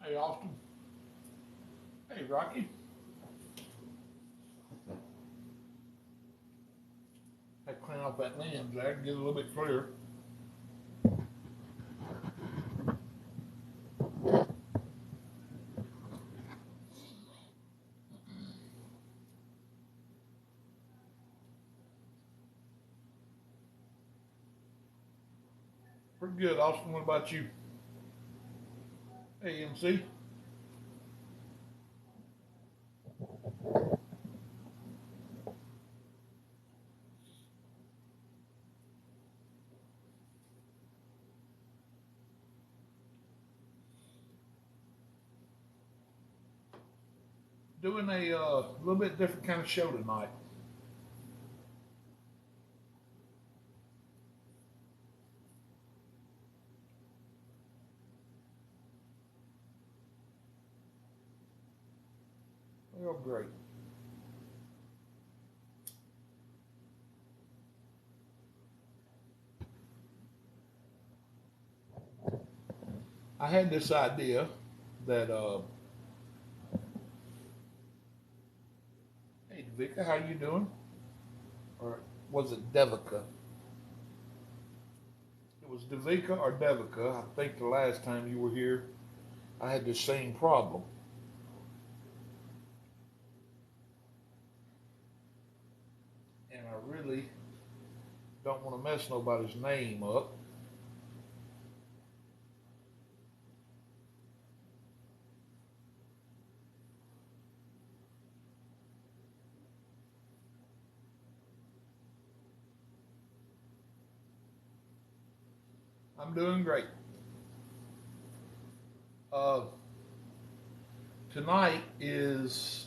Hey, Austin. Hey, Rocky. I clean off that lens there, get it a little bit clearer. Pretty good, Austin. What about you? Hey, MC. Doing a little bit different kind of show tonight. Well, great. I had this idea that, hey, Devika, how you doing? Or was it Devika? It was Devika or Devika. I think the last time you were here, I had the same problem. And I really don't want to mess nobody's name up. I'm doing great. Uh, tonight is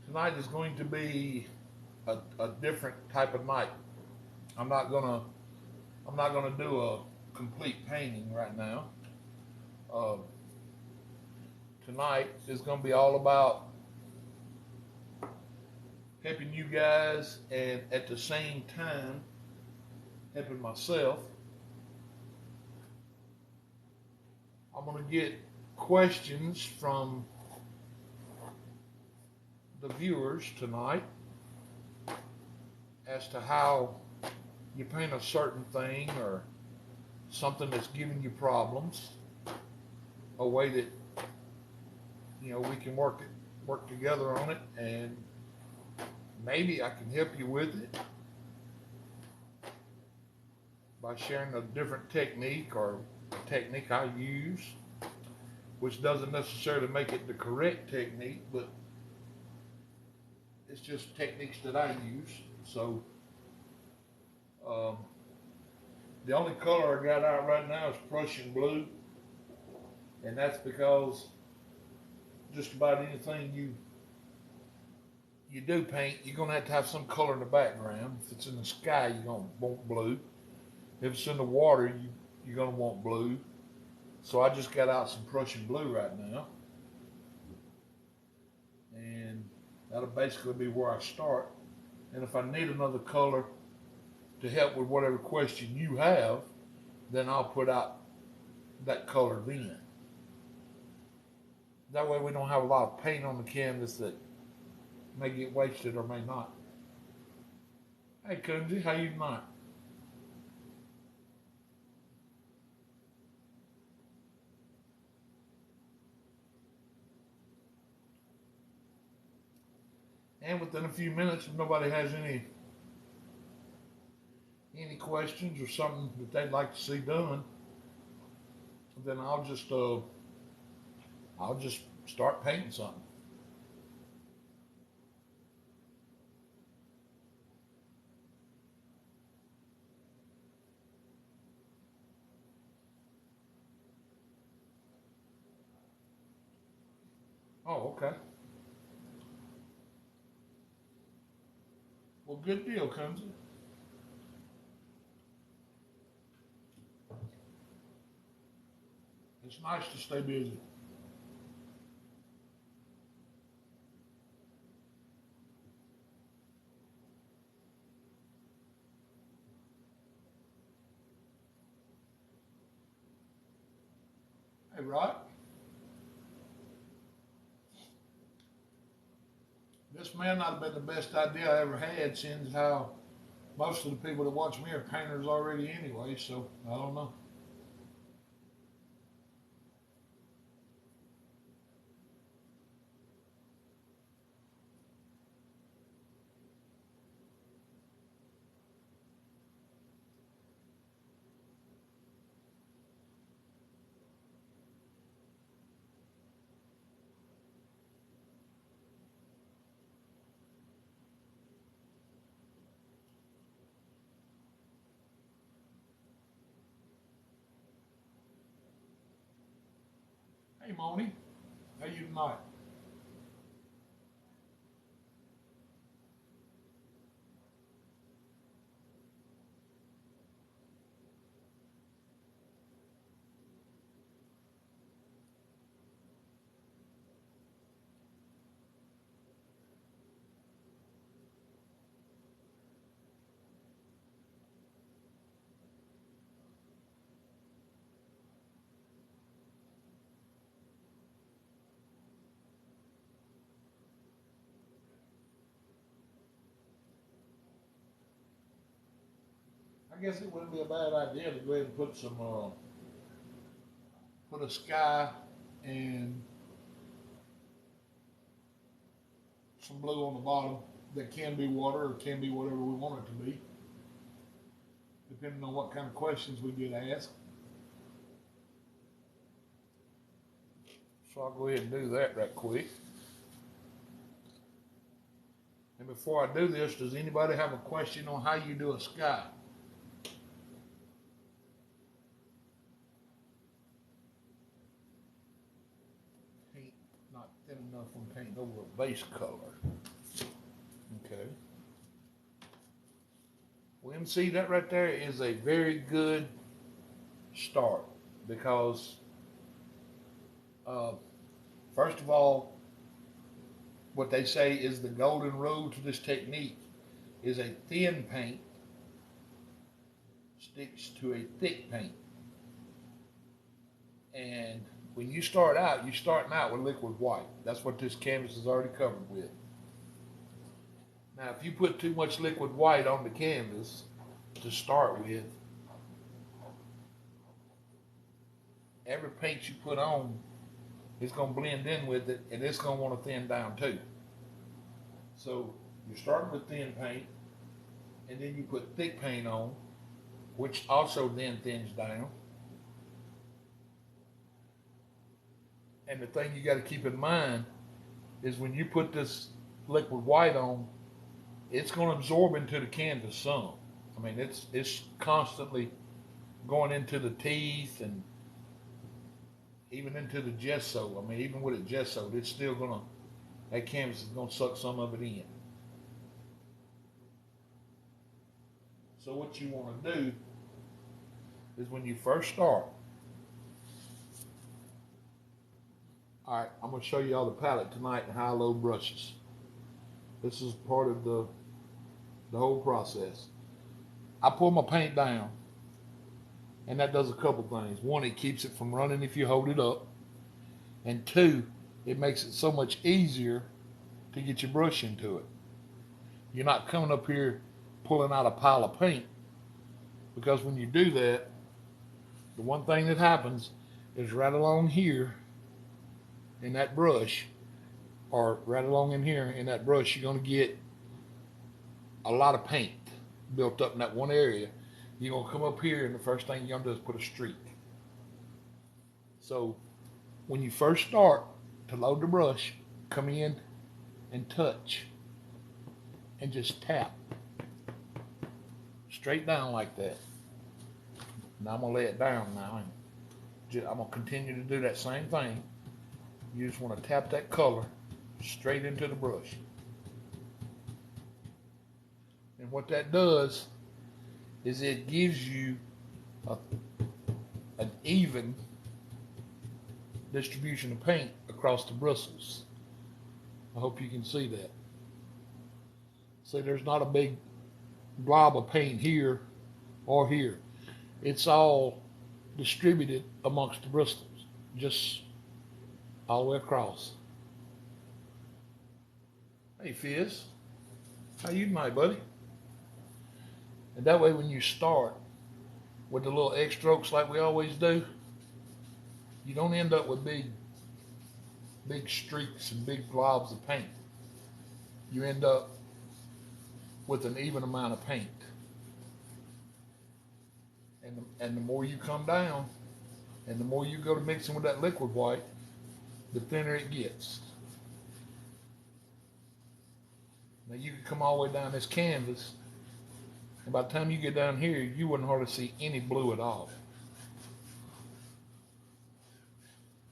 tonight is going to be a different type of night. I'm not gonna I'm not gonna do a complete painting right now. Uh, tonight is gonna be all about helping you guys and at the same time helping myself. I'm gonna get questions from the viewers tonight as to how you paint a certain thing or something that's giving you problems, a way that we can work together on it, and maybe I can help you with it by sharing a different technique or a technique I use, which doesn't necessarily make it the correct technique, but it's just techniques that I use. So um, the only color I got out right now is Prussian blue, and that's because just about anything you do paint, you're gonna have to have some color in the background. If it's in the sky, you're gonna want blue. If it's in the water, you're gonna want blue. So I just got out some Prussian blue right now, and that'll basically be where I start. And if I need another color to help with whatever question you have, then I'll put out that color then. That way we don't have a lot of paint on the canvas that may get wasted or may not. Hey Kunji, how you doing? And within a few minutes, if nobody has any questions or something that they'd like to see done, then I'll just start painting something. Oh, okay. Well, good deal, Kunze. It's nice to stay busy. Hey, Rod, this may not have been the best idea I ever had, since how most of the people that watch me are painters already anyway, so I don't know. Hey, Moni, how you tonight? I guess it wouldn't be a bad idea to go ahead and put a sky and some blue on the bottom that can be water or can be whatever we want it to be, depending on what kind of questions we get asked. So I'll go ahead and do that right quick. And before I do this, does anybody have a question on how you do a sky? Paint not thin enough when painting over a base color. Okay. Well, MC, that right there is a very good start, because uh, first of all, what they say is the golden rule to this technique is a thin paint sticks to a thick paint. And when you start out, you're starting out with liquid white. That's what this canvas is already covered with. Now, if you put too much liquid white on the canvas to start with, every paint you put on is going to blend in with it, and it's going to want to thin down too. So you're starting with thin paint, and then you put thick paint on, which also then thins down. And the thing you got to keep in mind is when you put this liquid white on, it's going to absorb into the canvas some. I mean, it's constantly going into the teeth and even into the gesso. I mean, even with it gessoed, it's still gonna, that canvas is gonna suck some of it in. So what you want to do is when you first start, all right, I'm gonna show you all the palette tonight and how I load brushes. This is part of the whole process. I pour my paint down, and that does a couple things. One, it keeps it from running if you hold it up, and two, it makes it so much easier to get your brush into it. You're not coming up here pulling out a pile of paint, because when you do that, the one thing that happens is right along here in that brush, or right along in here in that brush, you're going to get a lot of paint built up in that one area. You're going to come up here, and the first thing you're going to do is put a streak. So when you first start to load the brush, come in and touch and just tap straight down like that. Now I'm going to lay it down now. I'm going to continue to do that same thing. You just want to tap that color straight into the brush. And what that does is it gives you an even distribution of paint across the bristles. I hope you can see that. See, there's not a big blob of paint here or here. It's all distributed amongst the bristles, just all the way across. Hey Fizz, how you tonight, buddy? And that way when you start with the little X strokes like we always do, you don't end up with big streaks and big globs of paint. You end up with an even amount of paint. And the more you come down, and the more you go to mixing with that liquid white, the thinner it gets. Now you can come all the way down this canvas, and by the time you get down here, you wouldn't hardly see any blue at all.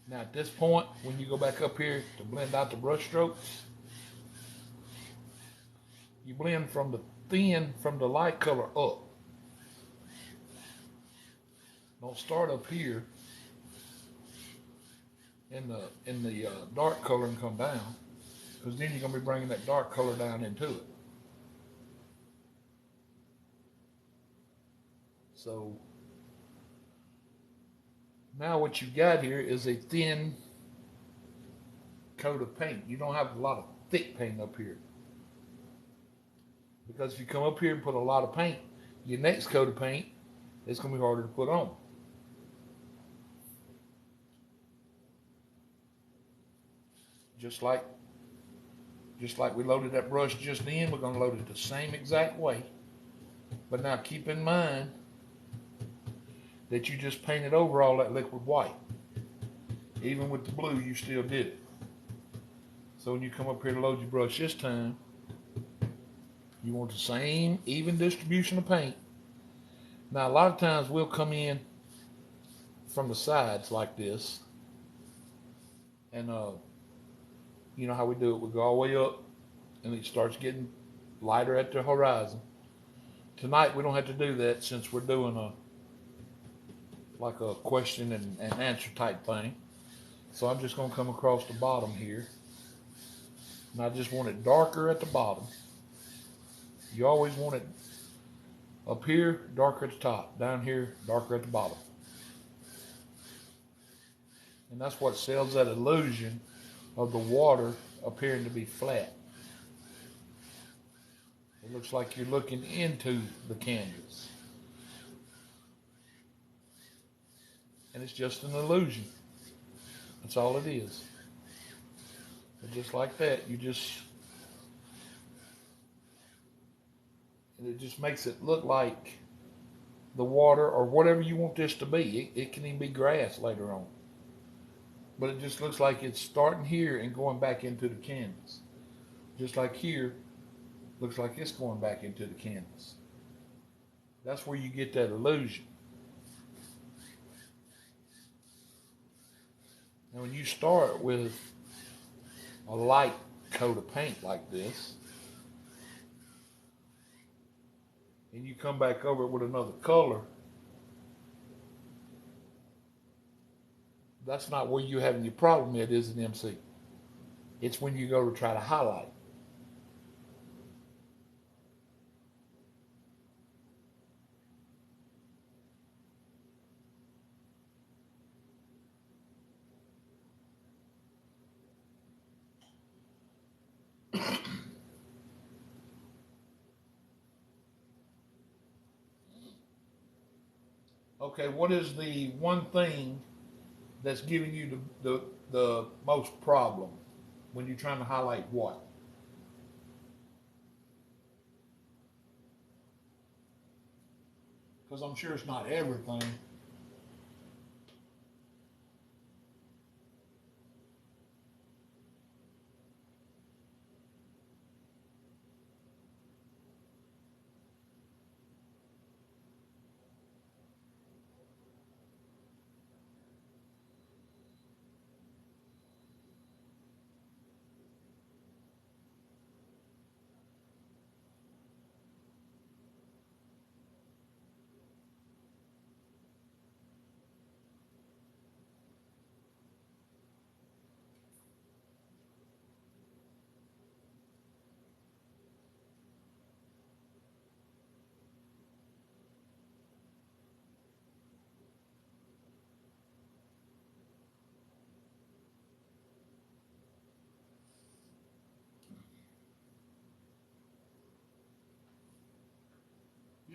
Now at this point, when you go back up here to blend out the brush strokes, you blend from the light color up. Don't start up here in the dark color and come down, because then you're going to be bringing that dark color down into it. So now what you've got here is a thin coat of paint. You don't have a lot of thick paint up here, because if you come up here and put a lot of paint, your next coat of paint, it's going to be harder to put on. Just like we loaded that brush just then, we're going to load it the same exact way. But now keep in mind that you just painted over all that liquid white. Even with the blue, you still did it. So when you come up here to load your brush this time, you want the same even distribution of paint. Now a lot of times we'll come in from the sides like this, and you know how we do it. We go all the way up, and it starts getting lighter at the horizon. Tonight we don't have to do that, since we're doing like a question and answer type thing. So I'm just going to come across the bottom here, and I just want it darker at the bottom. You always want it up here, darker at the top. Down here, darker at the bottom. And that's what sells that illusion of the water appearing to be flat. It looks like you're looking into the canvas. And it's just an illusion. That's all it is. But just like that, it just makes it look like the water or whatever you want this to be. It can even be grass later on. But it just looks like it's starting here and going back into the canvas. Just like here, looks like it's going back into the canvas. That's where you get that illusion. Now when you start with a light coat of paint like this, and you come back over it with another color, that's not where you're having your problem at, is an MC. It's when you go to try to highlight. Okay, what is the one thing that's giving you the most problem when you're trying to highlight what? Because I'm sure it's not everything.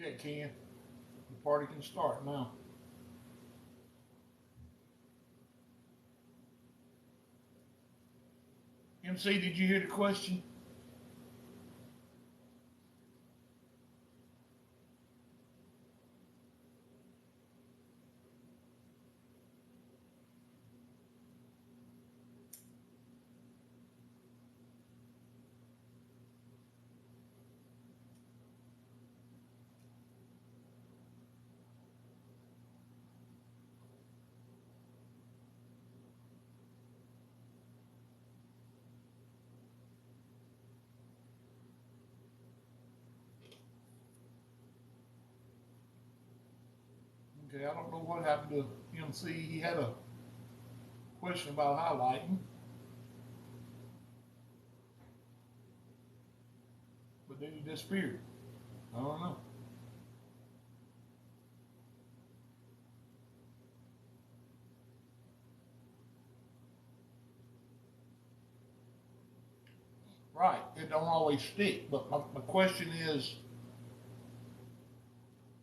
Yeah, Ken. The party can start now. MC, did you hear the question? Okay, I don't know what happened to MC. He had a question about highlighting, but then he disappeared. I don't know. Right, it don't always stick. But my question is,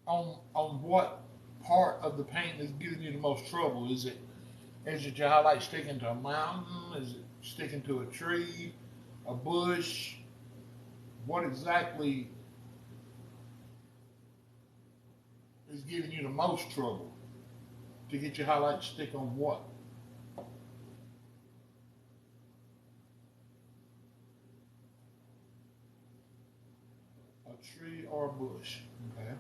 on what part of the paint is giving you the most trouble? Is it your highlight sticking to a mountain? Is it sticking to a tree, a bush? What exactly is giving you the most trouble to get your highlight to stick on what? A tree or a bush? Okay.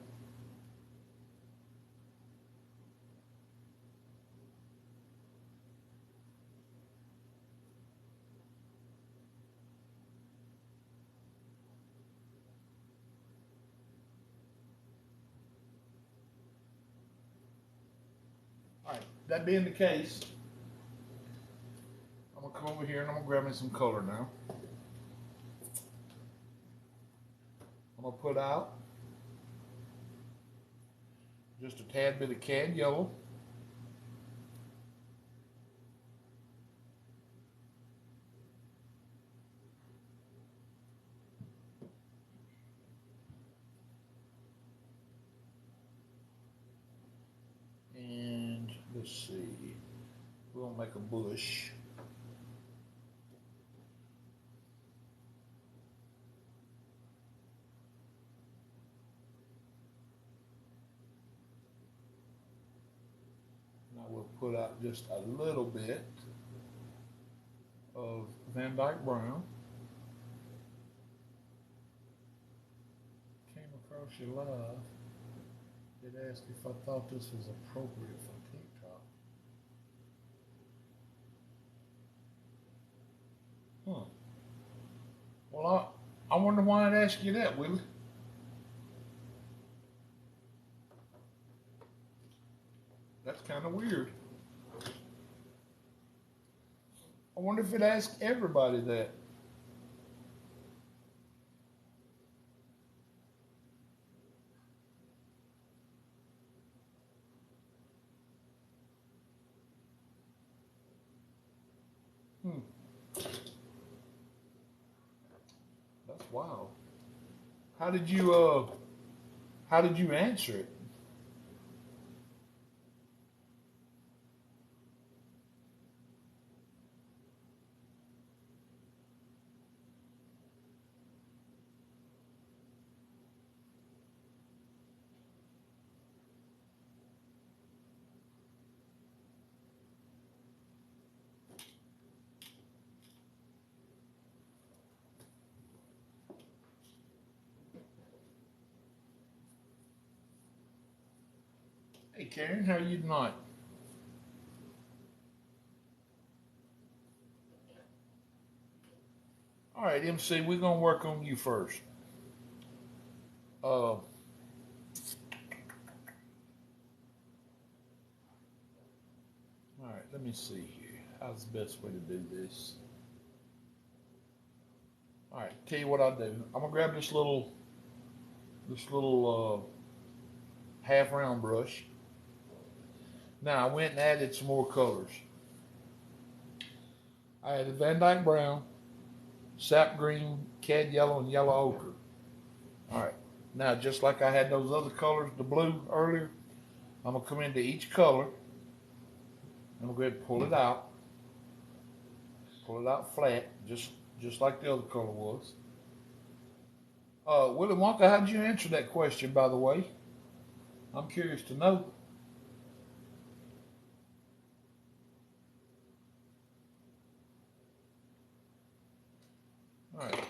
All right. That being the case, I'm gonna come over here and I'm gonna grab me some color now. I'm gonna put out just a tad bit of cad yellow. And let's see, we're gonna make a bush. And I will put out just a little bit of Van Dyke Brown. Came across your live. It asked if I thought this was appropriate for TikTok. Huh. Well, I wonder why it asked you that, Willie. That's kind of weird. I wonder if it asked everybody that. Hmm. That's wild. How did you how did you answer it? Hey Karen, how are you tonight? All right, MC, we're gonna work on you first. All right, let me see here. How's the best way to do this? All right, tell you what I'll do. I'm gonna grab this little half round brush. Now I went and added some more colors. I added Van Dyke Brown, Sap Green, Cad Yellow, and Yellow Ochre. All right. Now, just like I had those other colors, the blue earlier, I'm gonna come into each color. I'm gonna go ahead and pull it out flat, just like the other color was. Willie Wonka, how did you answer that question, by the way? I'm curious to know. All right.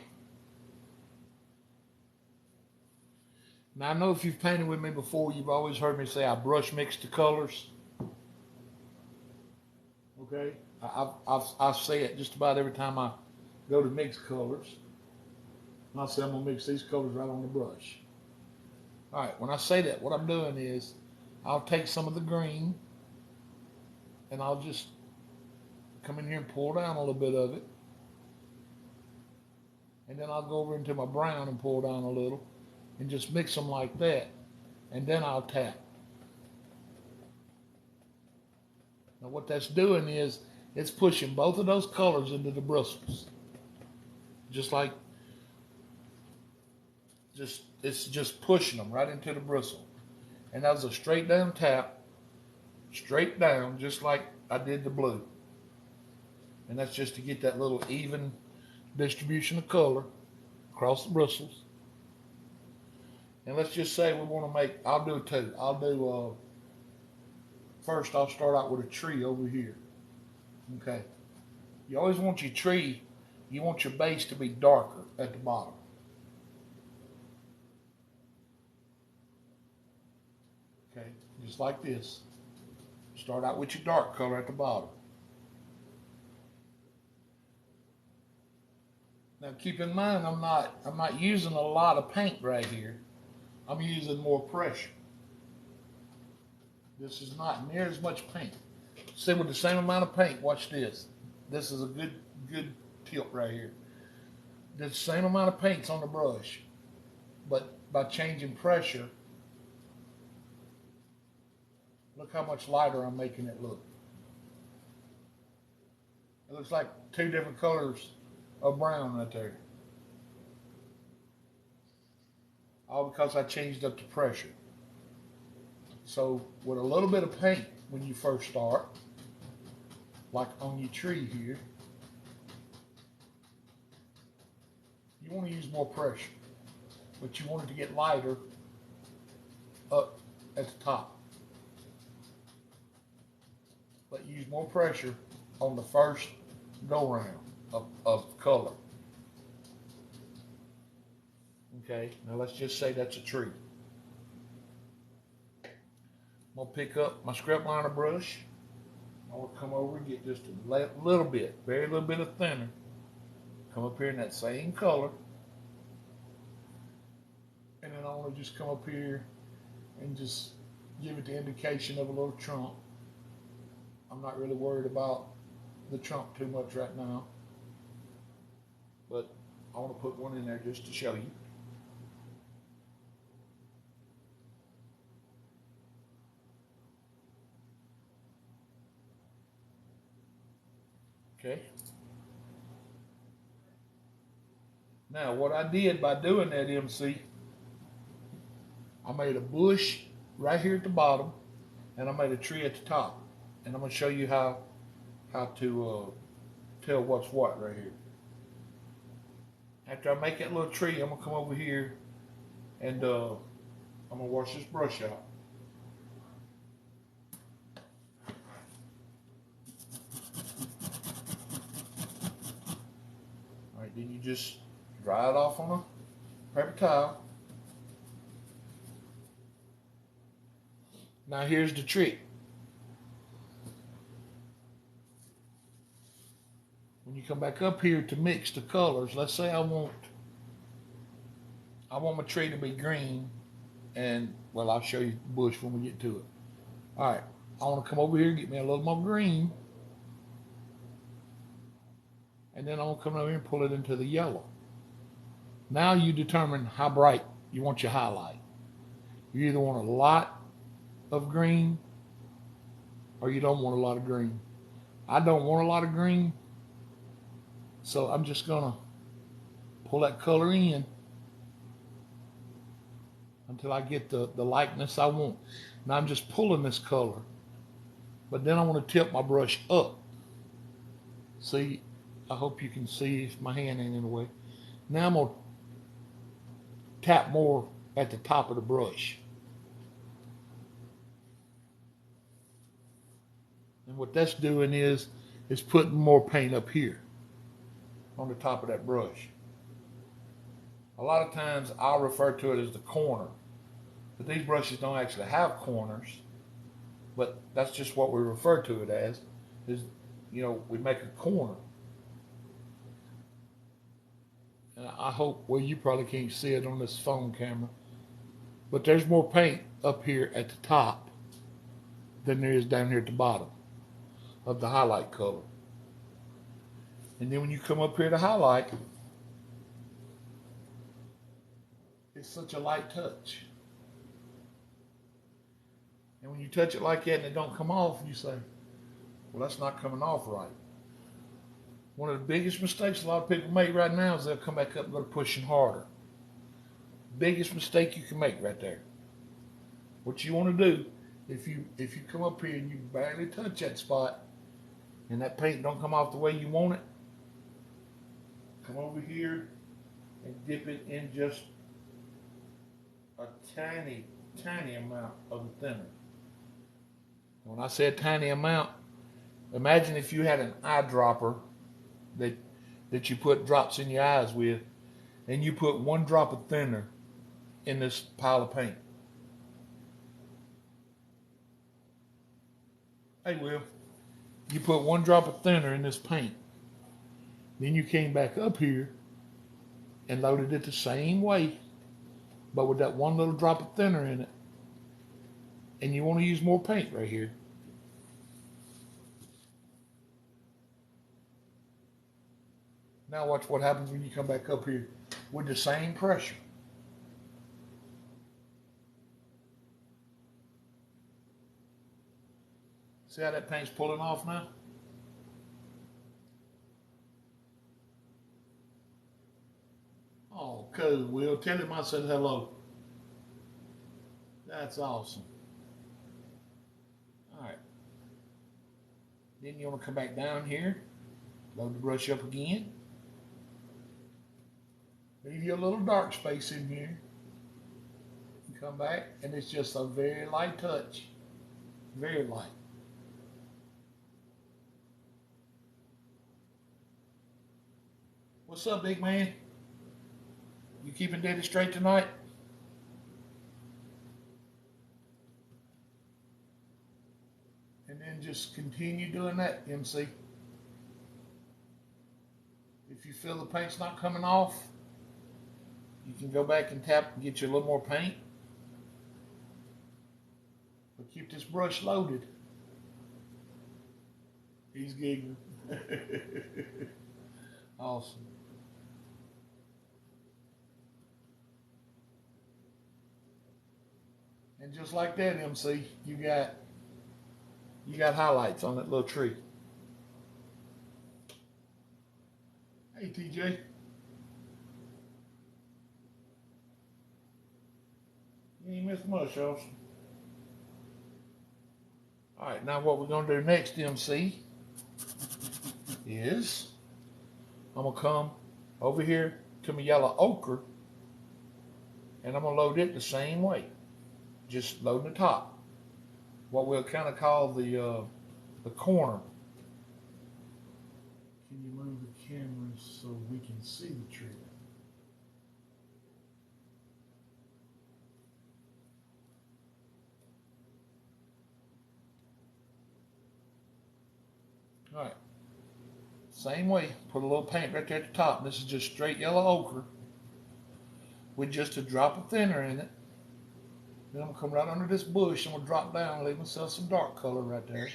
Now I know if you've painted with me before, you've always heard me say I brush mix the colors. Okay. I say it just about every time I go to mix colors. And I say I'm gonna mix these colors right on the brush. All right. When I say that, what I'm doing is I'll take some of the green and I'll just come in here and pull down a little bit of it. And then I'll go over into my brown and pull down a little and just mix them like that. And then I'll tap. Now what that's doing is it's pushing both of those colors into the bristles. Just like it's just pushing them right into the bristle. And that was a straight down tap, straight down, just like I did the blue. And that's just to get that little even distribution of color across the bristles. And let's just say we want to make, I'll do two. I'll do, first I'll start out with a tree over here. Okay. You always want your tree, you want your base to be darker at the bottom. Okay. Just like this. Start out with your dark color at the bottom. Now keep in mind I'm not using a lot of paint right here. I'm using more pressure. This is not near as much paint. See, with the same amount of paint, watch this. This is a good tilt right here. The same amount of paint's on the brush, but by changing pressure, look how much lighter I'm making it look. It looks like two different colors of brown right there. All because I changed up the pressure. So with a little bit of paint when you first start, like on your tree here, you want to use more pressure, but you want it to get lighter up at the top. But use more pressure on the first go round of color. Okay, now let's just say that's a tree. I'm gonna pick up my scrap liner brush. I want to come over and get just a little bit, very little bit of thinner. Come up here in that same color. And then I want to just come up here and just give it the indication of a little trunk. I'm not really worried about the trunk too much right now. But I want to put one in there just to show you. Okay. Now, what I did by doing that, MC, I made a bush right here at the bottom, and I made a tree at the top. And I'm going to show you how to tell what's what right here. After I make that little tree, I'm going to come over here and I'm going to wash this brush out. All right, then you just dry it off on a paper towel. Now here's the trick. When you come back up here to mix the colors, let's say I want my tree to be green, and well, I'll show you the bush when we get to it. All right, I want to come over here and get me a little more green, and then I want to come over here and pull it into the yellow. Now you determine how bright you want your highlight. You either want a lot of green or you don't want a lot of green. I don't want a lot of green, so I'm just gonna pull that color in until I get the likeness I want. Now I'm just pulling this color, but then I want to tip my brush up. See, I hope you can see if my hand ain't in the way. Now I'm gonna tap more at the top of the brush. And what that's doing is putting more paint up here on the top of that brush. A lot of times I'll refer to it as the corner, but these brushes don't actually have corners, but that's just what we refer to it as, is, you know, we make a corner. And I hope, well, you probably can't see it on this phone camera, but there's more paint up here at the top than there is down here at the bottom of the highlight color. And then when you come up here to highlight, it's such a light touch. And when you touch it like that and it don't come off, you say, well, that's not coming off right. One of the biggest mistakes a lot of people make right now is they'll come back up and go pushing harder. Biggest mistake you can make right there. What you want to do, if you come up here and you barely touch that spot and that paint don't come off the way you want it, come over here and dip it in just a tiny, tiny amount of the thinner. When I say a tiny amount, imagine if you had an eyedropper that you put drops in your eyes with, and you put one drop of thinner in this pile of paint. Hey, Will, you put one drop of thinner in this paint. Then you came back up here and loaded it the same way, but with that one little drop of thinner in it. And you want to use more paint right here. Now watch what happens when you come back up here with the same pressure. See how that paint's pulling off now? Oh, cool, Will. Tell him I said hello. That's awesome. All right. Then you want to come back down here, load the brush up again. Leave you a little dark space in here. You come back, and it's just a very light touch. Very light. What's up, big man? You keeping dead straight tonight? And then just continue doing that, MC. If you feel the paint's not coming off, you can go back and tap and get you a little more paint. But keep this brush loaded. He's giggling. Awesome. And just like that, MC, you got highlights on that little tree. Hey, TJ. You ain't missed much, Austin. All right, now what we're going to do next, MC, is I'm going to come over here to my yellow ochre, and I'm going to load it the same way. Just loading the top. What we'll kind of call the corner. Can you move the camera so we can see the tree? All right. Same way. Put a little paint right there at the top. This is just straight yellow ochre with just a drop of thinner in it. Then I'm gonna come right under this bush and we'll drop down and leave myself some dark color right there.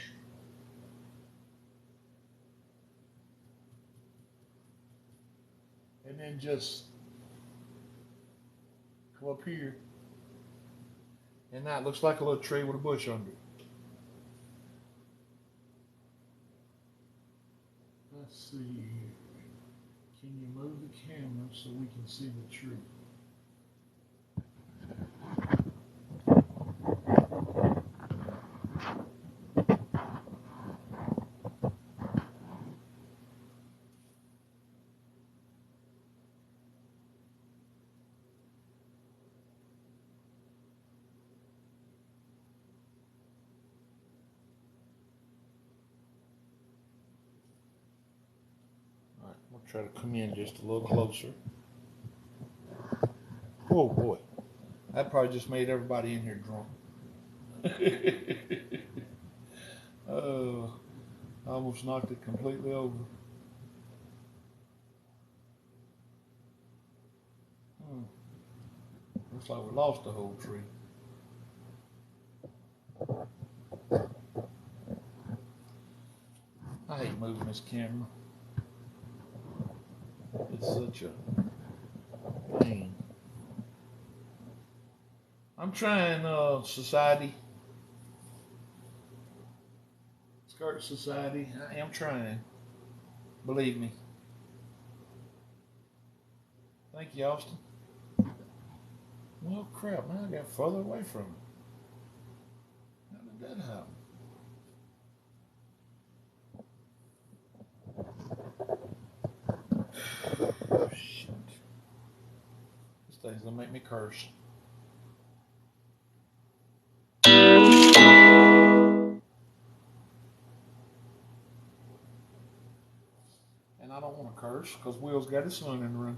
And then just come up here. And now it looks like a little tree with a bush under it. Let's see here. Can you move the camera so we can see the tree? All right, we'll try to come in just a little closer. Oh boy, that probably just made everybody in here drunk. Oh, I almost knocked it completely over. Hmm. Looks like we lost the whole tree. I hate moving this camera. It's such a pain. I'm trying Society. Skirt Society. I am trying. Believe me. Thank you, Austin. Well, crap, now I got further away from it. How did that happen? Oh, shit. This thing's gonna make me curse. And I don't want to curse because Will's got his son in the room.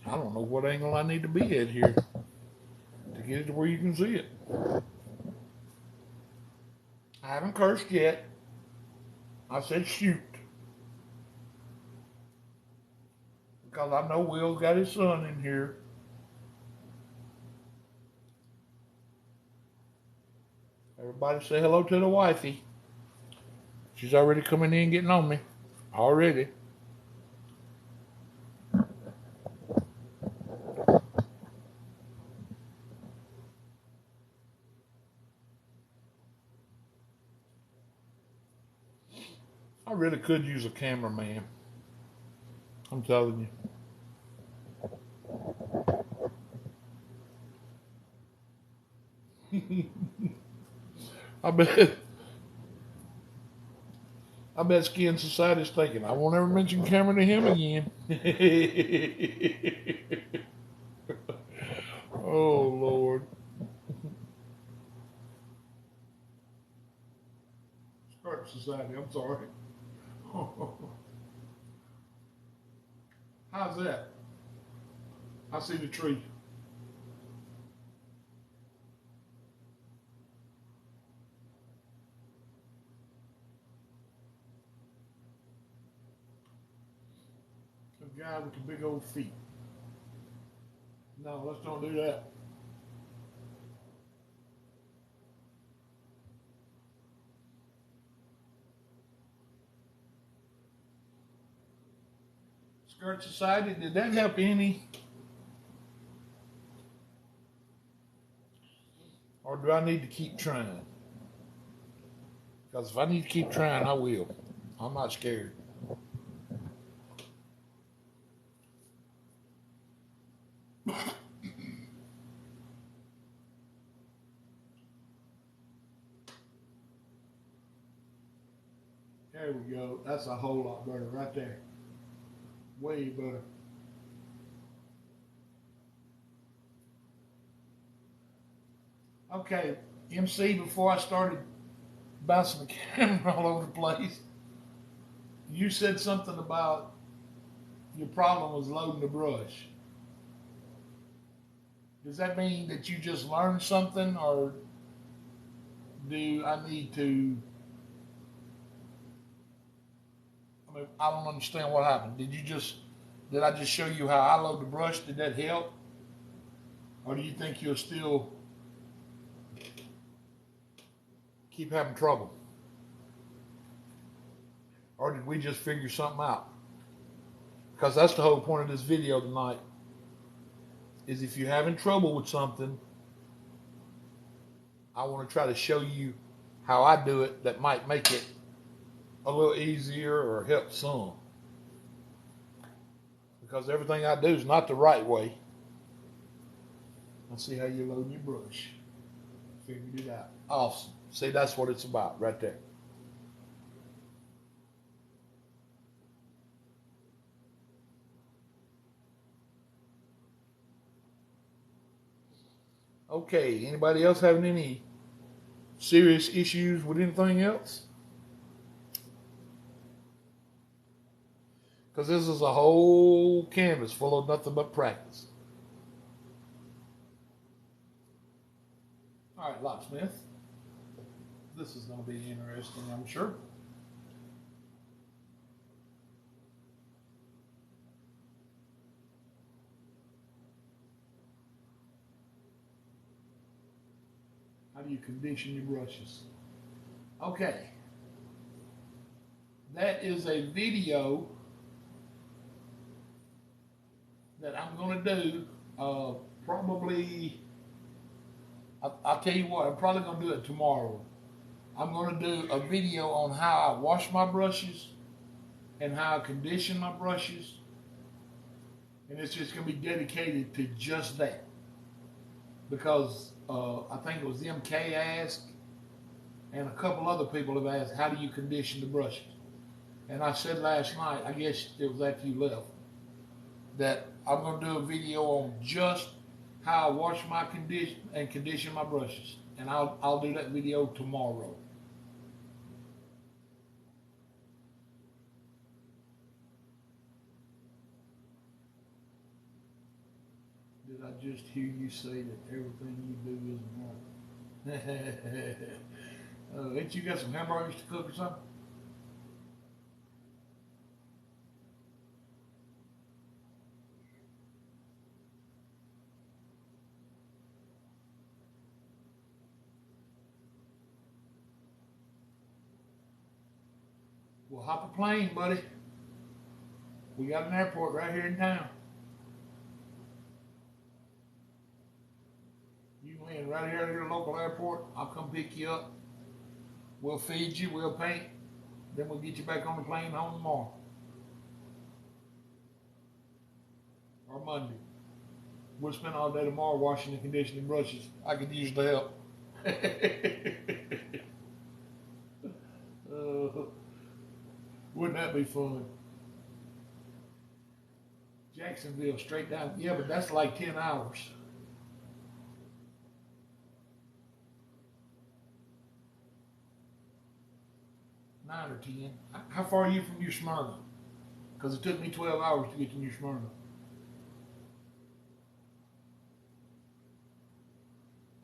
I don't know what angle I need to be at here to get it to where you can see it. I haven't cursed yet. I said shoot. Because I know Will's got his son in here. Everybody say hello to the wifey. She's already coming in getting on me. Already. I really could use a cameraman. I'm telling you. I bet Skin Society's thinking, I won't ever mention Cameron to him again. Oh, Lord. Skirt Society, I'm sorry. How's that? I see the tree. The guy with the big old feet. No, let's don't do that. Skirt Society, did that help any? Or do I need to keep trying? Because if I need to keep trying, I will. I'm not scared. There we go. That's a whole lot better right there. Way better. Okay, MC, before I started bouncing the camera all over the place, you said something about your problem was loading the brush. Does that mean that you just learned something, or do I need to? I mean, I don't understand what happened. Did I just show you how I load the brush? Did that help? Or do you think you'll still keep having trouble? Or did we just figure something out? Because that's the whole point of this video tonight, is if you're having trouble with something, I want to try to show you how I do it that might make it a little easier or help some. Because everything I do is not the right way. Let's see how you load your brush. Figured it out. Awesome. See, that's what it's about right there. Okay, anybody else having any serious issues with anything else? Because this is a whole canvas full of nothing but practice. All right, locksmith. This is going to be interesting, I'm sure. How do you condition your brushes? Okay. That is a video that I'm going to do probably, I'll tell you what, I'm probably going to do it tomorrow. I'm going to do a video on how I wash my brushes and how I condition my brushes. And it's just going to be dedicated to just that. Because I think it was MK asked, and a couple other people have asked, how do you condition the brushes? And I said last night, I guess it was after you left, that I'm going to do a video on just how I wash my condition my brushes. And I'll do that video tomorrow. Did I just hear you say that everything you do isn't right? Ain't you got some hamburgers to cook or something? Well, hop a plane, buddy. We got an airport right here in town. You land right here at your local airport. I'll come pick you up. We'll feed you. We'll paint. Then we'll get you back on the plane home tomorrow. Or Monday. We'll spend all day tomorrow washing and conditioning brushes. I could use the help. Wouldn't that be fun? Jacksonville, straight down. Yeah, but that's like 10 hours. 9 or 10. How far are you from New Smyrna? Because it took me 12 hours to get to New Smyrna.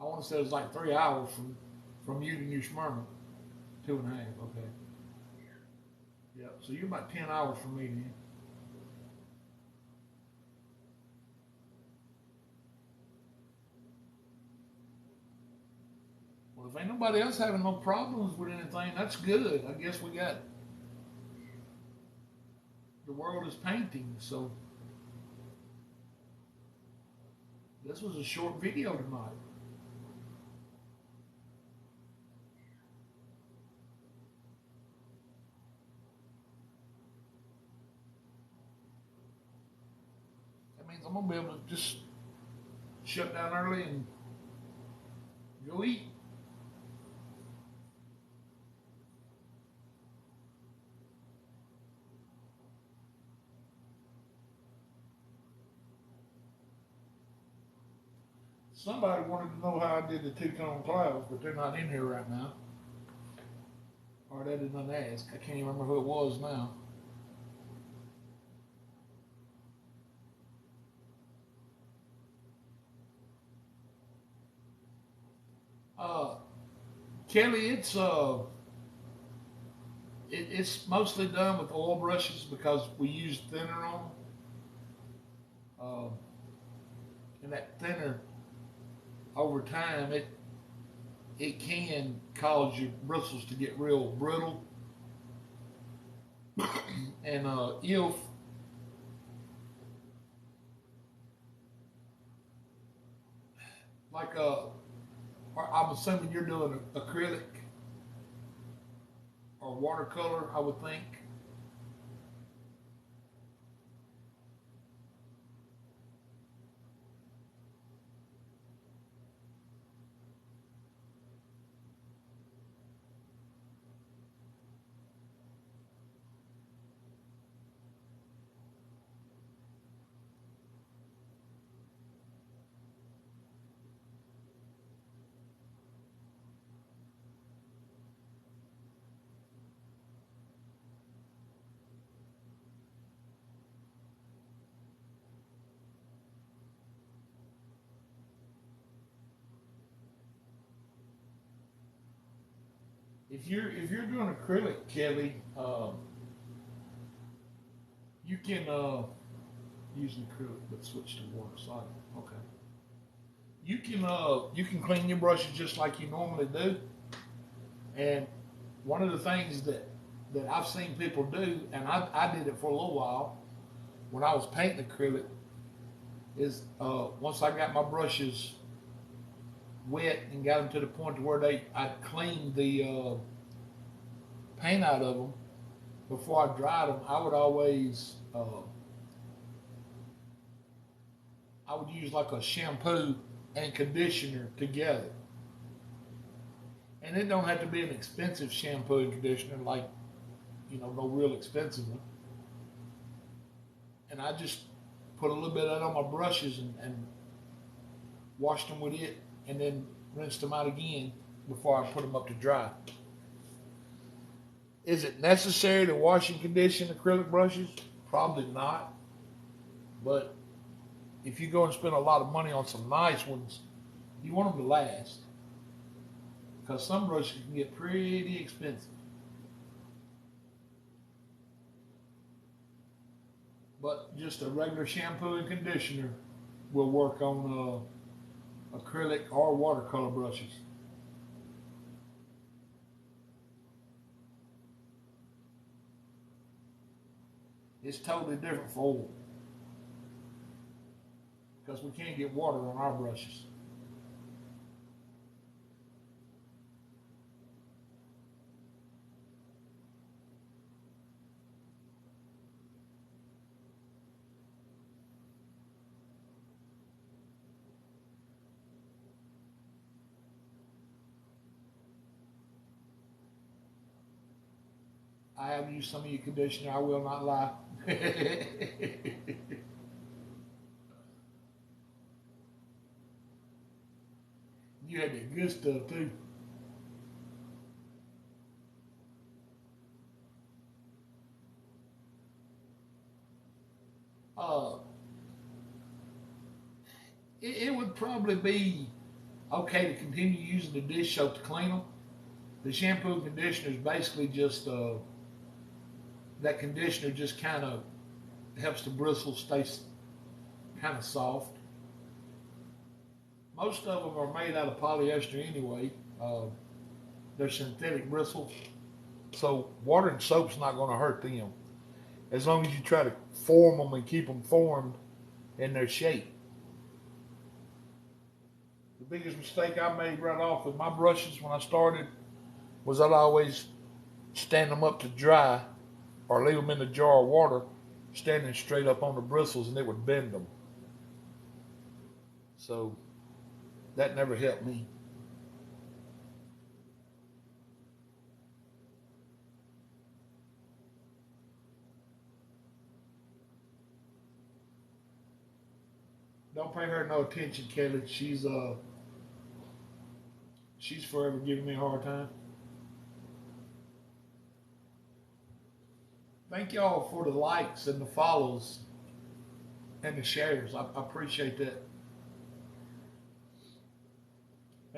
I want to say it's like 3 hours from you to New Smyrna. 2.5, okay. Yeah, so you're about 10 hours from me then. Well, if ain't nobody else having no problems with anything, that's good. I guess we got, the world is painting, so this was a short video tonight. That means I'm gonna be able to just shut down early and go eat. Somebody wanted to know how I did the two-tone clouds, but they're not in here right now. Or they didn't ask. I can't even remember who it was now. Uh, Kelly, it's mostly done with oil brushes because we use thinner on them, uh, and that thinner over time it can cause your bristles to get real brittle. And if like I'm assuming you're doing acrylic or watercolor, I would think. If you're doing acrylic, Kelly, you can use an acrylic, but switch to water solid. Okay. You can clean your brushes just like you normally do. And one of the things that I've seen people do, and I did it for a little while when I was painting acrylic, is once I got my brushes wet and got them to the point to where I cleaned the paint out of them before I dried them, I would use like a shampoo and conditioner together. And it don't have to be an expensive shampoo and conditioner, like no real expensive one. And I just put a little bit of that on my brushes and washed them with it, and then rinsed them out again before I put them up to dry. Is it necessary to wash and condition acrylic brushes? Probably not. But if you go and spend a lot of money on some nice ones, you want them to last. Because some brushes can get pretty expensive. But just a regular shampoo and conditioner will work on acrylic or watercolor brushes. It's totally different for oil because we can't get water on our brushes. I have used some of your conditioner, I will not lie. You had the good stuff too. Uh, it would probably be okay to continue using the dish soap to clean them. The shampoo and conditioner is basically just that conditioner just kind of helps the bristles stay kind of soft. Most of them are made out of polyester anyway. Uh, they're synthetic bristles, so water and soap's not going to hurt them as long as you try to form them and keep them formed in their shape. The biggest mistake I made right off with my brushes when I started was I'd always stand them up to dry or leave them in the jar of water standing straight up on the bristles and it would bend them. So that never helped me. Don't pay her no attention, Kelly. She's forever giving me a hard time. Thank y'all for the likes and the follows and the shares. I appreciate that.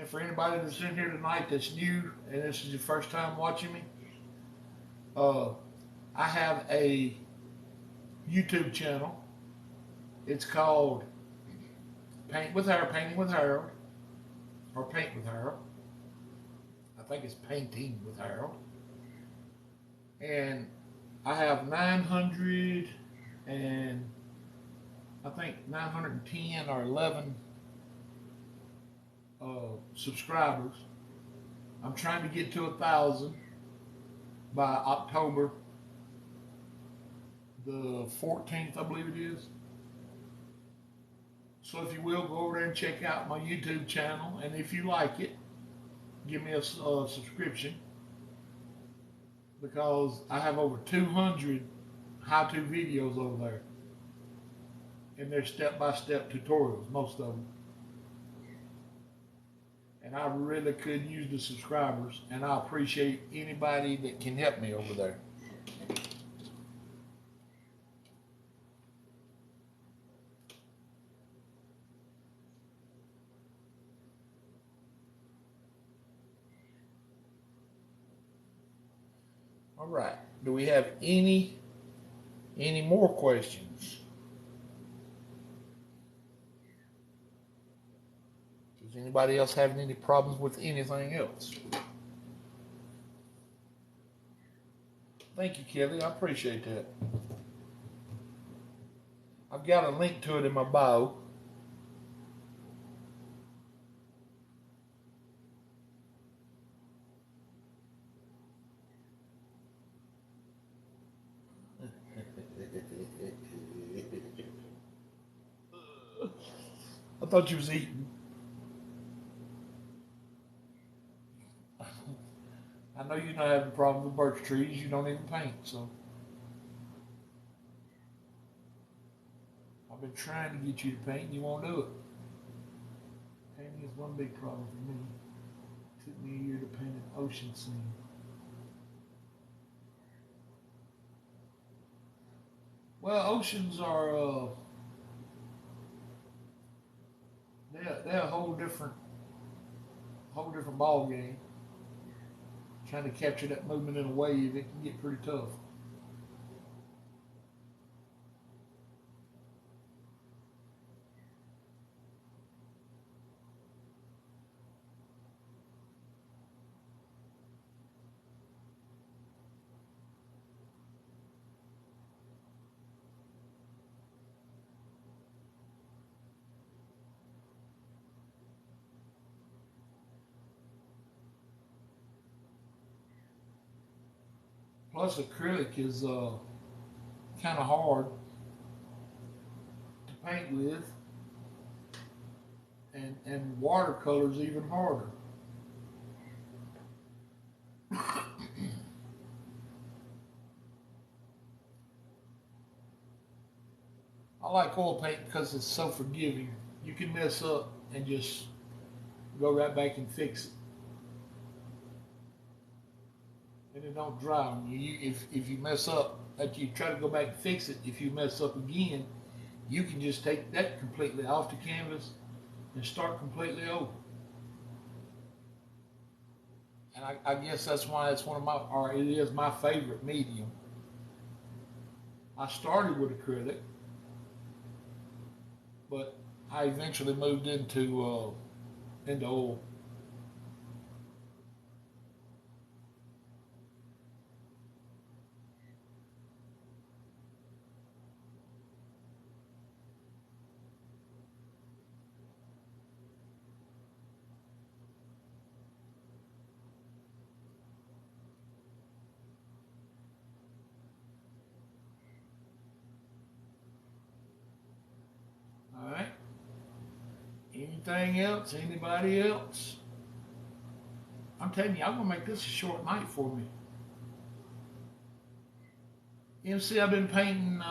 And for anybody that's in here tonight that's new and this is your first time watching me, uh, I have a YouTube channel. It's called Painting with Harold, or Paint with Harold. I think it's Painting with Harold. And I have 900 and I think 910 or 11 subscribers. I'm trying to get to 1,000 by October the 14th, I believe it is. So if you will, go over there and check out my YouTube channel, and if you like it, give me a subscription, because I have over 200 how-to videos over there, and they're step-by-step tutorials, most of them. And I really could use the subscribers, and I appreciate anybody that can help me over there. All right. Do we have any more questions? Is anybody else having any problems with anything else? Thank you, Kelly. I appreciate that. I've got a link to it in my bio. I thought you was eating. I know you're not having problems with birch trees. You don't even paint, so. I've been trying to get you to paint, and you won't do it. Painting is one big problem for me. It took me a year to paint an ocean scene. Well, oceans are they're a whole different ball game. Trying to capture that movement in a wave, it can get pretty tough. Plus, acrylic is kind of hard to paint with, and watercolor's even harder. I like oil paint because it's so forgiving. You can mess up and just go right back and fix it, and it don't dry on you. If you mess up, that you try to go back and fix it. If you mess up again, you can just take that completely off the canvas and start completely over. And I guess that's why it's one of my, or it is my favorite medium. I started with acrylic, but I eventually moved into oil. All right. Anything else? Anybody else? I'm telling you, I'm gonna make this a short night for me. MC, I've been painting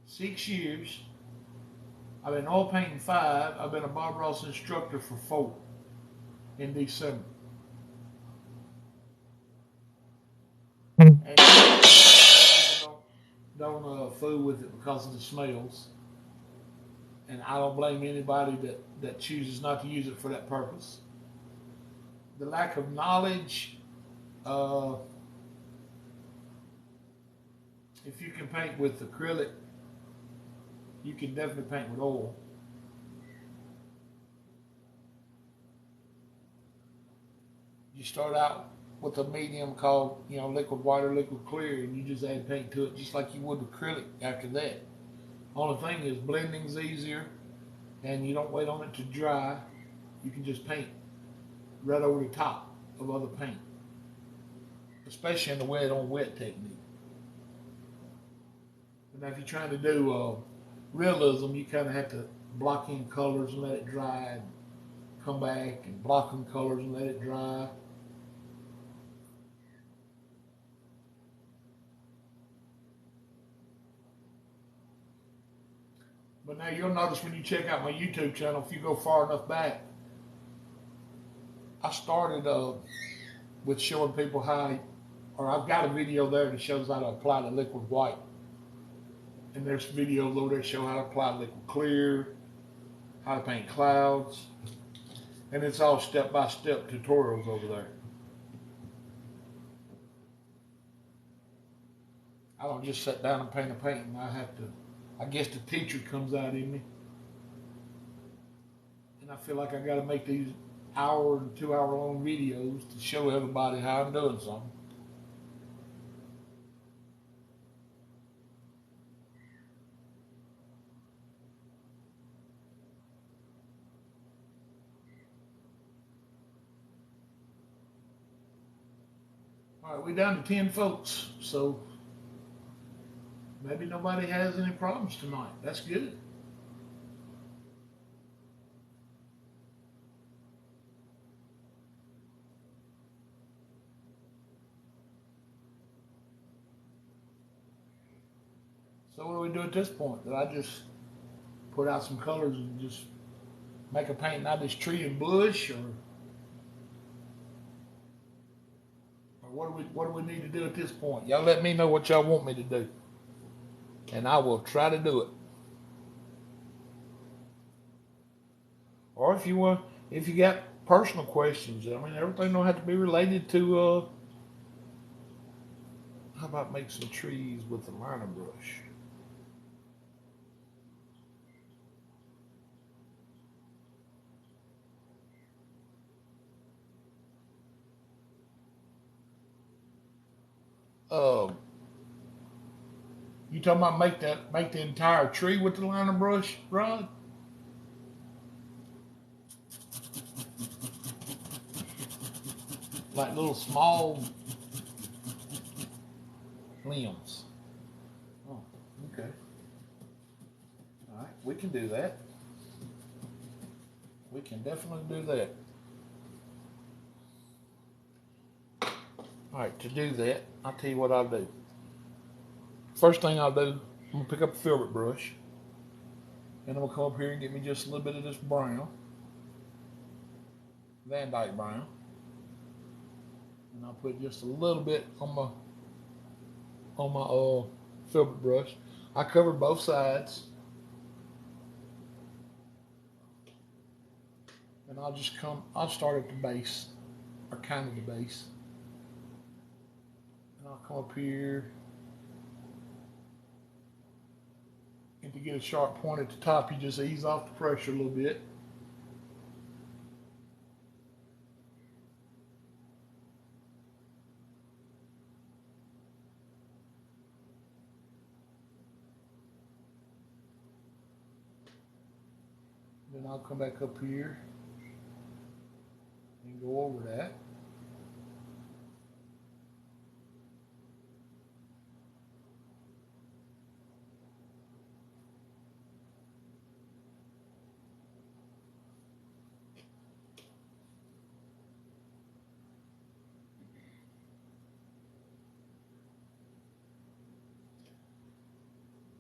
6 years. I've been oil painting 5. I've been a Bob Ross instructor for 4 in December. And don't fool with it because of the smells. and I don't blame anybody that chooses not to use it for that purpose. The lack of knowledge, uh, if you can paint with acrylic, you can definitely paint with oil. You start out with a medium called, liquid white or liquid clear, and you just add paint to it just like you would acrylic after that. Only thing is blending's easier, and you don't wait on it to dry. You can just paint right over the top of other paint, especially in the wet on wet technique. But now if you're trying to do realism, you kind of have to block in colors and let it dry, and come back and block in colors and let it dry. But now you'll notice when you check out my YouTube channel, if you go far enough back, I started with showing people or I've got a video there that shows how to apply the liquid white. And there's videos over there that show how to apply liquid clear, how to paint clouds. And it's all step-by-step tutorials over there. I don't just sit down and paint a painting. I guess the teacher comes out in me. And I feel like I got to make these hour and 2 hour long videos to show everybody how I'm doing something. All right, we're down to 10 folks, so maybe nobody has any problems tonight. That's good. So what do we do at this point? Did I just put out some colors and just make a painting out of this tree and bush, or what do we need to do at this point? Y'all let me know what y'all want me to do, and I will try to do it. Or if you got personal questions, I mean, everything don't have to be related to. How about make some trees with the liner brush? Uh, you talking about make the entire tree with the liner brush, Rod? Like little small limbs. Oh, okay. All right, we can do that. We can definitely do that. All right, to do that, I'll tell you what I'll do. First thing I'll do, I'm gonna pick up a filbert brush, and I'm gonna come up here and get me just a little bit of this brown, Van Dyke brown, and I'll put just a little bit on my filbert brush. I covered both sides, and I'll start at the base, or kind of the base, and I'll come up here. And to get a sharp point at the top, you just ease off the pressure a little bit. Then I'll come back up here and go over that.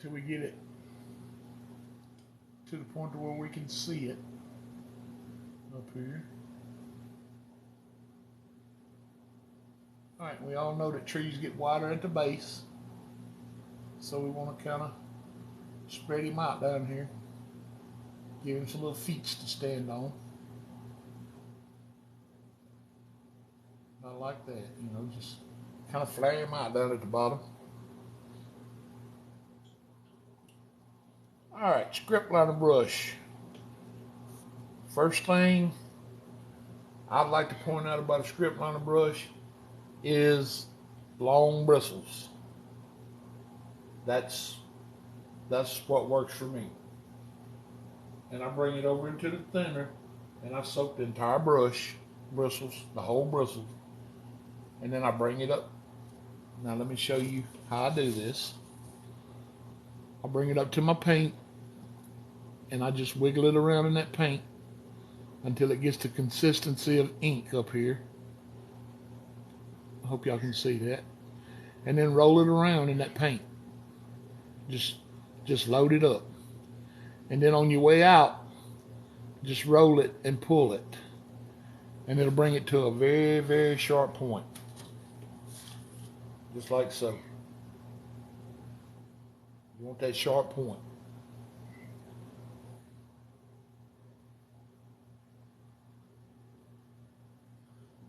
Till we get it to the point where we can see it up here. All right, we all know that trees get wider at the base, so we want to kind of spread him out down here. Give him some little feet to stand on. I like that, just kind of flare him out down at the bottom. All right, script liner brush. First thing I'd like to point out about a script liner brush is long bristles. That's what works for me. And I bring it over into the thinner, and I soak the entire bristles, the whole bristles, and then I bring it up. Now let me show you how I do this. I bring it up to my paint, and I just wiggle it around in that paint until it gets the consistency of ink up here. I hope y'all can see that. And then roll it around in that paint. Just load it up. And then on your way out, just roll it and pull it. And it'll bring it to a very, very sharp point. Just like so. You want that sharp point.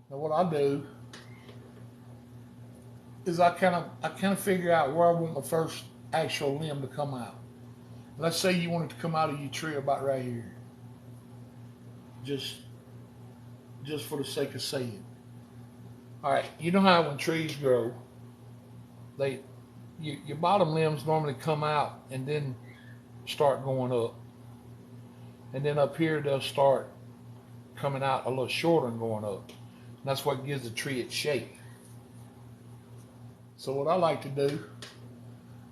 Now what I do is I kind of figure out where I want my first actual limb to come out. Let's say you want it to come out of your tree about right here. Just for the sake of saying. All right, you know how when trees grow, your bottom limbs normally come out and then start going up. And then up here they'll start coming out a little shorter and going up. And that's what gives the tree its shape. So what I like to do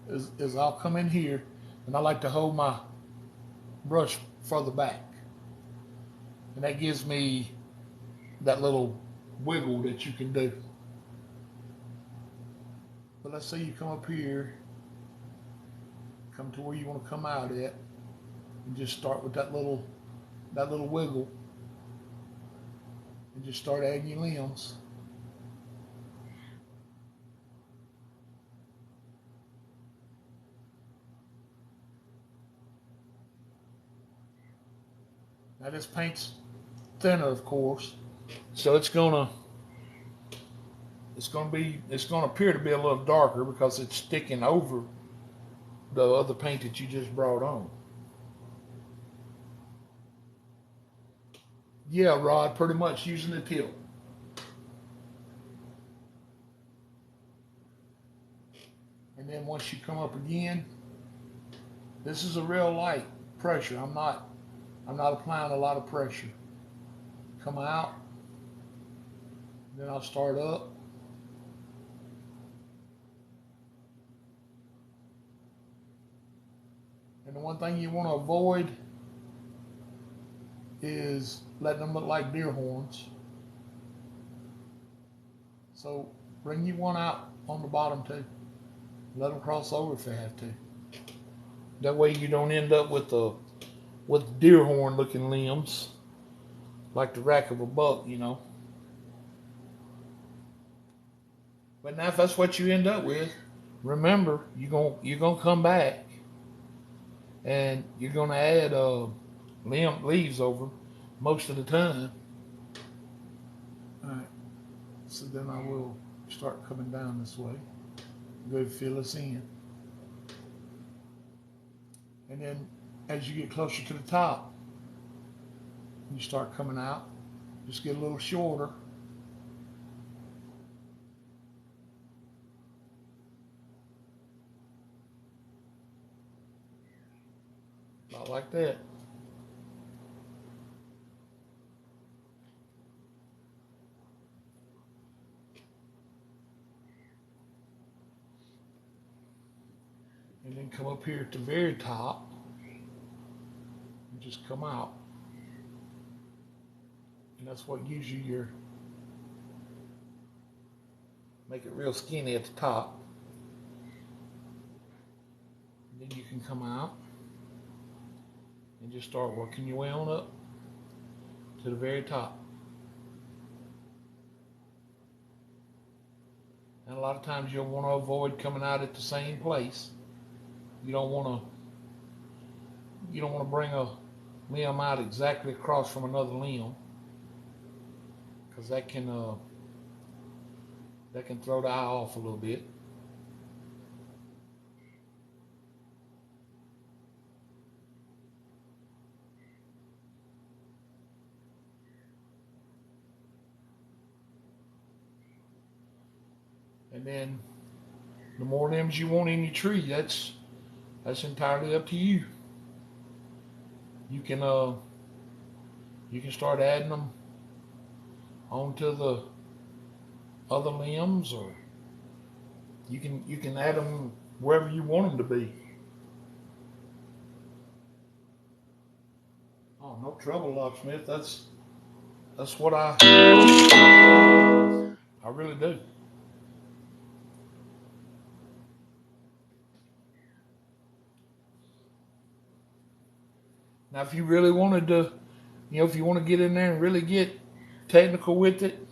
is I'll come in here and I like to hold my brush further back. And that gives me that little wiggle that you can do. But let's say you come up here, come to where you want to come out at, and just start with that little wiggle, and just start adding your limbs. Now this paint's thinner, of course, so it's gonna appear to be a little darker because it's sticking over the other paint that you just brought on. Yeah, Rod, pretty much using the tip. And then once you come up again, this is a real light pressure. I'm not applying a lot of pressure. Come out, then I'll start up. And the one thing you want to avoid is letting them look like deer horns. So bring you one out on the bottom too. Let them cross over if they have to. That way you don't end up with deer horn looking limbs, like the rack of a buck, But now if that's what you end up with, remember you're gonna come back and you're gonna add leaves over most of the time. All right, so then I will start coming down this way. Go ahead and fill us in, and then as you get closer to the top, you start coming out. Just get a little shorter. About like that. And then come up here at the very top and just come out. And that's what gives you make it real skinny at the top. And then you can come out and just start working your way on up to the very top. And a lot of times you'll want to avoid coming out at the same place. You don't want to bring limb out exactly across from another limb, because that can throw the eye off a little bit. And then the more limbs you want in your tree, that's entirely up to you. You can start adding them onto the other limbs, or you can add them wherever you want them to be. Oh, no trouble, locksmith. That's what I really do. Now, if you really wanted to, if you want to get in there and really get technical with it,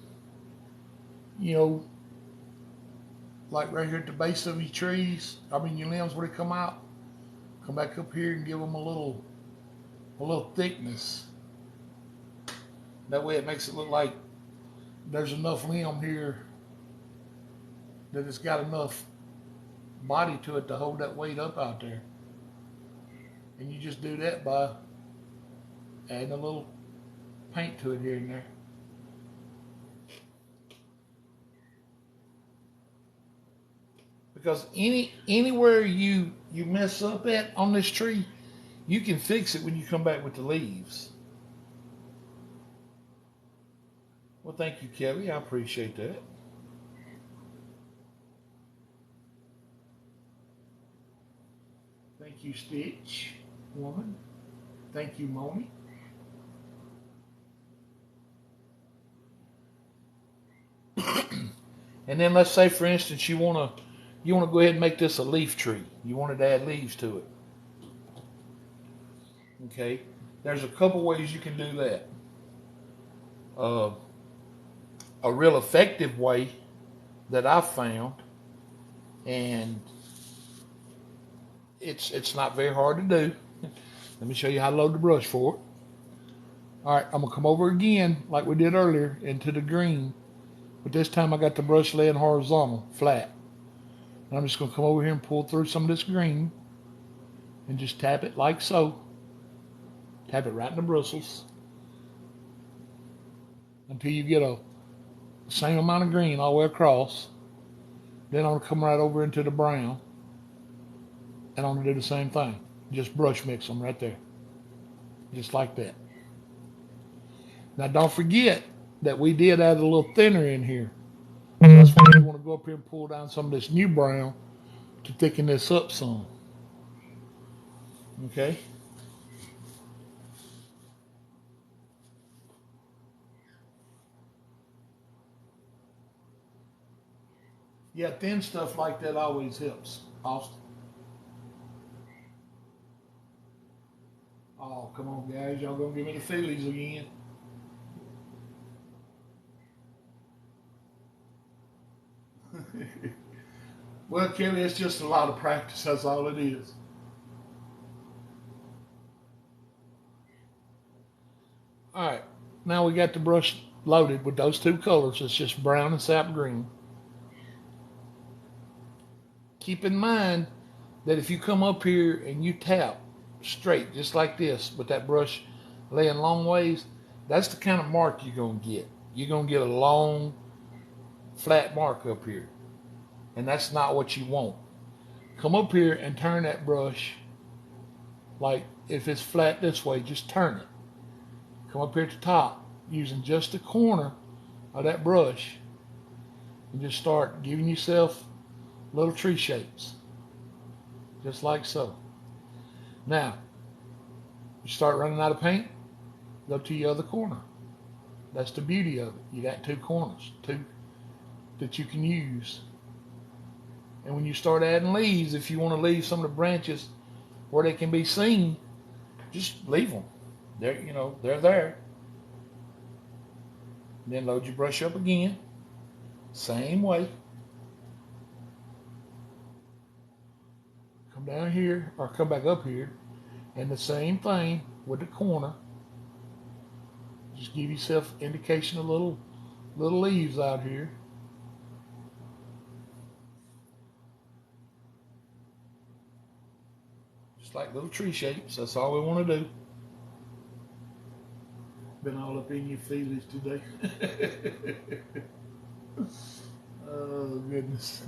like right here at the base of your trees, your limbs where they come out, come back up here and give them a little thickness. That way it makes it look like there's enough limb here that it's got enough body to it to hold that weight up out there. And you just do that by adding a little paint to it here and there. Because anywhere you mess up at on this tree, you can fix it when you come back with the leaves. Well, thank you, Kelly. I appreciate that. Thank you, Stitch Woman. Thank you, Moni. And then let's say, for instance, you want to go ahead and make this a leaf tree. You wanted to add leaves to it. Okay, there's a couple ways you can do that. A real effective way that I've found, and it's not very hard to do. Let me show you how to load the brush for it. All right, I'm gonna come over again like we did earlier into the green, but this time I got the brush laying horizontal, flat. And I'm just gonna come over here and pull through some of this green and just tap it like so. Tap it right in the bristles until you get the same amount of green all the way across. Then I'm gonna come right over into the brown, and I'm gonna do the same thing. Just brush mix them right there, just like that. Now don't forget that we did add a little thinner in here. So that's why you want to go up here and pull down some of this new brown to thicken this up some. Okay. Yeah, thin stuff like that always helps, Austin. Oh, come on, guys. Y'all gonna give me the feelies again. Well, Kelly, it's just a lot of practice. That's all it is. All right. Now we got the brush loaded with those two colors. It's just brown and sap green. Keep in mind that if you come up here and you tap straight, just like this, with that brush laying long ways, that's the kind of mark you're going to get. You're going to get a long, flat mark up here. And that's not what you want. Come up here and turn that brush, like if it's flat this way, just turn it. Come up here at the top, using just the corner of that brush, and just start giving yourself little tree shapes, just like so. Now, you start running out of paint, go to your other corner. That's the beauty of it. You got two corners, two that you can use. And when you start adding leaves, if you want to leave some of the branches where they can be seen, just leave them. They're there. Then load your brush up again, same way. Come down here, or come back up here, and the same thing. with the corner. Just give yourself indication of little leaves out here. Just like little tree shapes. That's all we want to do. Been all up in your feelings today. Oh, goodness.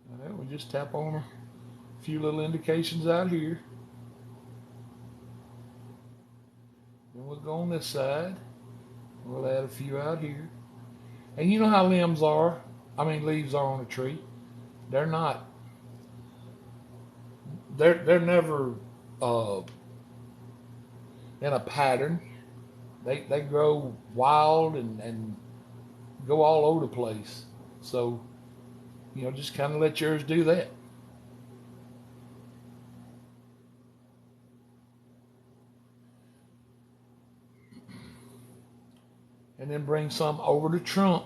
Well, we just tap on a few little indications out here. Then we'll go on this side. We'll add a few out here. And you know how leaves are on a tree. They're not, they're never in a pattern. They grow wild and go all over the place. So, just kind of let yours do that. And then bring some over the trunk,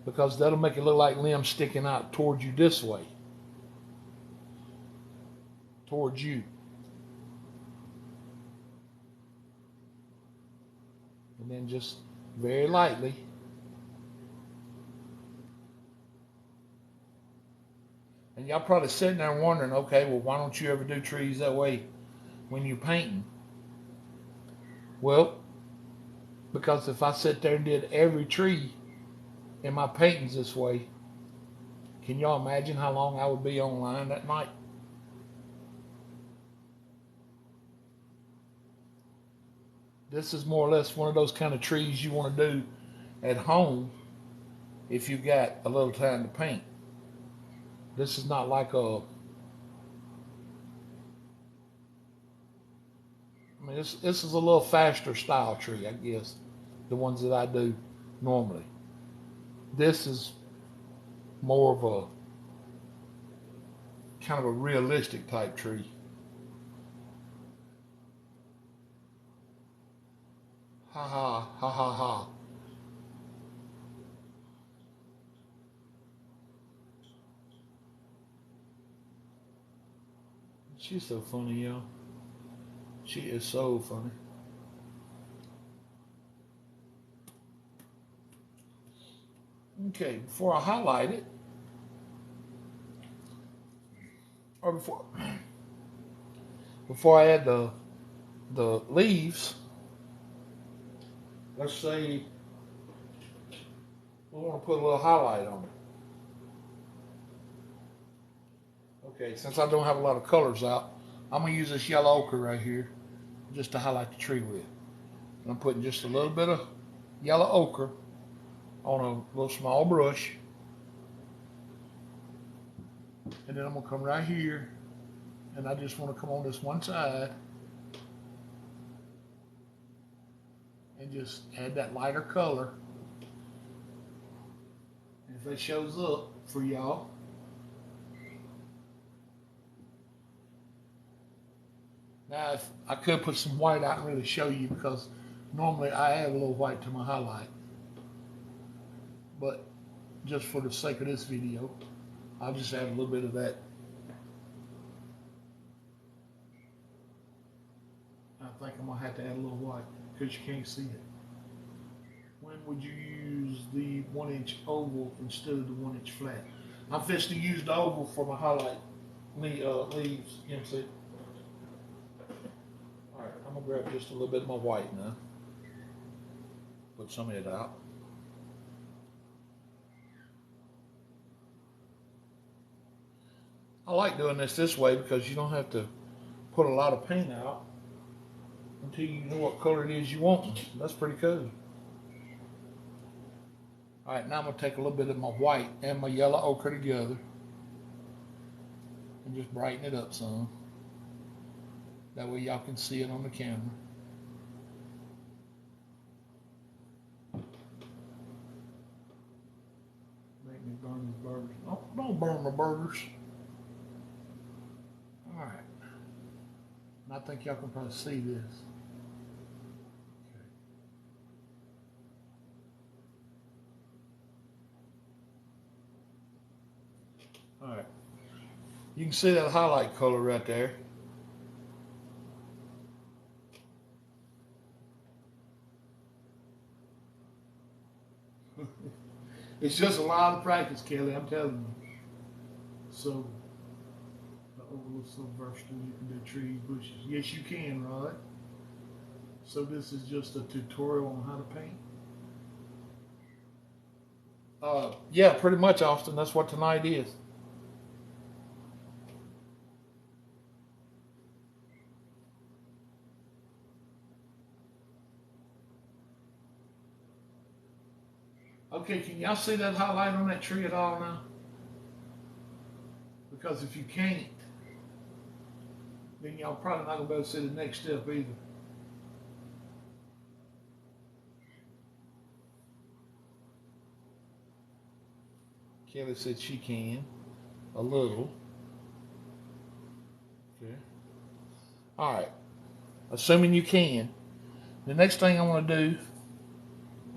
because that'll make it look like limbs sticking out towards you this way. Towards you. And then just very lightly. And y'all probably sitting there wondering, okay, well, why don't you ever do trees that way when you're painting? Well, because if I sat there and did every tree in my paintings this way, can y'all imagine how long I would be online that night? This is more or less one of those kind of trees you want to do at home if you got a little time to paint. This is not like this is a little faster style tree, I guess, the ones that I do normally. This is more of a kind of a realistic type tree. Ha ha, ha ha ha. She's so funny, y'all. She is so funny. Okay, before I highlight it, or before I add the leaves, let's say we want to put a little highlight on it. Okay, since I don't have a lot of colors out, I'm going to use this yellow ochre right here just to highlight the tree with. And I'm putting just a little bit of yellow ochre on a little small brush. And then I'm going to come right here, and I just want to come on this one side and just add that lighter color. And if it shows up for y'all, now, if I could put some white out and really show you, because normally I add a little white to my highlight. But just for the sake of this video, I'll just add a little bit of that. I think I'm going to have to add a little white because you can't see it. When would you use the 1-inch oval instead of the 1-inch flat? I'm fixing to use the oval for my highlight leaves, MC. Alright, I'm going to grab just a little bit of my white now. Put some of it out. I like doing this way because you don't have to put a lot of paint out until you know what color it is you want. That's pretty cool. Alright, now I'm going to take a little bit of my white and my yellow ochre together and just brighten it up some. That way y'all can see it on the camera. Make me burn these burgers. Oh, don't burn my burgers. Alright. And I think y'all can probably see this. Okay. Alright. You can see that highlight color right there. It's just a lot of practice, Kelly, I'm telling you. So, looks so versatile, you can do trees, bushes. Yes, you can, Rod. So this is just a tutorial on how to paint? Yeah, pretty much, Austin. That's what tonight is. Okay, can y'all see that highlight on that tree at all now? Because if you can't, then y'all probably not gonna be able to see the next step either. Kelly said she can. A little. Okay. All right. Assuming you can. The next thing I want to do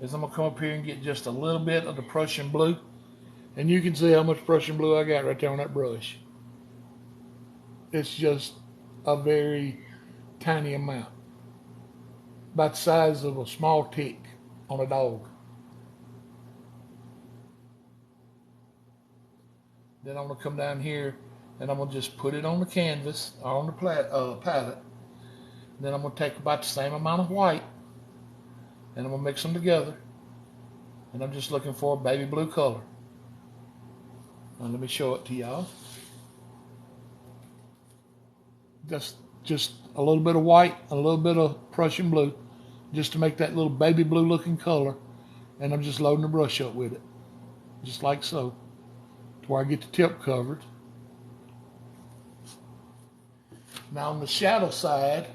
is I'm going to come up here and get just a little bit of the Prussian blue. And you can see how much Prussian blue I got right there on that brush. It's just a very tiny amount. About the size of a small tick on a dog. Then I'm going to come down here and I'm going to just put it on the canvas, or on the palette. Then I'm going to take about the same amount of white and I'm going to mix them together. And I'm just looking for a baby blue color. Now let me show it to y'all. Just a little bit of white, a little bit of Prussian blue, just to make that little baby blue looking color. And I'm just loading the brush up with it, just like so, to where I get the tip covered. Now on the shadow side,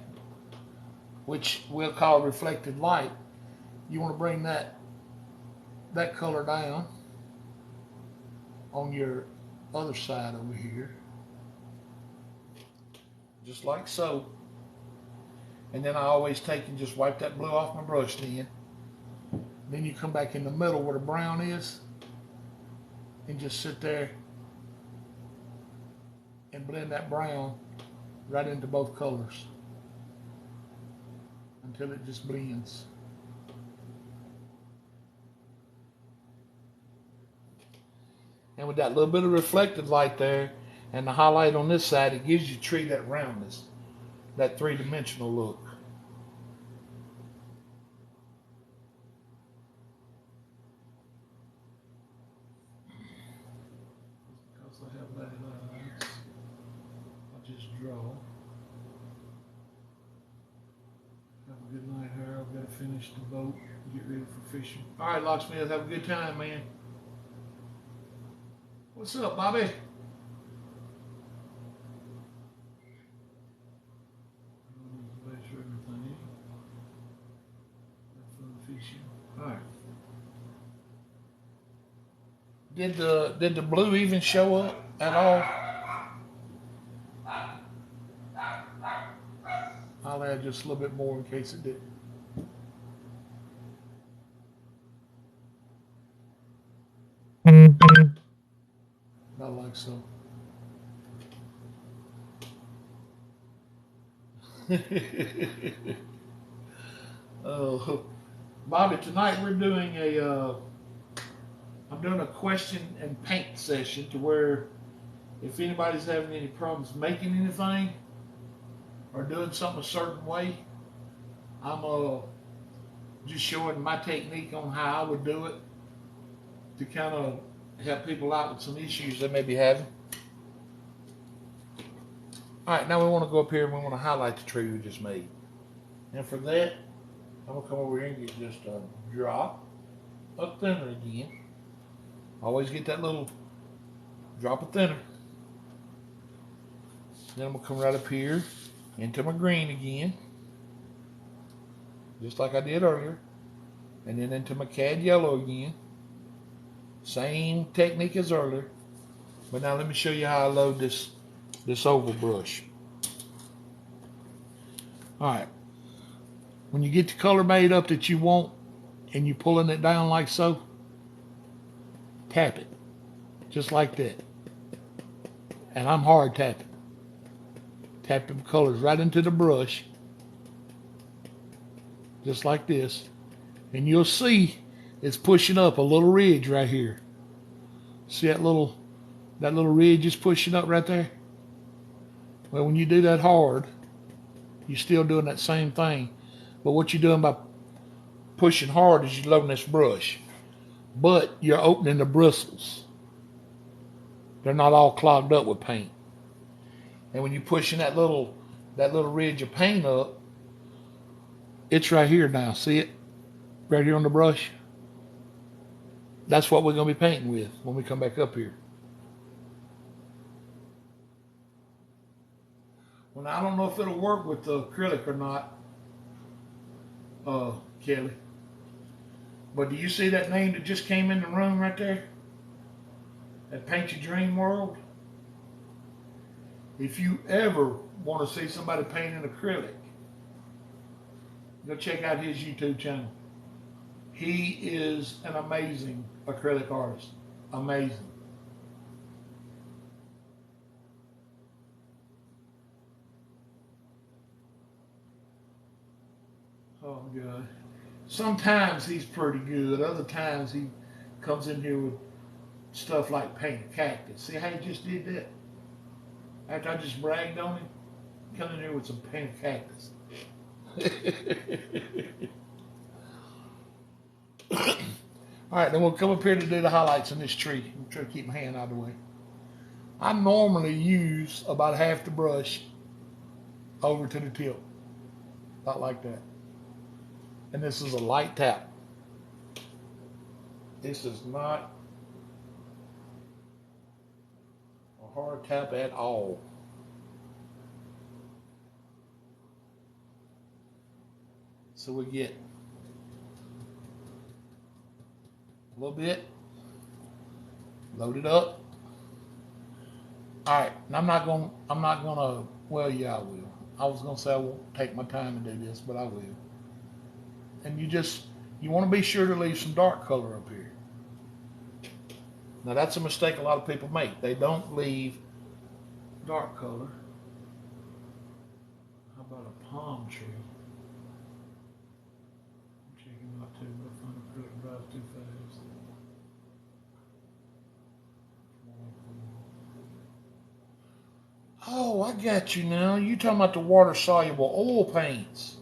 which we'll call reflected light, you want to bring that color down on your other side over here, just like so. And then I always take and just wipe that blue off my brush then you come back in the middle where the brown is and just sit there and blend that brown right into both colors until it just blends. And with that little bit of reflected light there and the highlight on this side, it gives your tree that roundness, that three-dimensional look. Because I have that lines, I'll just draw. Have a good night, Harold. I've got to finish the boat and get ready for fishing. All right, Locksmith, have a good time, man. What's up, Bobby? All right. Did the blue even show up at all? I'll add just a little bit more in case it did. Not like so. Oh, Bobby, tonight we're doing I'm doing a question and paint session to where if anybody's having any problems making anything or doing something a certain way, I'm just showing my technique on how I would do it to kind of help people out with some issues they may be having. All right, now we want to go up here and we want to highlight the tree we just made. And for that, I'm going to come over here and get just a drop of thinner again. Always get that little drop of thinner. Then I'm going to come right up here into my green again, just like I did earlier. And then into my cad yellow again. Same technique as earlier. But now let me show you how I load this oval brush. Alright. When you get the color made up that you want and you're pulling it down like so, tap it. Just like that. And I'm hard tapping. Tap them colors right into the brush. Just like this. And you'll see It's pushing up a little ridge right here. See that little ridge is pushing up right there? Well, when you do that hard, you're still doing that same thing. But what you're doing by pushing hard is you're loading this brush. But you're opening the bristles. They're not all clogged up with paint. And when you're pushing that little ridge of paint up, it's right here now. See it? Right here on the brush. That's what we're going to be painting with when we come back up here. Well, I don't know if it'll work with the acrylic or not, Kelly. But do you see that name that just came in the room right there? That Paint Your Dream World? If you ever want to see somebody painting acrylic, go check out his YouTube channel. He is an amazing acrylic artist. Amazing. Oh, God. Sometimes he's pretty good. Other times he comes in here with stuff like paint a cactus. See how he just did that? After I just bragged on him, he comes in here with some paint a cactus. All right, then we'll come up here to do the highlights in this tree. I'm trying to keep my hand out of the way. I normally use about half the brush over to the tip. About like that. And this is a light tap. This is not a hard tap at all. So we get a little bit, load it up. All right, and I'm not gonna, well, yeah, I will. I was gonna say I won't take my time to do this, but I will. And you want to be sure to leave some dark color up here. Now that's a mistake a lot of people make. They don't leave dark color. How about a palm tree? I'm checking out too, but I find acrylic dries too fast. Oh, I got you now. You talking about the water-soluble oil paints.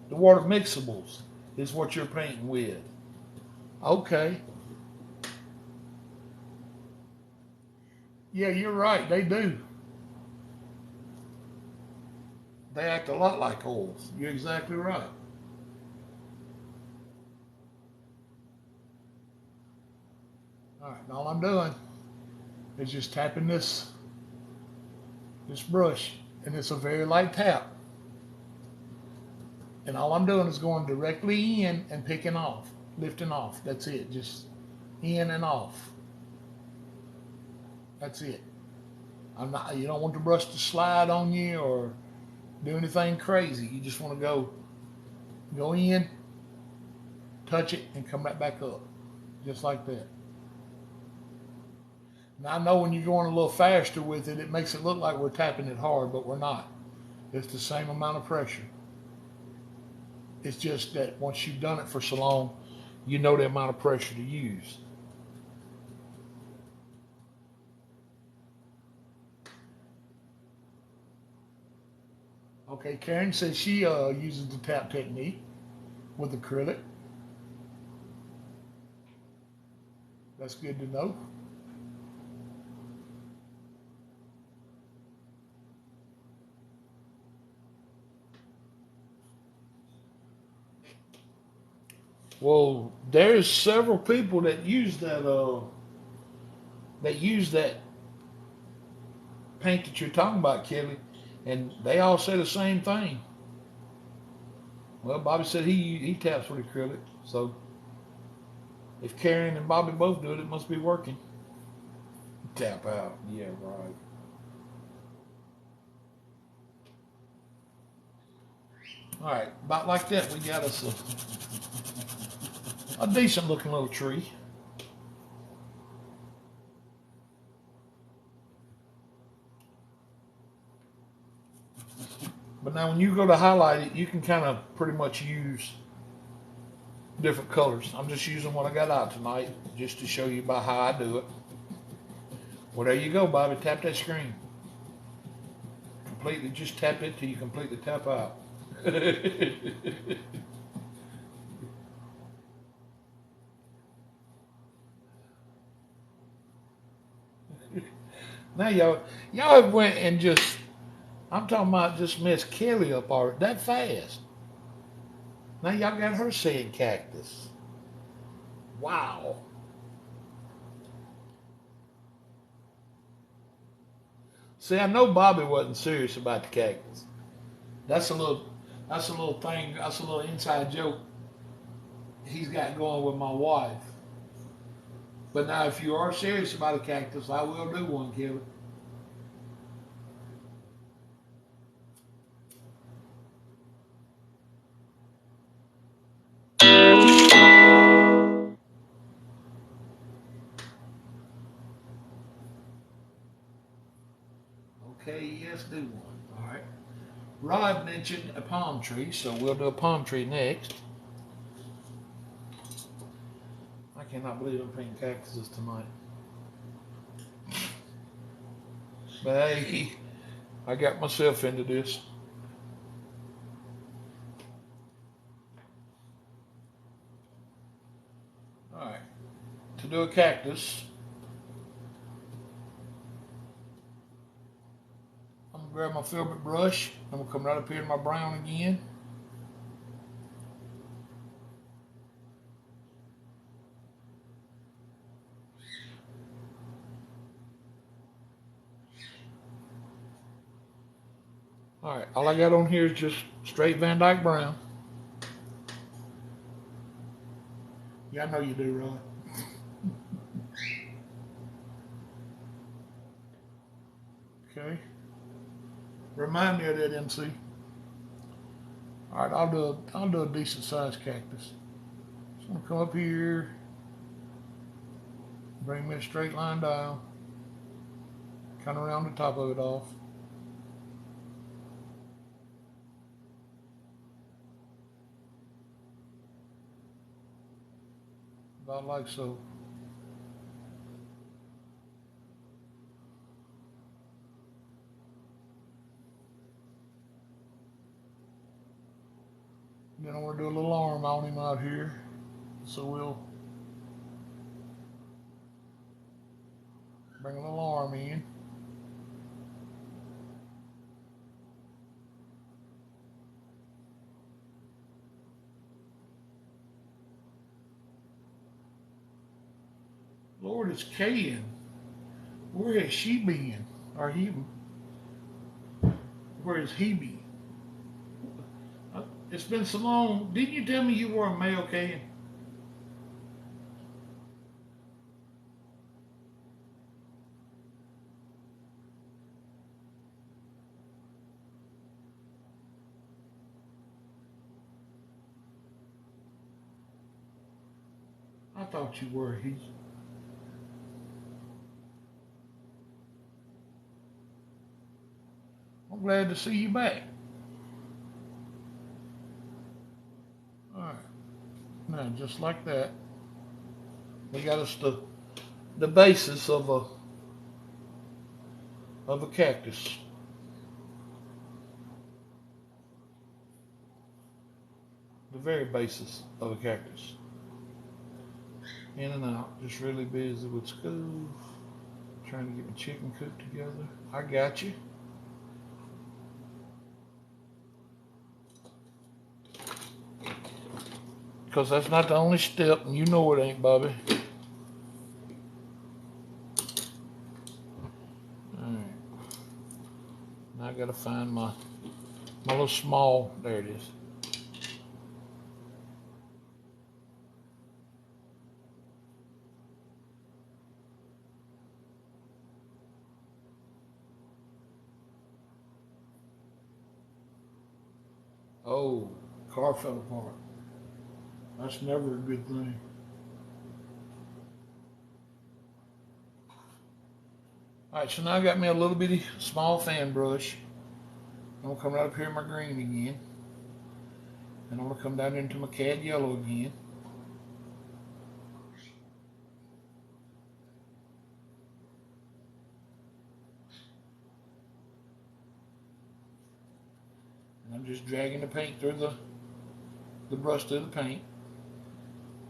The water mixables is what you're painting with. Okay. Yeah, you're right. They do. They act a lot like oils. You're exactly right. All right, and all I'm doing is just tapping this brush, and it's a very light tap. And all I'm doing is going directly in and picking off, lifting off. That's it. Just in and off. That's it. You don't want the brush to slide on you or do anything crazy. You just want to go in, touch it, and come right back up. Just like that. Now I know when you're going a little faster with it, it makes it look like we're tapping it hard, but we're not. It's the same amount of pressure. It's just that once you've done it for so long, you know the amount of pressure to use. Okay, Karen says she uses the tap technique with acrylic. That's good to know. Well, there's several people that use that paint that you're talking about, Kelly, and they all say the same thing. Well, Bobby said he taps with acrylic, so if Karen and Bobby both do it, it must be working. Tap out, yeah, right. All right, about like that, we got us a decent looking little tree. But now when you go to highlight it, you can kind of pretty much use different colors. I'm just using what I got out tonight just to show you about how I do it. Well, there you go, Bobby. Tap that screen. Completely, just tap it till you completely tap out. Now y'all have went and just, I'm talking about just Miss Kelly up already that fast. Now y'all got her saying cactus. Wow. See, I know Bobby wasn't serious about the cactus. That's a little thing. That's a little inside joke he's got going with my wife. But now, if you are serious about a cactus, I will do one, Kelly. Okay, yes, do one. All right. Rod mentioned a palm tree, so we'll do a palm tree next. I cannot believe I'm painting cactuses tonight. But hey, I got myself into this. All right. To do a cactus, I'm going to grab my filbert brush. I'm going to come right up here to my brown again. All right, all I got on here is just straight Van Dyke brown. Yeah, I know you do, Rod. Okay. Remind me of that, MC. All right, I'll do a decent sized cactus. So I'm gonna come up here, bring me a straight line down, kind of round the top of it off. About like so. Then I want to do a little arm on him out here. So we'll bring a little arm in. Lord, it's Kayan. Where has she been? Or he? Where has he been? It's been so long. Didn't you tell me you were a male, Kayan? I thought you were. I'm glad to see you back. All right. Now, just like that, we got us the basis of a cactus. The very basis of a cactus. In and out, just really busy with school, trying to get my chicken cooked together. I got you. Because that's not the only step, and you know it ain't, Bobby. Alright. Now I gotta find my little small, there it is. Oh, car fell apart. That's never a good thing. All right, so now I got me a little bitty small fan brush. I'm gonna come right up here in my green again. And I'm gonna come down into my cad yellow again. I'm just dragging the paint through the brush through the paint.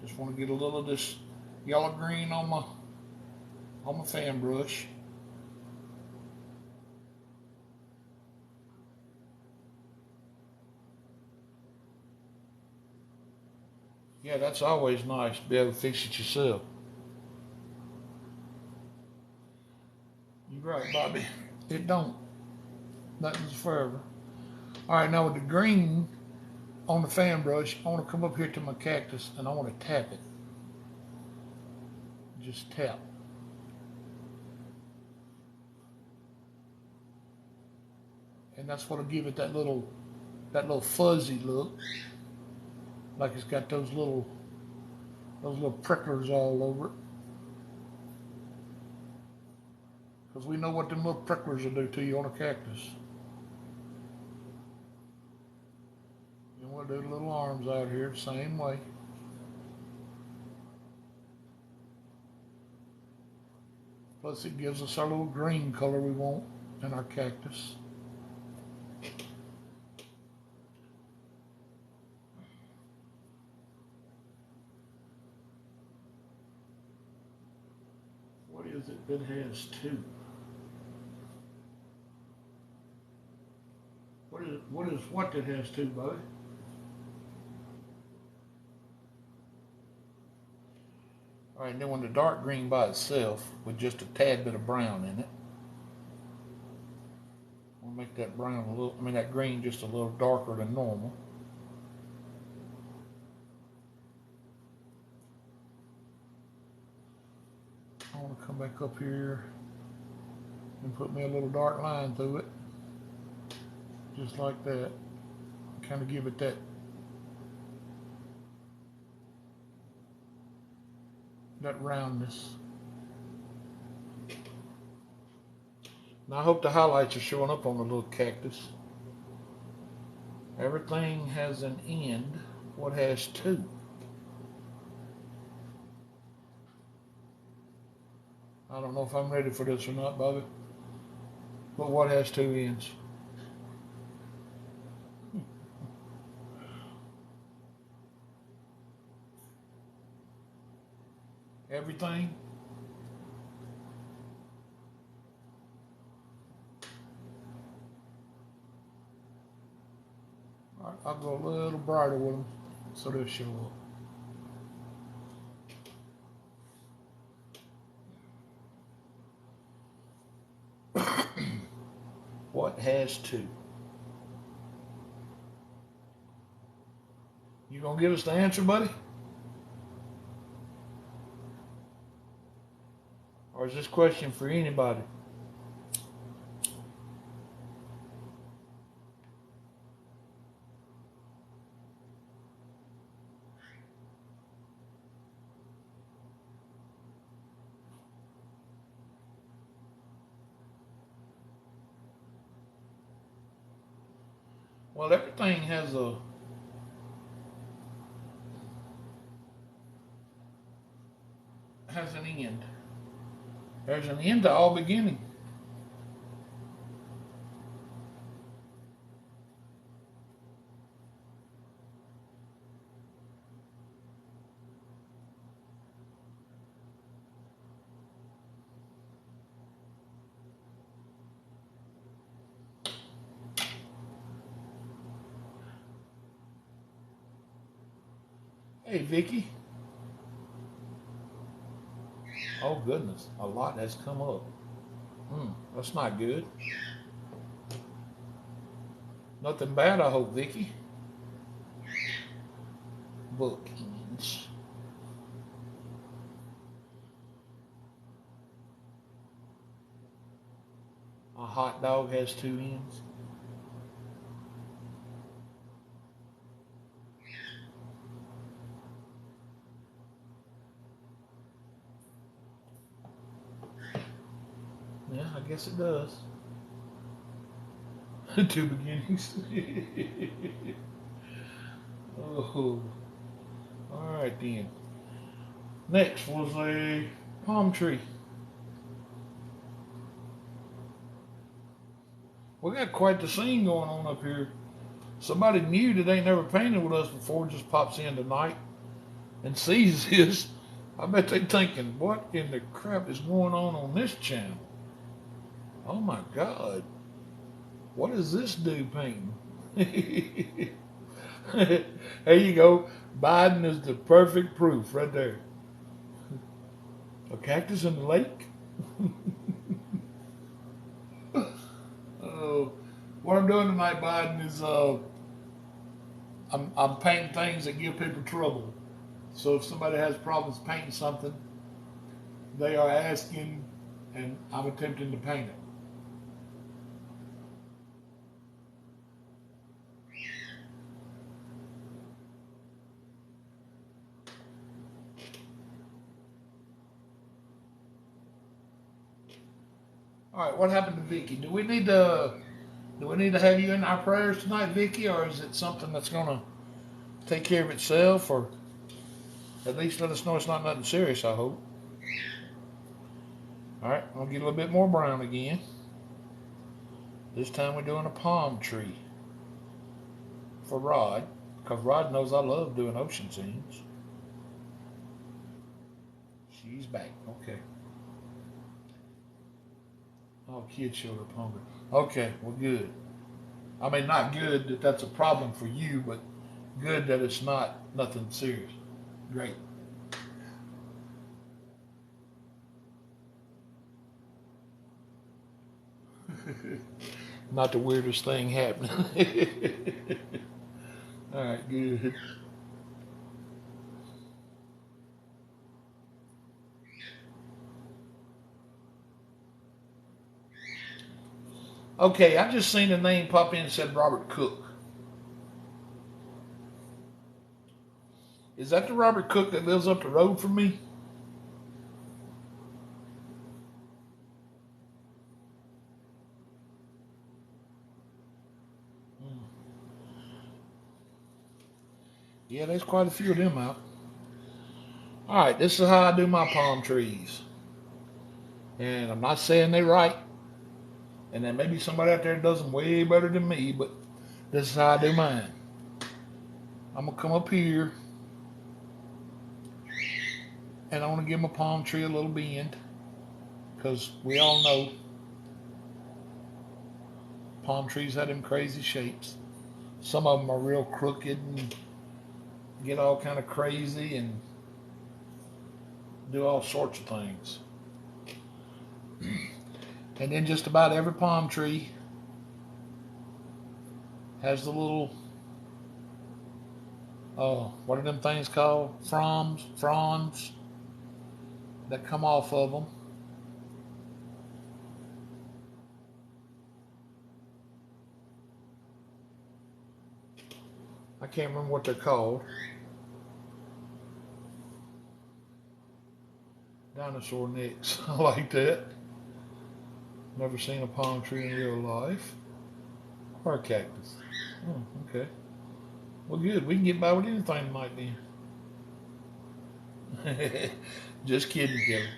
Just want to get a little of this yellow green on my fan brush. Yeah, that's always nice to be able to fix it yourself. You're right, Bobby. It don't. Nothing's forever. All right, now with the green on the fan brush, I want to come up here to my cactus and I want to tap it. Just tap. And that's what'll give it that little fuzzy look. Like it's got those little pricklers all over it. Because we know what them little pricklers will do to you on a cactus. And we'll do the little arms out here the same way. Plus it gives us our little green color we want in our cactus. What is it that has two? What that has two, buddy? All right, then when the dark green by itself with just a tad bit of brown in it, we'll make that brown that green just a little darker than normal. I want to come back up here and put me a little dark line through it, just like that. Kind of give it that roundness. Now I hope the highlights are showing up on the little cactus. Everything has an end. What has two? I don't know if I'm ready for this or not, Bobby. But what has two ends? Everything? I'll go a little brighter with them so they'll show up. What has two? You gonna give us the answer, buddy? Or is this question for anybody? Well, everything has an end. There's an end to all beginning. Hey, Vicky. Oh, goodness. A lot has come up. That's not good. Nothing bad, I hope, Vicky. Bookings. A hot dog has two ends. Yeah, I guess it does. Two beginnings. Oh, all right then. Next was a palm tree. We got quite the scene going on up here. somebody new that ain't never painted with us before just pops in tonight and sees this, I bet they thinking, what in the crap is going on this channel? Oh my God. What is this dude painting? There you go. Biden is the perfect proof right there. A cactus in the lake? What I'm doing tonight, Biden, is I'm painting things that give people trouble. So if somebody has problems painting something, they are asking, and I'm attempting to paint it. All right, what happened to Vicky? Do we need to have you in our prayers tonight, Vicky, or is it something that's gonna take care of itself, or at least let us know it's not nothing serious? I hope. All right, I'll get a little bit more brown again. This time we're doing a palm tree for Rod, because Rod knows I love doing ocean scenes. She's back. Okay. Oh, kid showed up hungry. Okay, well, good. I mean, not good that that's a problem for you, but good that it's not nothing serious. Great. Not the weirdest thing happening. All right, good. Okay, I just seen a name pop in and said Robert Cook. Is that the Robert Cook that lives up the road from me? Yeah, there's quite a few of them out. All right, this is how I do my palm trees. And I'm not saying they're right. And then maybe somebody out there does them way better than me, but this is how I do mine. I'm going to come up here, and I want to give my palm tree a little bend, because we all know palm trees have them crazy shapes. Some of them are real crooked and get all kind of crazy and do all sorts of things. And then just about every palm tree has the little, what are them things called? Fronds that come off of them. I can't remember what they're called. Dinosaur necks. I like that. Never seen a palm tree in real life. Or a cactus. Oh, okay. Well, good. We can get by with anything tonight then. Just kidding, Kelly.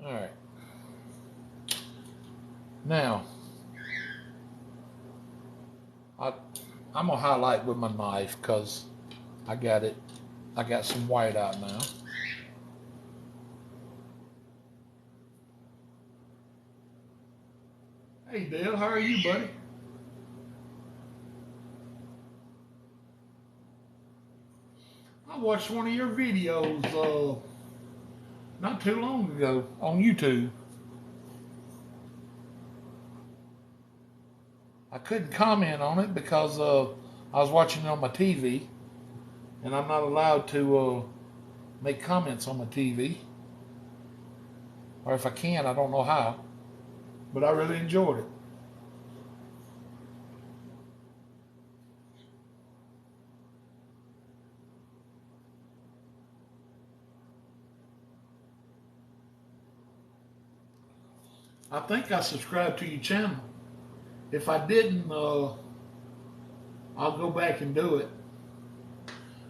All right. Now, I'm gonna highlight with my knife because I got some white out now. Hey Dale, how are you, buddy? I watched one of your videos not too long ago on YouTube. I couldn't comment on it because I was watching it on my TV, and I'm not allowed to make comments on my TV. Or if I can, I don't know how. But I really enjoyed it. I think I subscribed to your channel. If I didn't, I'll go back and do it.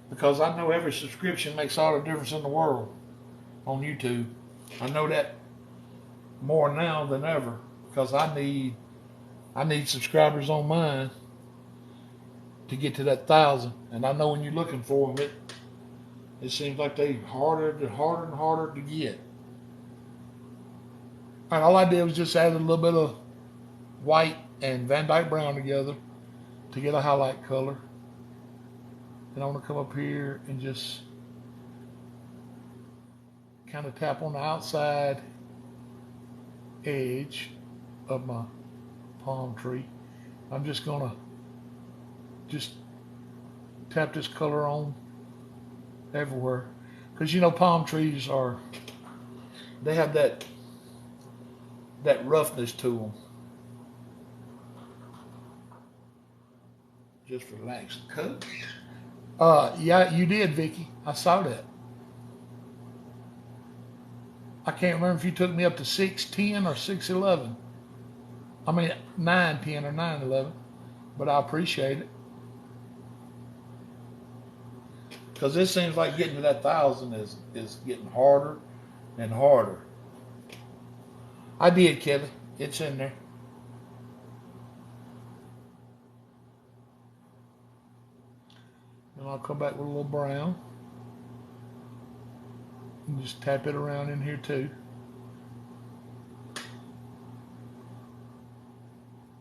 Because I know every subscription makes all the difference in the world on YouTube. I know that more now than ever. Because I need I need subscribers on mine to get to that 1,000. And I know when you're looking for them, it seems like they harder and harder and harder to get. And all I did was just add a little bit of white and Van Dyke brown together to get a highlight color. And I want to come up here and just kind of tap on the outside edge of my palm tree. I'm just going to just tap this color on everywhere. Because you know palm trees they have that roughness to them. Just relax the coat. Yeah, you did, Vicky. I saw that. I can't remember if you took me up to 6'10" or 6'11". I mean 9'10" or 9'11", but I appreciate it. Because this seems like getting to that 1,000 is getting harder and harder. I did, Kelly. It's in there. And I'll come back with a little brown. And just tap it around in here too.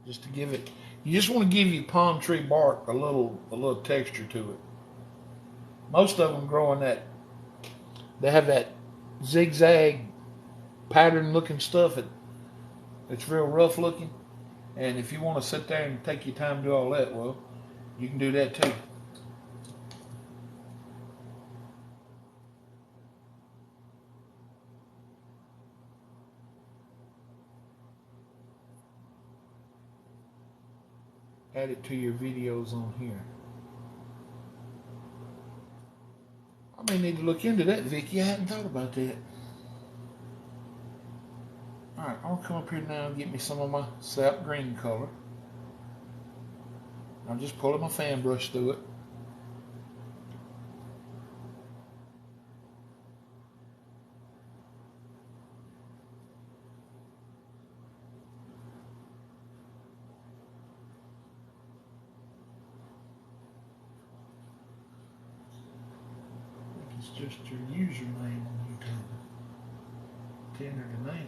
Just to give it, you just want to give your palm tree bark a little texture to it. Most of them grow in that, they have that zigzag pattern looking stuff. It's real rough looking. And if you want to sit there and take your time to do all that, well, you can do that too. Add it to your videos on here. I may need to look into that, Vicky. I hadn't thought about that. Alright, I'll come up here now and get me some of my sap green color. I'm just pulling my fan brush through it. It's just your username on YouTube to enter the name.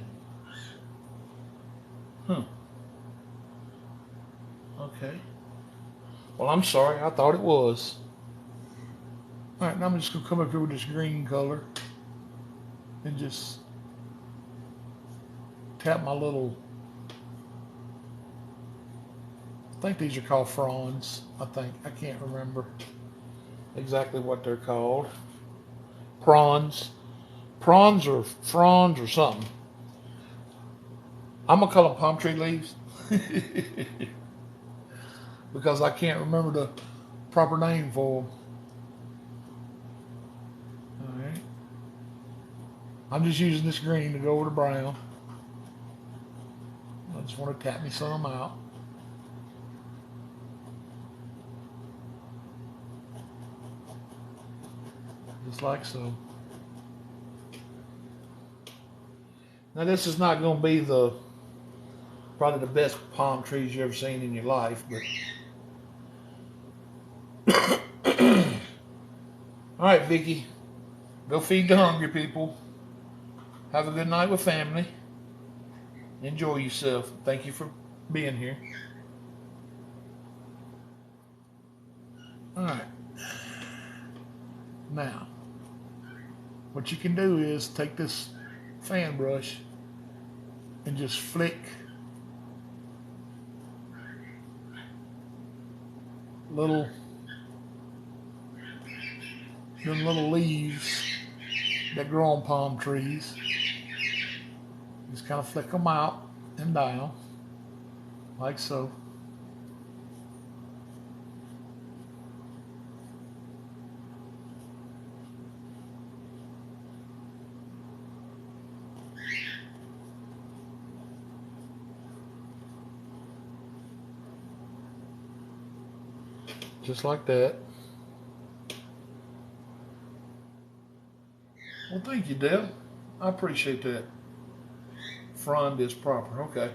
Huh. Okay. Well, I'm sorry. I thought it was. All right, now I'm just going to come up here with this green color and just tap my little, I think these are called fronds. I can't remember exactly what they're called. Prawns or fronds or something. I'm gonna call them palm tree leaves because I can't remember the proper name for them. All right. I'm just using this green to go over the brown. I just want to tap me some out. Just like so. Now this is not going to be probably the best palm trees you've ever seen in your life, but all right, Vicky, go feed the hungry people. Have a good night with family. Enjoy yourself. Thank you for being here. All right. Now, what you can do is take this fan brush and just flick little leaves that grow on palm trees. Just kind of flick them out and down like so. Just like that. Well, thank you, Deb. I appreciate that. Frond is proper. Okay.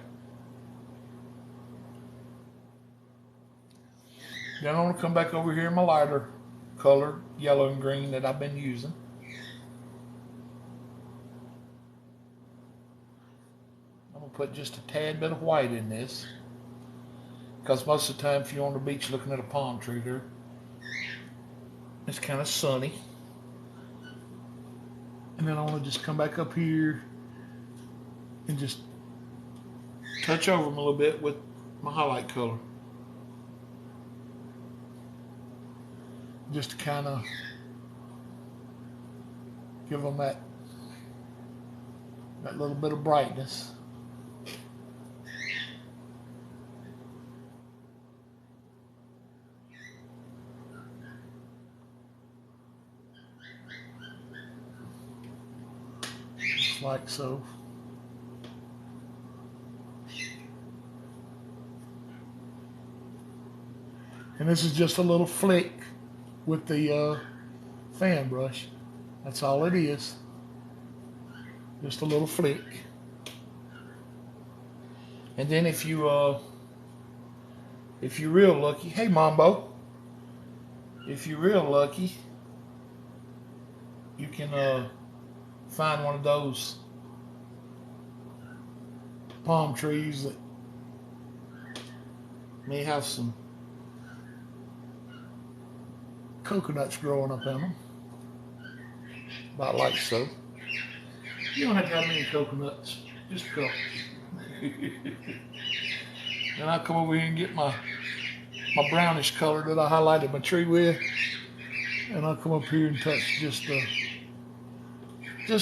Then I'm gonna come back over here in my lighter color, yellow and green that I've been using. I'm gonna put just a tad bit of white in this, because most of the time if you're on the beach looking at a palm tree there, it's kind of sunny. And then I'm gonna just come back up here and just touch over them a little bit with my highlight color. Just to kind of give them that little bit of brightness. Just like so. And this is just a little flick with the fan brush. That's all it is. Just a little flick. And then if you're real lucky, hey Mambo, if you're real lucky, you can find one of those palm trees that may have some coconuts growing up in them, about like so. You don't have to have many coconuts, just a couple. Then I come over here and get my brownish color that I highlighted my tree with, and I'll come up here and touch just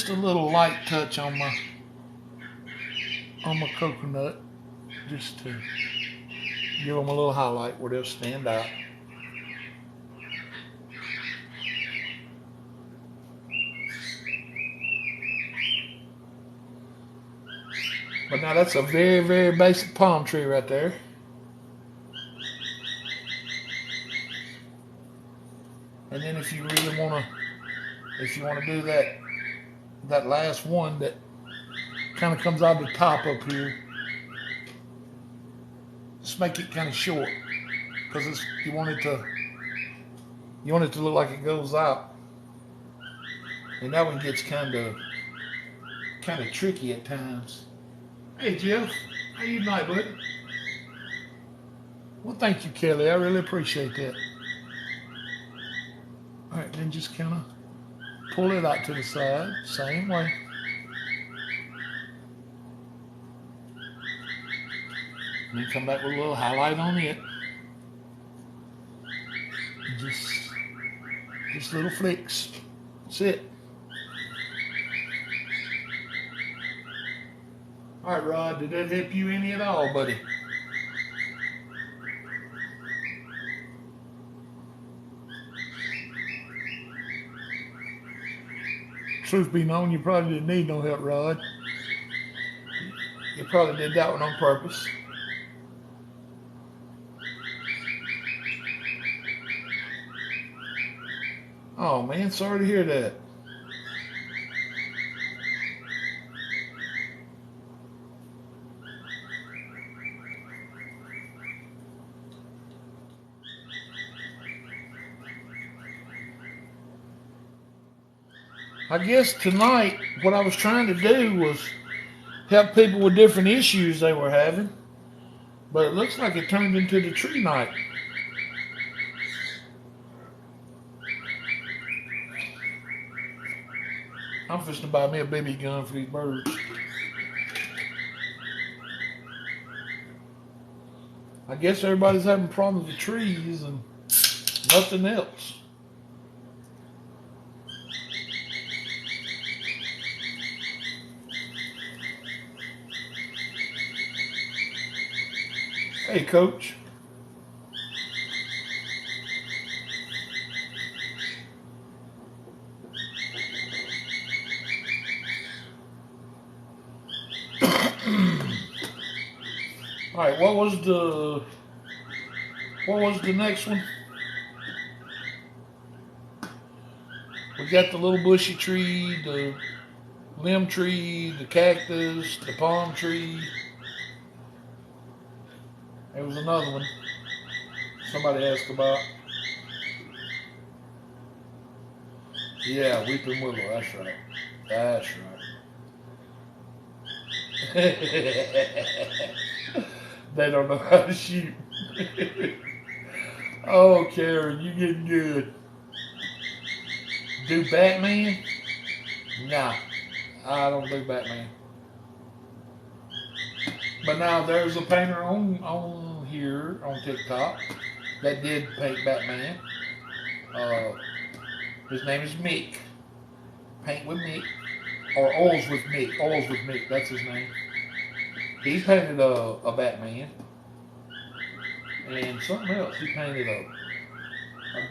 a little light touch on my coconut, just to give them a little highlight where they'll stand out. But now that's a very, very basic palm tree right there. And then if you really want to do that last one that kind of comes out the top up here, just make it kind of short, because you want it to look like it goes out. And that one gets kind of tricky at times. Hey Jeff, how you tonight, buddy? Well, thank you, Kelly. I really appreciate that. All right, then just kind of pull it out to the side, same way. And then come back with a little highlight on it. Just little flicks. That's it. All right, Rod, did that help you any at all, buddy? Truth be known, you probably didn't need no help, Rod. You probably did that one on purpose. Oh man, sorry to hear that. I guess tonight what I was trying to do was help people with different issues they were having, but it looks like it turned into the tree night. I'm fixing to buy me a BB gun for these birds. I guess everybody's having problems with trees and nothing else. Hey, Coach. All right, what was the next one? We got the little bushy tree, the limb tree, the cactus, the palm tree. There was another one. somebody asked about. Yeah, weeping willow. That's right. That's right. They don't know how to shoot. Oh, Karen, you getting good. Do Batman? Nah, I don't do Batman. But now there's a painter on here on TikTok that did paint Batman. Uh, his name is Mick. Paint with Mick. Or Oils with Mick. Oils with Mick, that's his name. He painted a Batman. And something else. He painted a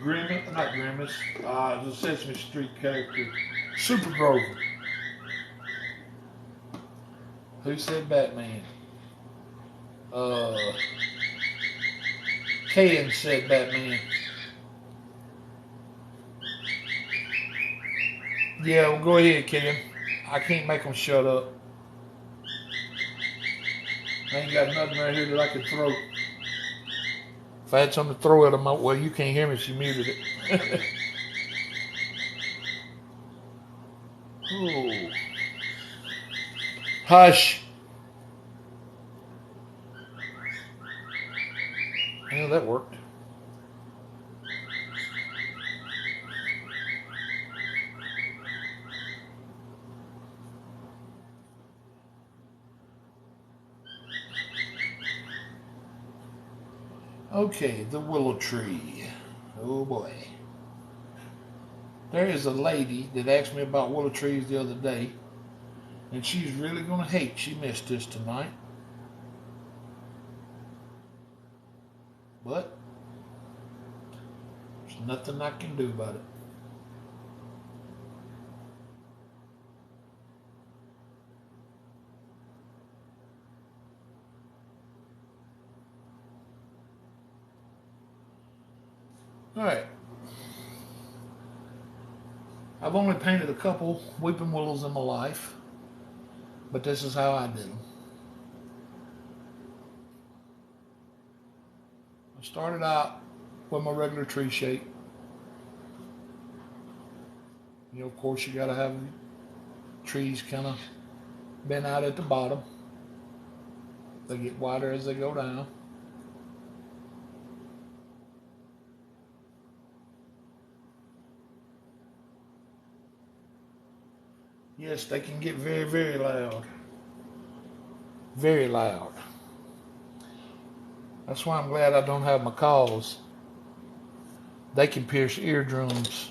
Grimace, not Grimace, the Sesame Street character. Super Grover. Who said Batman? Ken said Batman. Yeah, well, go ahead, Ken. I can't make them shut up. I ain't got nothing right here that I could throw. If I had something to throw at them, well, you can't hear me, she muted it. Oh. Hush. Yeah, that worked. Okay, the willow tree. Oh boy. There is a lady that asked me about willow trees the other day, and she's really going to hate she missed this tonight. But there's nothing I can do about it. Alright. I've only painted a couple weeping willows in my life, but this is how I did them. I started out with my regular tree shape. You know, of course, you got to have trees kind of bent out at the bottom. They get wider as they go down. Yes, they can get very, very loud. Very loud. That's why I'm glad I don't have macaws. They can pierce eardrums.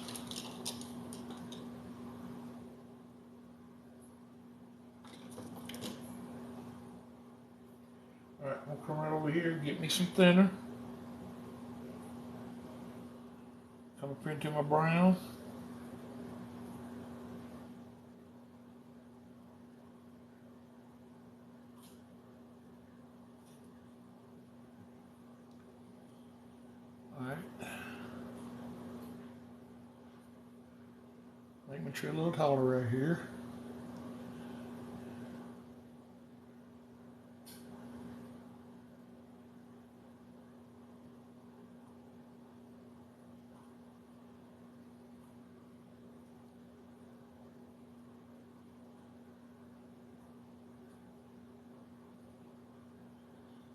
Alright, I'm gonna come right over here and get me some thinner. Come up into my brown. Alright. Make my tree a little taller right here.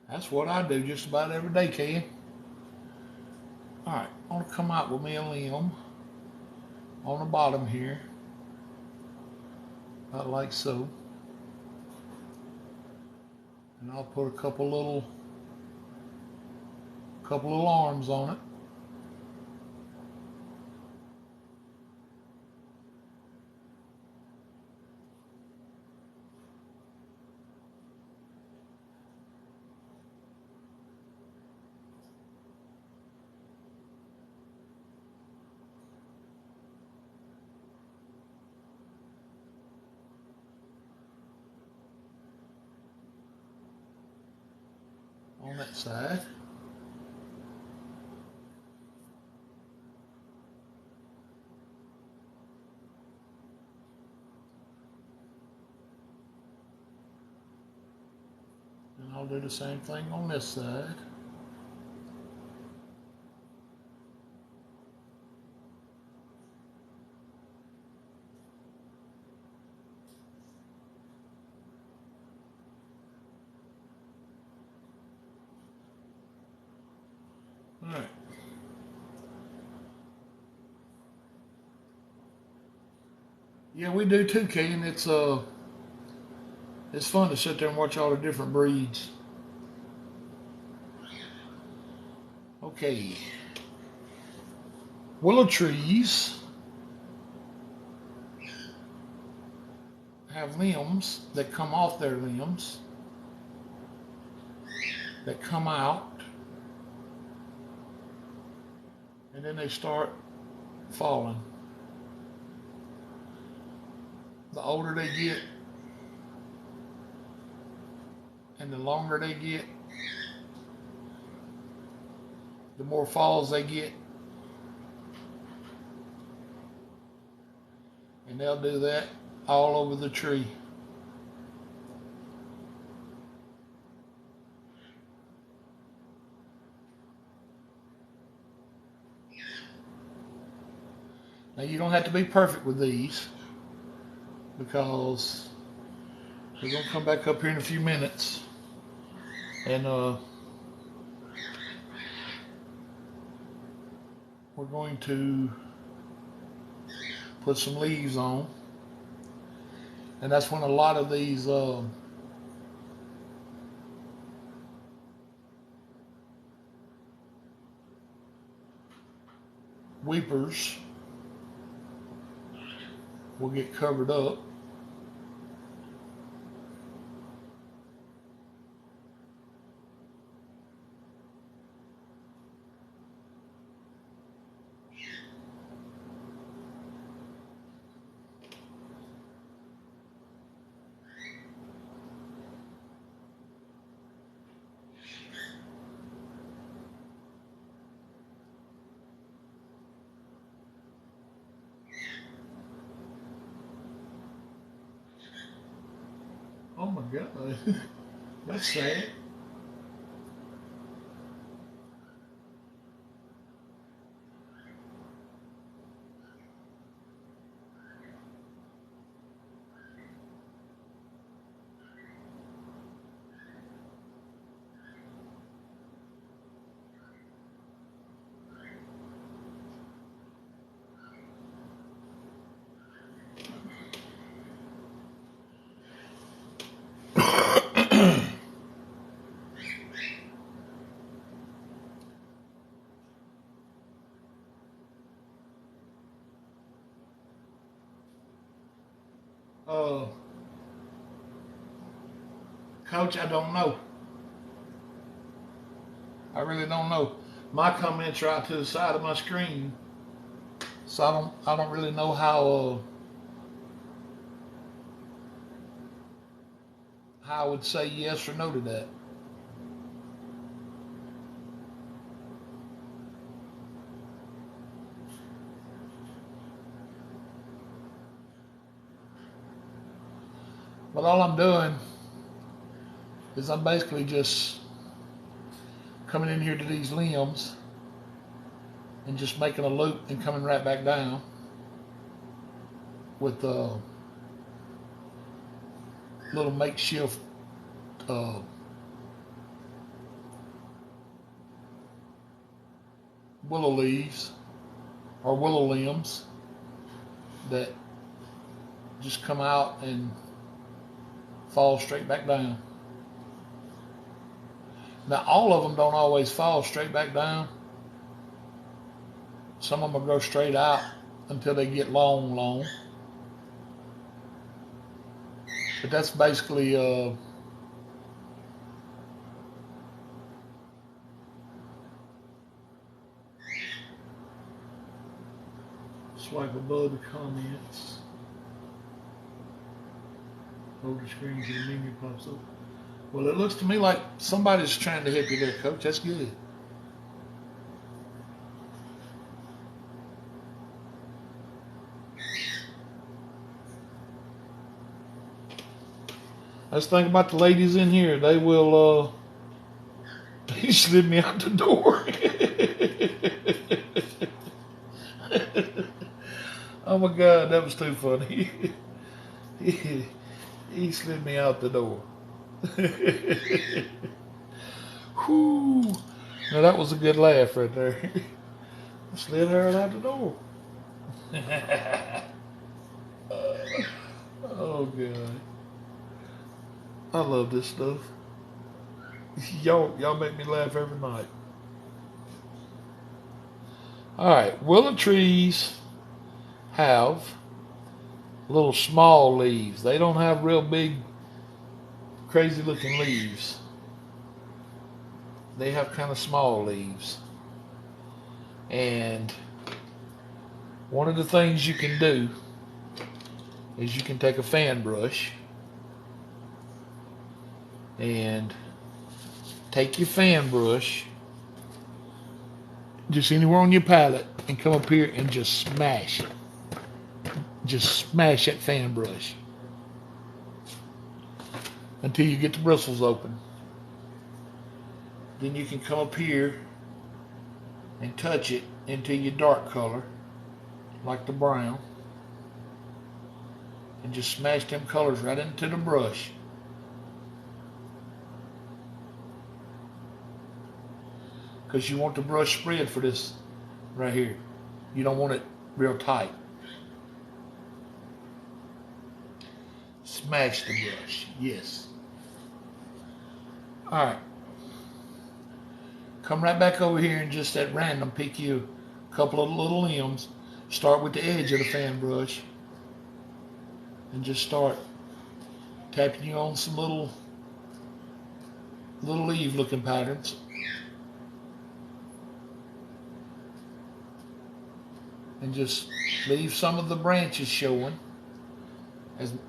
That's what I do just about every day, Ken. Alright, I'm going to come out with me a limb on the bottom here. About like so. And I'll put a couple little arms on it. On that side. And I'll do the same thing on this side. Yeah, we do too, Keegan. It's fun to sit there and watch all the different breeds. Okay. Willow trees have limbs that come off their limbs that come out, and then they start falling. The older they get and the longer they get, the more falls they get. And they'll do that all over the tree. Now you don't have to be perfect with these, because we're going to come back up here in a few minutes and we're going to put some leaves on, and that's when a lot of these weepers will get covered up. Oh my God, that's sad. uh, Coach, I don't know. I really don't know. My comments are out to the side of my screen, so I don't really know how I would say yes or no to that. But all I'm doing is I'm basically just coming in here to these limbs and just making a loop and coming right back down with a little makeshift willow leaves or willow limbs that just come out and fall straight back down. Now, all of them don't always fall straight back down. Some of them will go straight out until they get long, long. But that's basically swipe above the comments. Hold the screen till the menu pops up. Well, it looks to me like somebody's trying to help you there, Coach. That's good. Let's think about the ladies in here. They will, he slid me out the door. Oh my God, that was too funny. He slid me out the door. Whew. Now that was a good laugh right there. Slid her out the door. Oh god. I love this stuff. Y'all make me laugh every night. All right, willow trees have little small leaves. They don't have real big, crazy looking leaves. They have kind of small leaves. And one of the things you can do is you can take a fan brush and take your fan brush just anywhere on your palette and come up here and just smash it. Just smash that fan brush until you get the bristles open. Then you can come up here and touch it into your dark color, like the brown, and just smash them colors right into the brush. Because you want the brush spread for this right here. You don't want it real tight. Smash the brush, yes. All right. Come right back over here and just at random pick you a couple of little limbs. Start with the edge of the fan brush and just start tapping you on some little leaf looking patterns. And just leave some of the branches showing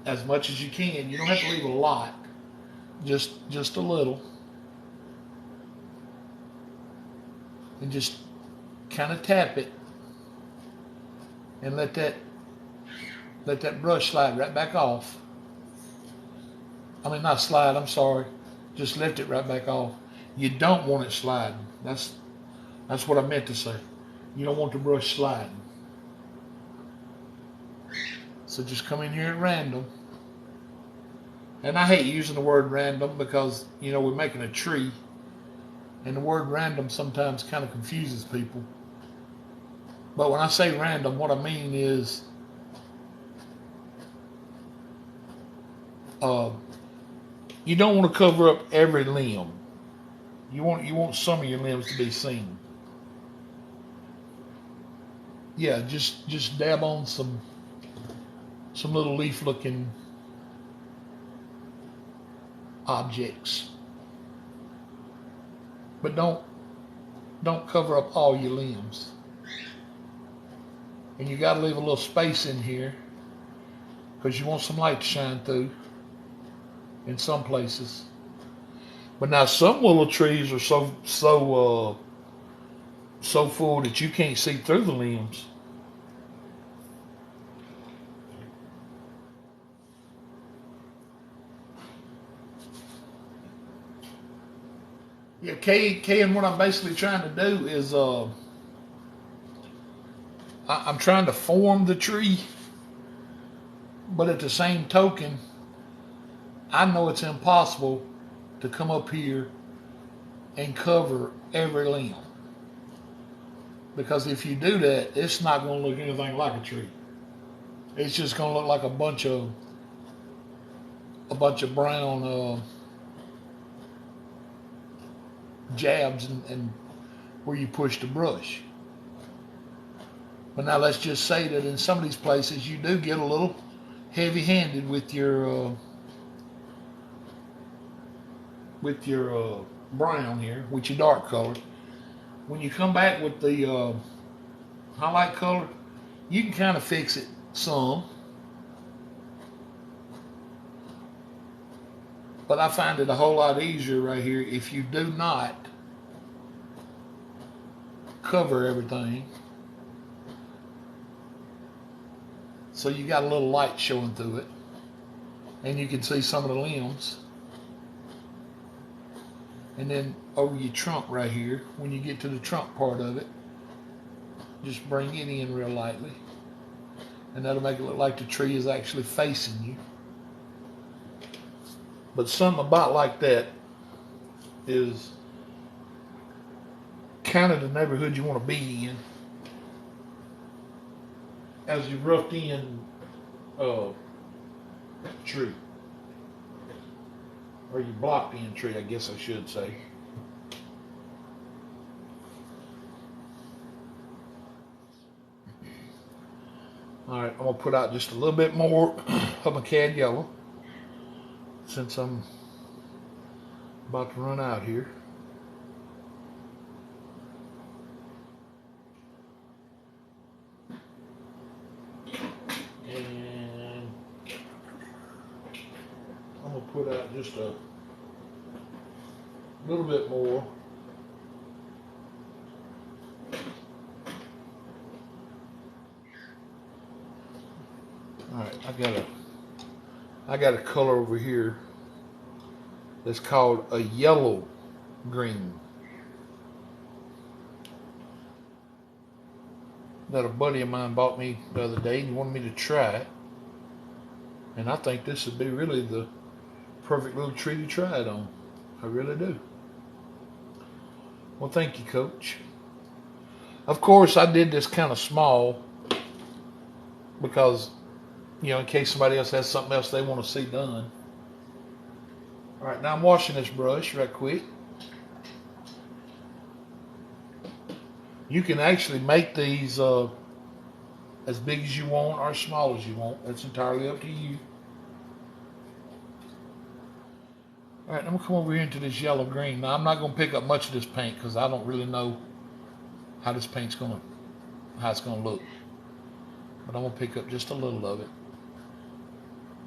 as much as you can. You don't have to leave a lot, just a little. And just kind of tap it and let that brush slide right back off. I mean, not slide, I'm sorry. Just lift it right back off. You don't want it sliding. That's what I meant to say. You don't want the brush sliding. So just come in here at random. And I hate using the word random because, you know, we're making a tree. And the word random sometimes kind of confuses people. But when I say random, what I mean is you don't want to cover up every limb. You want some of your limbs to be seen. Yeah, just dab on some little leaf looking objects. But don't cover up all your limbs. And you got to leave a little space in here because you want some light to shine through in some places. But now some willow trees are so full that you can't see through the limbs. Yeah, Kay, and what I'm basically trying to do is I'm trying to form the tree, but at the same token, I know it's impossible to come up here and cover every limb. Because if you do that, it's not going to look anything like a tree. It's just going to look like a bunch of brown jabs and where you push the brush. But now let's just say that in some of these places you do get a little heavy-handed with your brown here, with your dark color. When you come back with the highlight color, you can kind of fix it some. But I find it a whole lot easier right here if you do not cover everything. So you got a little light showing through it. And you can see some of the limbs. And then over your trunk right here, when you get to the trunk part of it, just bring it in real lightly. And that'll make it look like the tree is actually facing you. But something about like that is kind of the neighborhood you want to be in. As you roughed in tree. Or you blocked in tree, I guess I should say. All right, I'm gonna put out just a little bit more of my cad yellow since I'm about to run out here. And I'm gonna put out just a little bit more. All right, I got a color over here that's called a yellow green that a buddy of mine bought me the other day and he wanted me to try it. And I think this would be really the perfect little tree to try it on. I really do. Well, thank you, Coach. Of course, I did this kind of small because, you know, in case somebody else has something else they want to see done. All right, now I'm washing this brush right quick. You can actually make these as big as you want or as small as you want. That's entirely up to you. All right, I'm gonna come over here into this yellow green. Now I'm not gonna pick up much of this paint because I don't really know how this paint's how it's gonna look. But I'm gonna pick up just a little of it.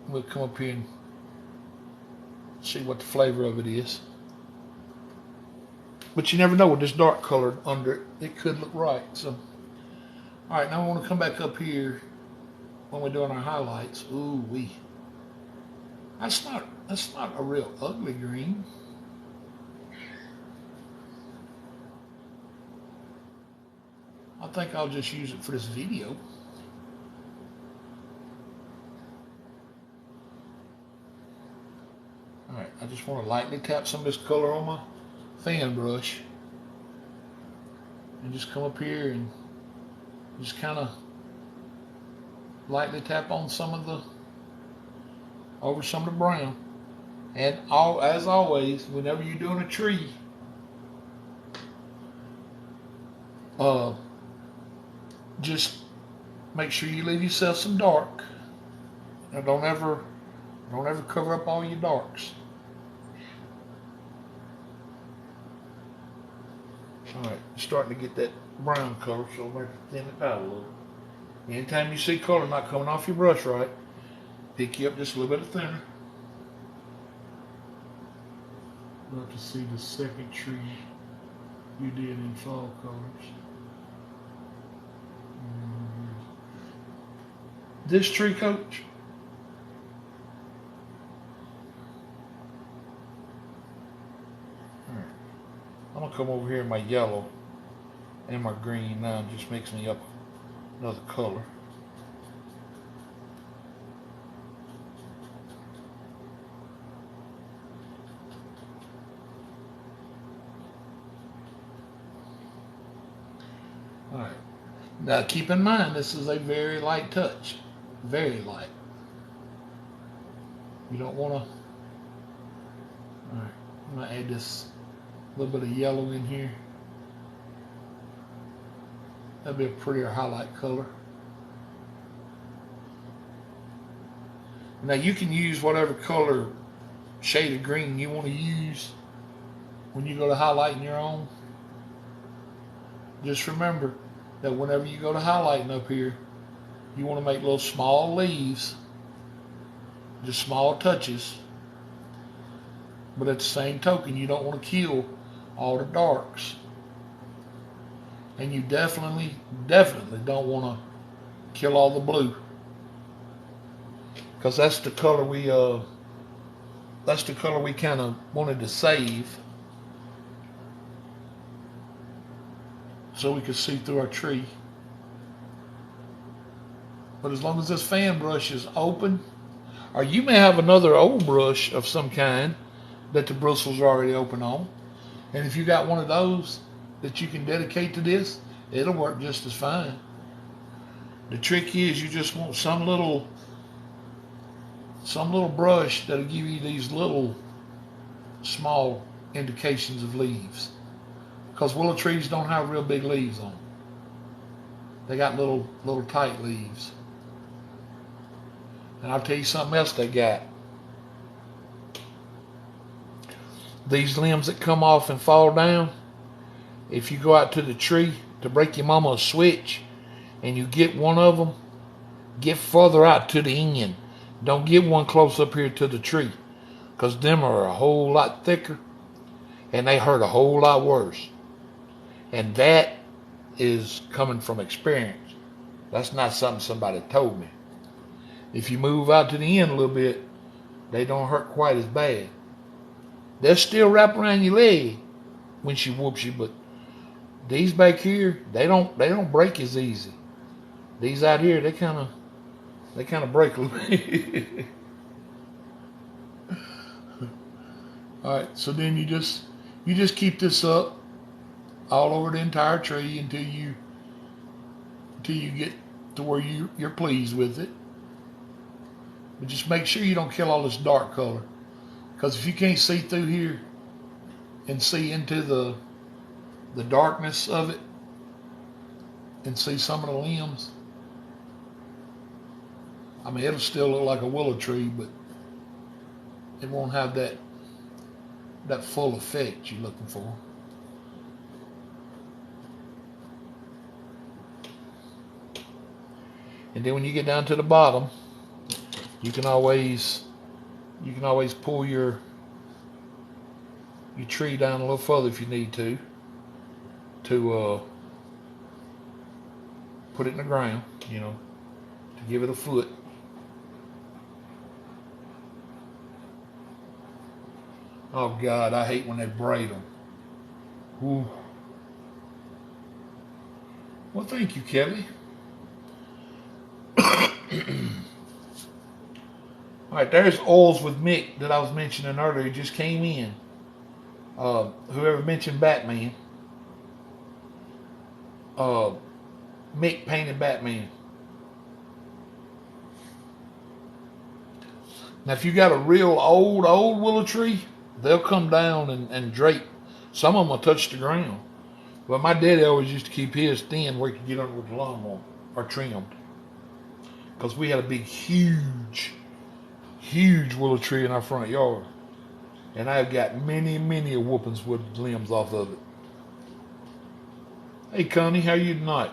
We'll come up here and see what the flavor of it is. But you never know with this dark colored under it. It could look right. So, all right, now I want to come back up here when we're doing our highlights. Ooh wee. That's not a real ugly green. I think I'll just use it for this video. All right, I just want to lightly tap some of this color on my fan brush and just come up here and just kind of lightly tap on over some of the brown. And as always, whenever you're doing a tree, just make sure you leave yourself some dark. Now don't ever cover up all your darks. All right, starting to get that brown color, so I'm going to thin it out a little. Anytime you see color not coming off your brush right, pick you up just a little bit thinner. Love to see the second tree you did in fall colors. This tree, Coach? Alright. I'm going to come over here in my yellow and my green now and just mix me up another color. Alright. Now keep in mind this is a very light touch. Very light. You don't want to. Alright. I'm going to add this little bit of yellow in here. That'd be a prettier highlight color. Now you can use whatever color shade of green you want to use when you go to highlighting your own. Just remember that whenever you go to highlighting up here, you want to make little small leaves, just small touches. But at the same token, you don't want to kill all the darks. And you definitely don't want to kill all the blue. Because that's the color we kind of wanted to save. So we could see through our tree. But as long as this fan brush is open, or you may have another old brush of some kind that the bristles are already open on. And if you got one of those that you can dedicate to this, it'll work just as fine. The trick is you just want some little some little brush that'll give you these little small indications of leaves. Because willow trees don't have real big leaves on them. They got little tight leaves. And I'll tell you something else they got. These limbs that come off and fall down, if you go out to the tree to break your mama a switch and you get one of them, get further out to the end. Don't get one close up here to the tree, because them are a whole lot thicker and they hurt a whole lot worse. And that is coming from experience. That's not something somebody told me. If you move out to the end a little bit, they don't hurt quite as bad. They'll still wrap around your leg when she whoops you, but these back here, they don't break as easy. These out here, they kind of break a little bit. All right, so then you just keep this up all over the entire tree until you get to where you're pleased with it. But just make sure you don't kill all this dark color, because if you can't see through here and see into the darkness of it and see some of the limbs, I mean, it'll still look like a willow tree, but it won't have that full effect you're looking for. And then when you get down to the bottom, you can always pull your tree down a little further if you need to put it in the ground, to give it a foot. Oh God, I hate when they braid them. Ooh. Well, thank you, Kelly. All right, there's Oils with Mick that I was mentioning earlier. He just came in. Whoever mentioned Batman. Mick painted Batman. Now, if you got a real old willow tree, they'll come down and drape. Some of them will touch the ground. But my daddy always used to keep his thin where he could get under with the lawnmower or trimmed. Because we had a big, huge willow tree in our front yard. And I've got many whoopings with limbs off of it. Hey, Connie, how you tonight?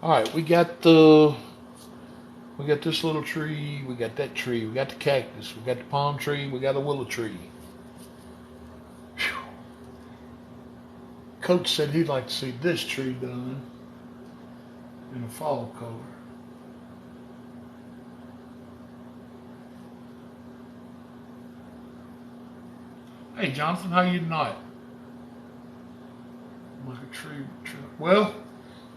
All right, we got this little tree, we got that tree, we got the cactus, we got the palm tree, we got a willow tree. Whew. Coach said he'd like to see this tree done in a fall color. Hey, Jonathan, how you tonight? Like a tree. Well,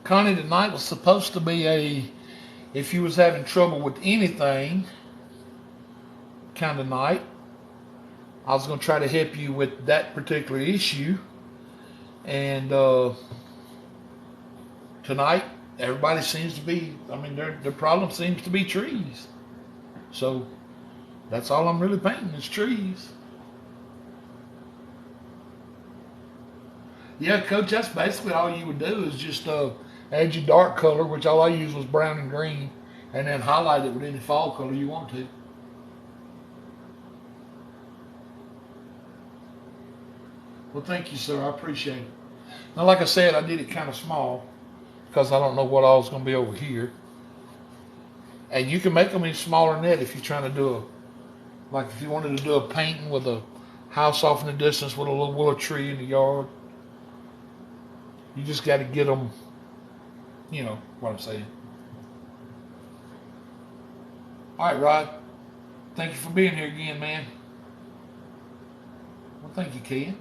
Connie, tonight was supposed to be if you was having trouble with anything kind of night. I was going to try to help you with that particular issue. And tonight, everybody seems to be, their problem seems to be trees. So that's all I'm really painting is trees. Yeah, Coach, that's basically all you would do is just add your dark color, which all I used was brown and green, and then highlight it with any fall color you want to. Well, thank you, sir. I appreciate it. Now, like I said, I did it kind of small because I don't know what all is going to be over here. And you can make them any smaller than that if you're trying to do if you wanted to do a painting with a house off in the distance with a little willow tree in the yard. You just got to get them, you know what I'm saying. All right, Rod. Thank you for being here again, man. Well, thank you, Ken.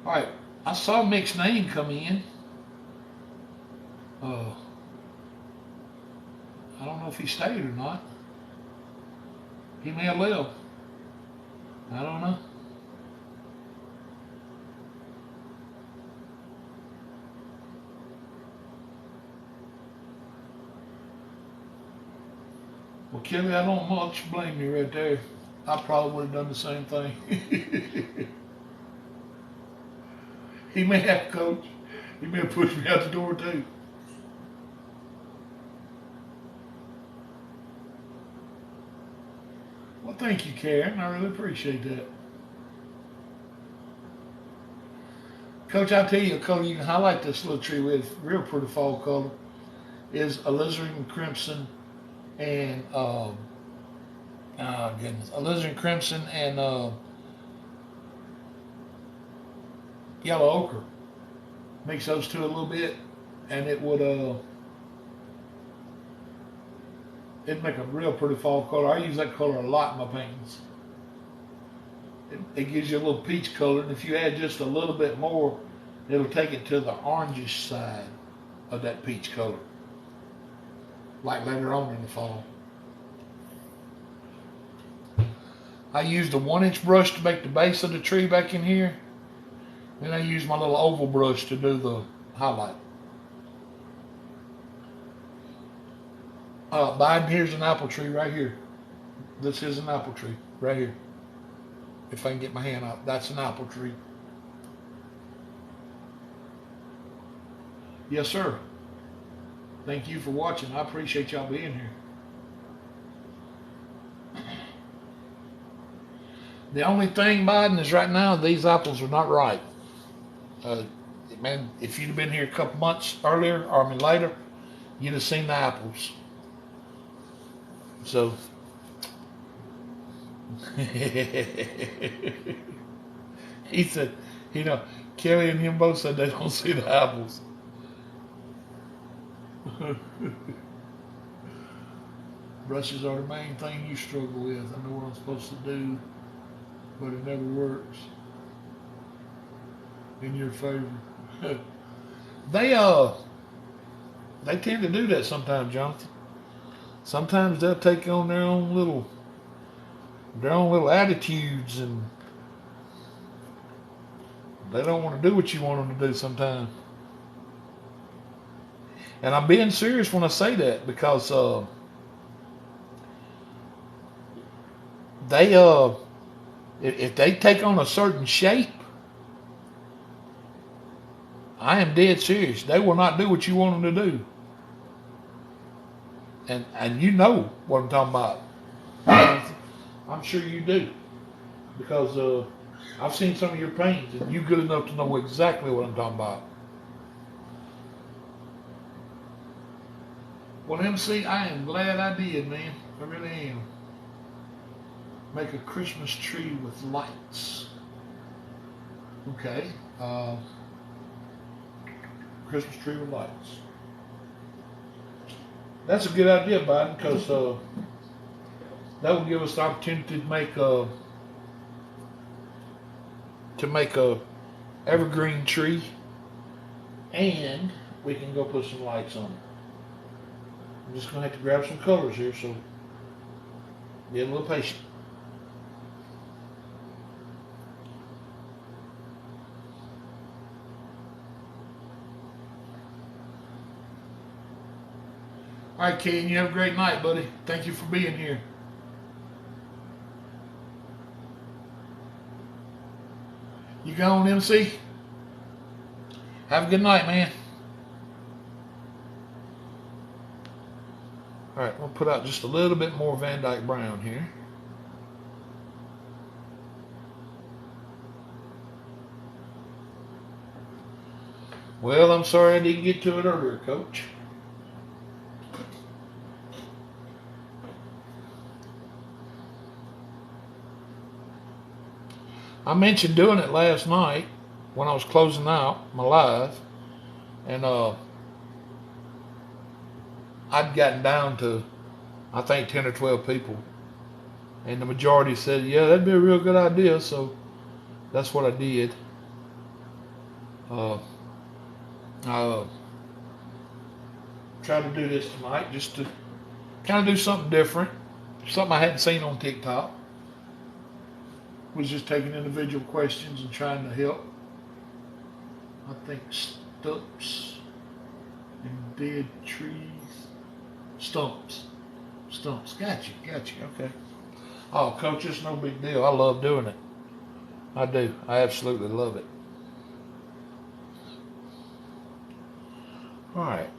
All right, I saw Mick's name come in. I don't know if he stayed or not. He may have left. I don't know. Well, Kelly, I don't much blame you right there. I probably would have done the same thing. He may have, coach. He may have pushed me out the door too. Well, thank you, Karen. I really appreciate that. Coach, I'll tell you a color you can highlight this little tree with, real pretty fall color, is alizarin crimson and oh goodness, alizarin crimson and yellow ochre. Mix those two a little bit, and it would it'd make a real pretty fall color. I use that color a lot in my paintings. It gives you a little peach color, and if you add just a little bit more, it'll take it to the orangish side of that peach color, like later on in the fall. I used a 1-inch brush to make the base of the tree back in here. Then I used my little oval brush to do the highlight. Biden, here's an apple tree right here. This is an apple tree right here. If I can get my hand out, that's an apple tree. Yes, sir. Thank you for watching. I appreciate y'all being here. The only thing, Biden, is right now these apples are not ripe. Man, if you'd have been here a couple months earlier, or I mean later, you'd have seen the apples. So, he said, Kelly and him both said they don't see the apples. Brushes are the main thing you struggle with. I know what I'm supposed to do, but it never works in your favor. They tend to do that sometimes, Jonathan. Sometimes they'll take on their own little attitudes, and they don't want to do what you want them to do sometimes. And I'm being serious when I say that, because if they take on a certain shape, I am dead serious. They will not do what you want them to do. And you know what I'm talking about. I'm sure you do. Because I've seen some of your paintings, and you're good enough to know exactly what I'm talking about. Well, MC, I am glad I did, man. I really am. Make a Christmas tree with lights. Okay. Christmas tree with lights. That's a good idea, Biden, because that will give us the opportunity to make a evergreen tree, and we can go put some lights on it. I'm just gonna have to grab some colors here, so be a little patient. All right, Ken, you have a great night, buddy. Thank you for being here. You going, MC? Have a good night, man. All right, we'll put out just a little bit more Van Dyke Brown here. Well, I'm sorry I didn't get to it earlier, Coach. I mentioned doing it last night when I was closing out my live, and I'd gotten down to, I think, 10 or 12 people, and the majority said, yeah, that'd be a real good idea, so that's what I did. I tried to do this tonight just to kind of do something different, something I hadn't seen on TikTok. was just taking individual questions and trying to help. I think stumps and dead trees. Stumps. Gotcha. Okay. Oh, Coach, it's no big deal. I love doing it. I do. I absolutely love it. All right.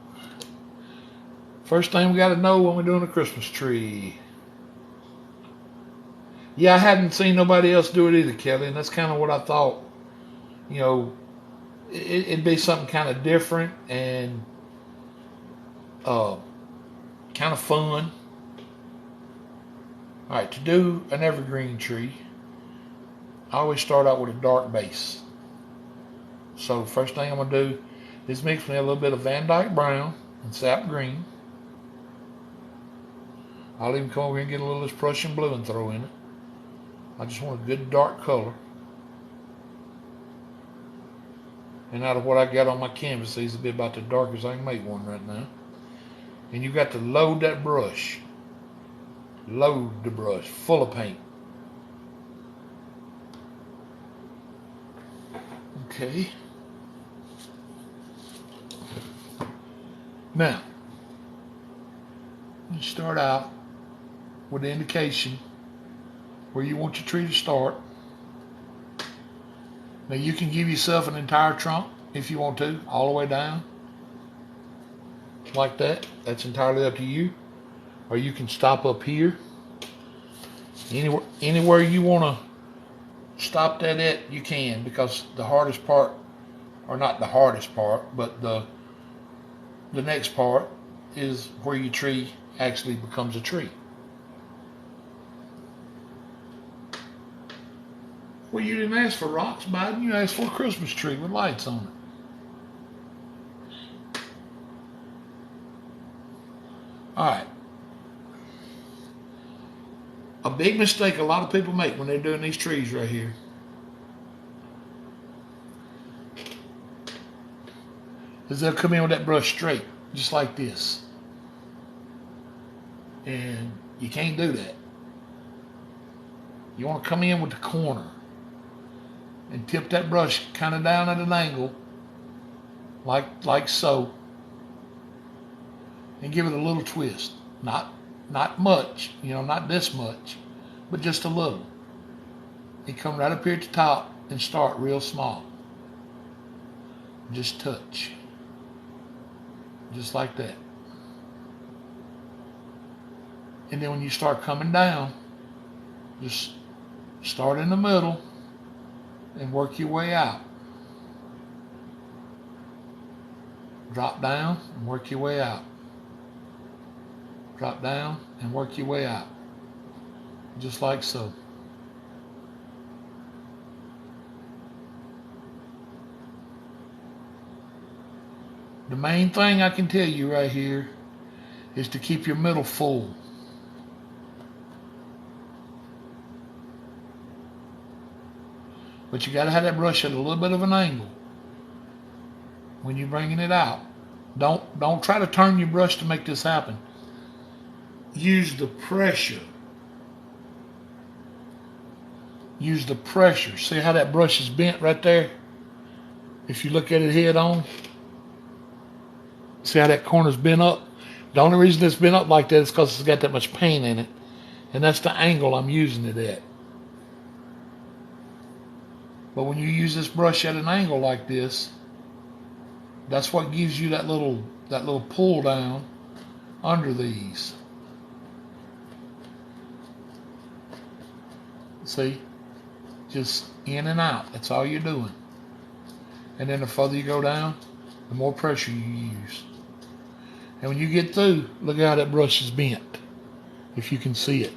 First thing we got to know when we're doing a Christmas tree. Yeah, I hadn't seen nobody else do it either, Kelly, and that's kind of what I thought. You know, it'd be something kind of different and kind of fun. All right, to do an evergreen tree, I always start out with a dark base. So first thing I'm going to do is mix me a little bit of Van Dyke Brown and Sap Green. I'll even come over here and get a little of this Prussian Blue and throw in it. I just want a good dark color. And out of what I got on my canvas, these will be about the darkest I can make one right now. And you got to load that brush. Load the brush full of paint. Okay. Now, you start out with the indication where you want your tree to start. Now you can give yourself an entire trunk if you want to, all the way down. Like that. That's entirely up to you. Or you can stop up here. Anywhere you want to stop that at, you can, because the hardest part, or not the hardest part, but the next part is where your tree actually becomes a tree. Well, you didn't ask for rocks, Biden. You asked for a Christmas tree with lights on it. All right. A big mistake a lot of people make when they're doing these trees right here is they'll come in with that brush straight, just like this. And you can't do that. You want to come in with the corner and tip that brush kind of down at an angle, like so, and give it a little twist. Not much, not this much, but just a little. And come right up here at the top and start real small. Just touch. Just like that. And then when you start coming down, just start in the middle and work your way out. Drop down and work your way out. Drop down and work your way out. Just like so. The main thing I can tell you right here is to keep your middle full. But you got to have that brush at a little bit of an angle when you're bringing it out. Don't try to turn your brush to make this happen. Use the pressure. Use the pressure. See how that brush is bent right there? If you look at it head on, see how that corner's bent up? The only reason it's bent up like that is because it's got that much paint in it. And that's the angle I'm using it at. But when you use this brush at an angle like this, that's what gives you that little pull down under these. See? Just in and out. That's all you're doing. And then the further you go down, the more pressure you use. And when you get through, look how that brush is bent. If you can see it.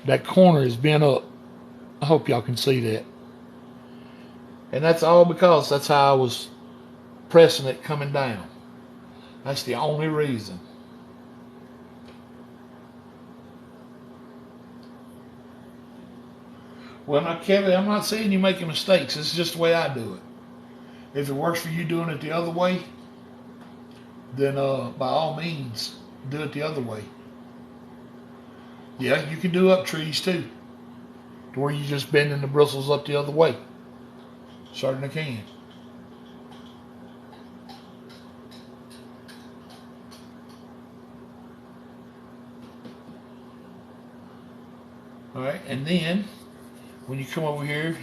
That corner is bent up. I hope y'all can see that. And that's all because that's how I was pressing it coming down. That's the only reason. Well, now, Kelly, I'm not saying you're making mistakes. This is just the way I do it. If it works for you doing it the other way, then by all means, do it the other way. Yeah, you can do up trees too. to where you're just bending the bristles up the other way. Certainly can. All right, and then when you come over here,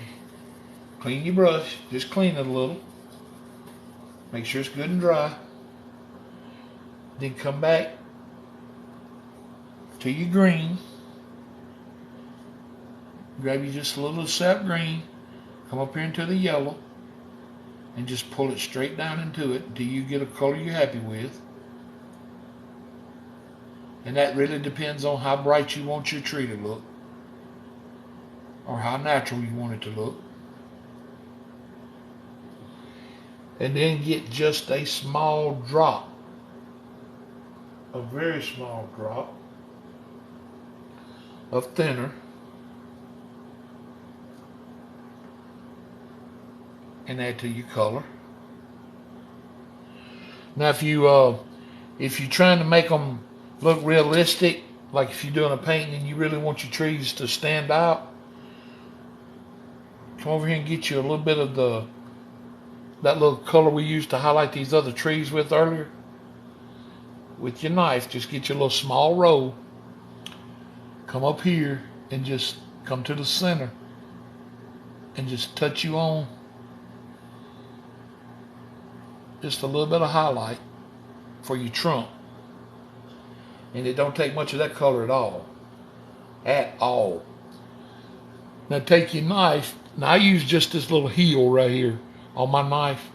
clean your brush. Just clean it a little. Make sure it's good and dry. Then come back to your green. Grab you just a little sap green. Come up here into the yellow. And just pull it straight down into it until you get a color you're happy with. And that really depends on how bright you want your tree to look. Or how natural you want it to look. And then get just a small drop. A very small drop of thinner. And add to your color. Now if you're trying to make them look realistic, like if you're doing a painting and you really want your trees to stand out, come over here and get you a little bit of that little color we used to highlight these other trees with earlier. With your knife, just get you a little small roll. Come up here and just come to the center and just touch you on just a little bit of highlight for your trunk. And it don't take much of that color at all. At all. Now take your knife. Now I use just this little heel right here on my knife.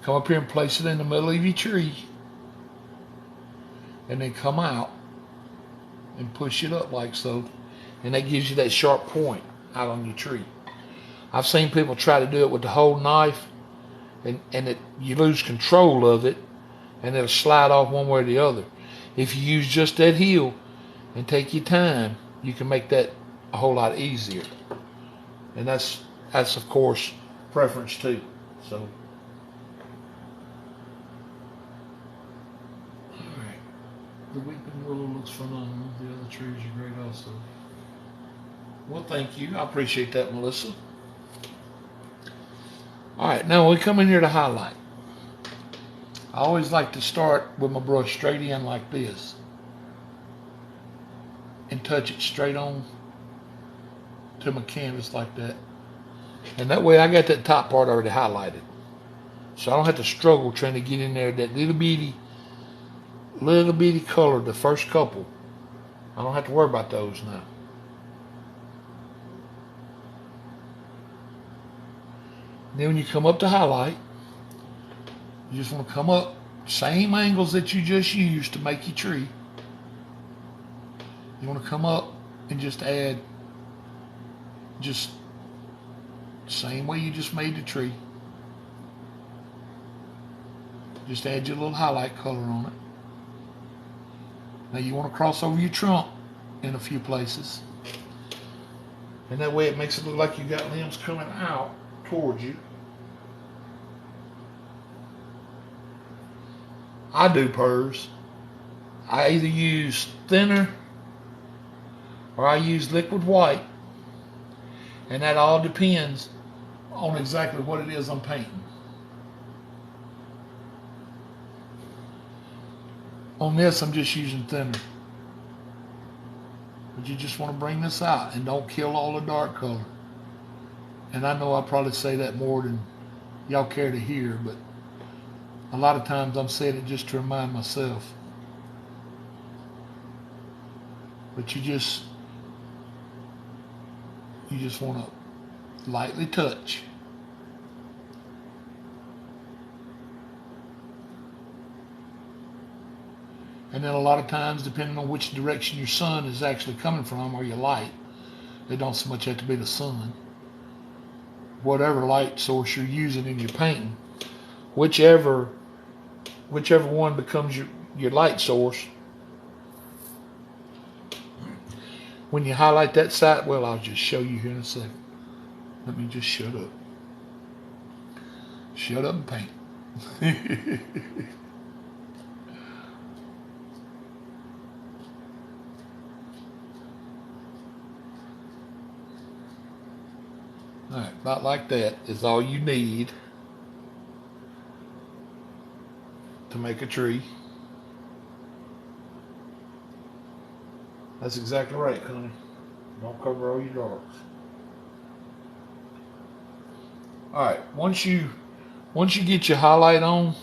Come up here and place it in the middle of your tree. And then come out and push it up like so. And that gives you that sharp point out on your tree. I've seen people try to do it with the whole knife. And you lose control of it, and it'll slide off one way or the other. If you use just that heel and take your time, you can make that a whole lot easier. And that's of course preference too. So, all right, the weeping willow looks phenomenal. The other trees are great also. Well, thank you. I appreciate that, Melissa. All right, now we come in here to highlight. I always like to start with my brush straight in like this and touch it straight on to my canvas like that. And that way I got that top part already highlighted. So I don't have to struggle trying to get in there that little bitty color, the first couple. I don't have to worry about those now. Then when you come up to highlight, you just want to come up, same angles that you just used to make your tree. You want to come up and just add, just same way you just made the tree. Just add your little highlight color on it. Now you want to cross over your trunk in a few places. And that way it makes it look like you got limbs coming out towards you. I do purrs. I either use thinner or I use liquid white, and that all depends on exactly what it is I'm painting. On this I'm just using thinner, but you just want to bring this out and don't kill all the dark color. And I know I probably say that more than y'all care to hear, but a lot of times I'm saying it just to remind myself. But you just want to lightly touch. And then a lot of times, depending on which direction your sun is actually coming from or your light, it don't so much have to be the sun. Whatever light source you're using in your painting, whichever one becomes your light source. When you highlight that side, well, I'll just show you here in a second. Let me just shut up. Shut up and paint. All right, about like that is all you need to make a tree. That's exactly right, Connie. Don't cover all your darks. All right, once you get your highlight on,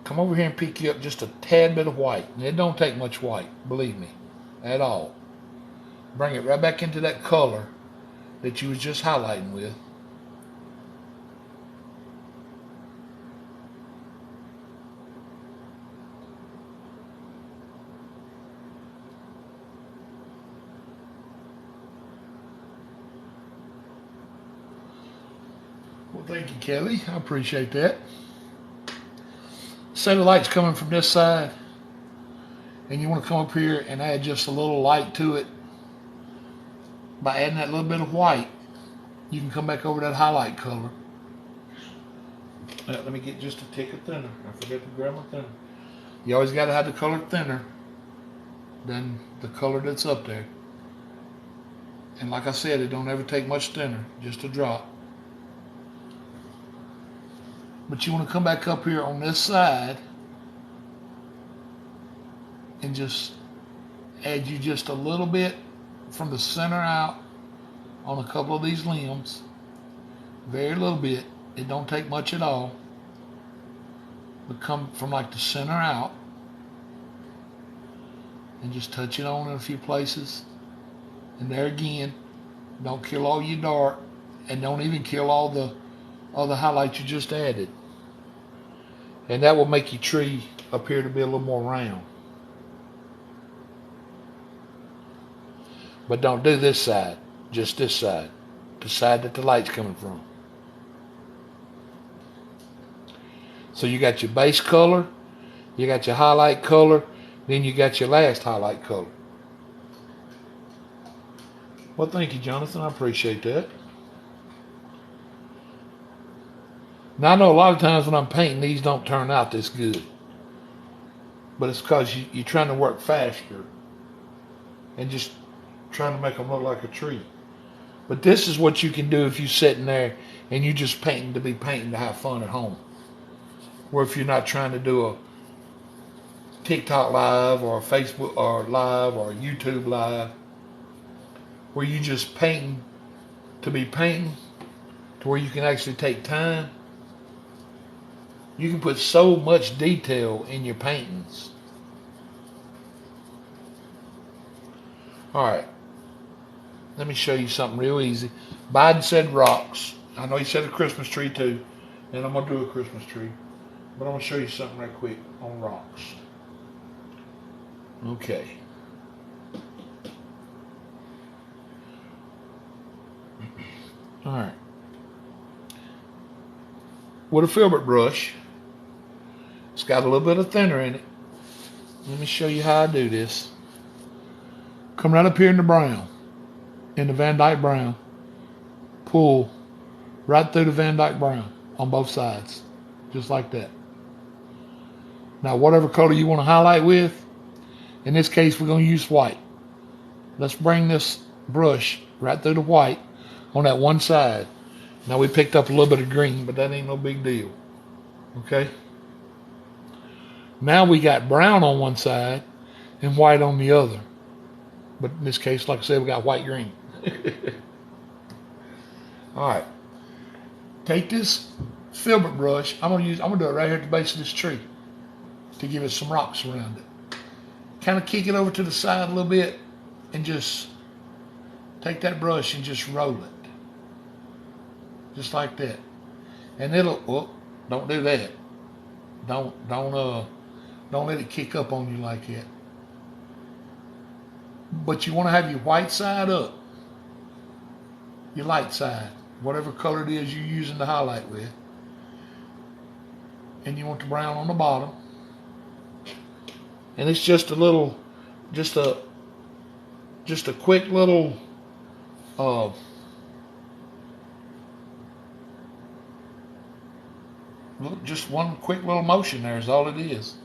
come over here and pick you up just a tad bit of white. And it don't take much white, believe me, at all. Bring it right back into that color that you was just highlighting with. Well, thank you, Kelly. I appreciate that. Say the light's coming from this side, and you want to come up here and add just a little light to it. By adding that little bit of white, you can come back over that highlight color. Let me get just a tick of thinner. I forgot to grab my thinner. You always got to have the color thinner than the color that's up there. And like I said, it don't ever take much thinner, just a drop. But you want to come back up here on this side and just add you just a little bit from the center out on a couple of these limbs. Very little bit. It don't take much at all. But come from like the center out and just touch it on in a few places. And there again, don't kill all your dark, and don't even kill all the highlights you just added. And that will make your tree appear to be a little more round. But don't do this side, just this side, the side that the light's coming from. So you got your base color, you got your highlight color, then you got your last highlight color. Well, thank you, Jonathan. I appreciate that. Now, I know a lot of times when I'm painting, these don't turn out this good. But it's because you're trying to work faster and just trying to make them look like a tree. But this is what you can do if you're sitting there and you just painting to be painting to have fun at home. Or if you're not trying to do a TikTok live or a Facebook or live or a YouTube live, where you just painting to be painting, to where you can actually take time. You can put so much detail in your paintings. All right. Let me show you something real easy. Biden said rocks. I know he said a Christmas tree too, and I'm going to do a Christmas tree. But I'm going to show you something right quick on rocks. Okay. All right. With a filbert brush, it's got a little bit of thinner in it. Let me show you how I do this. Come right up here in the brown, in the Van Dyke brown. Pull right through the Van Dyke brown on both sides, just like that. Now, whatever color you want to highlight with, in this case, we're going to use white. Let's bring this brush right through the white on that one side. Now, we picked up a little bit of green, but that ain't no big deal. Okay? Now we got brown on one side and white on the other. But in this case, like I said, we got white green. All right. Take this filbert brush. I'm gonna do it right here at the base of this tree to give it some rocks around it. Kind of kick it over to the side a little bit and just take that brush and just roll it. Just like that. And it'll, don't do that. Don't let it kick up on you like that. But you want to have your white side up, your light side, whatever color it is you're using to highlight with. And you want the brown on the bottom. And it's just a little, just a quick little, just one quick little motion there is all it is.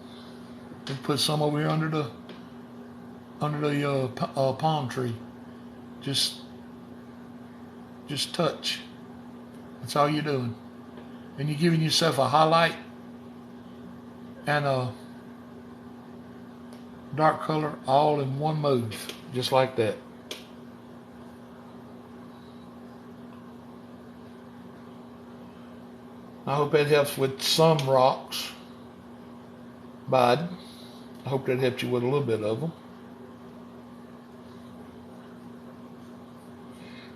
You put some over here under the palm tree. Just Just touch. That's all you're doing. And you're giving yourself a highlight and a dark color all in one move. Just like that. I hope that helps with some rocks, Biden. I hope that helped you with a little bit of them.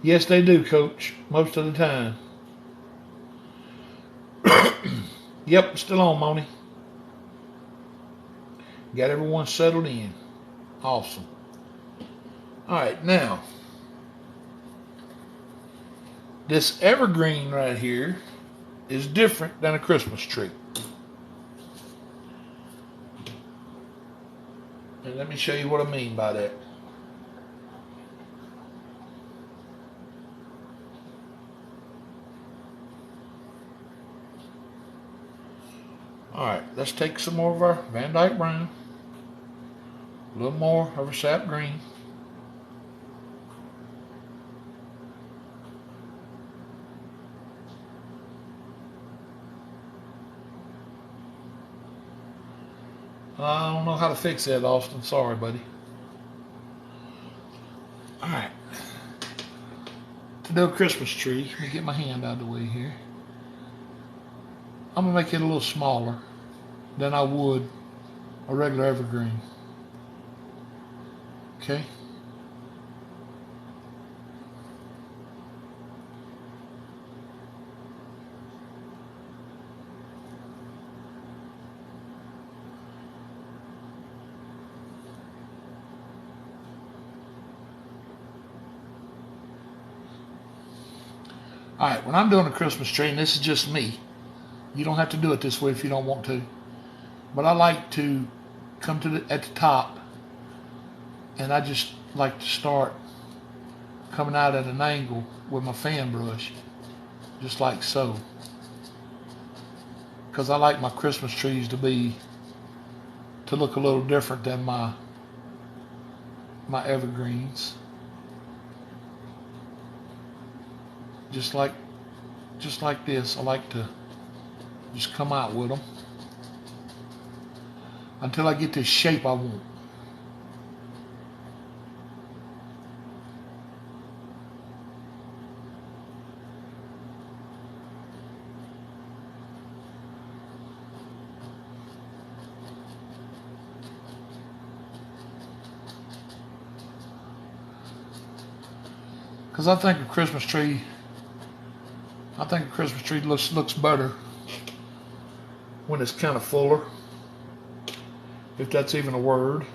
Yes, they do, Coach, most of the time. Yep, still on, Moni. Got everyone settled in. Awesome. All right, now, this evergreen right here is different than a Christmas tree. And let me show you what I mean by that. All right, let's take some more of our Van Dyke brown, a little more of our sap green. I don't know how to fix that, Austin. Sorry, buddy. All right. To do a Christmas tree, let me get my hand out of the way here. I'm going to make it a little smaller than I would a regular evergreen. Okay? All right, when I'm doing a Christmas tree, and this is just me, you don't have to do it this way if you don't want to, but I like to come to at the top, and I just like to start coming out at an angle with my fan brush, just like so, because I like my Christmas trees to look a little different than my evergreens. Just like this, I like to just come out with them until I get the shape I want. Because I think a Christmas tree looks better when it's kind of fuller, if that's even a word.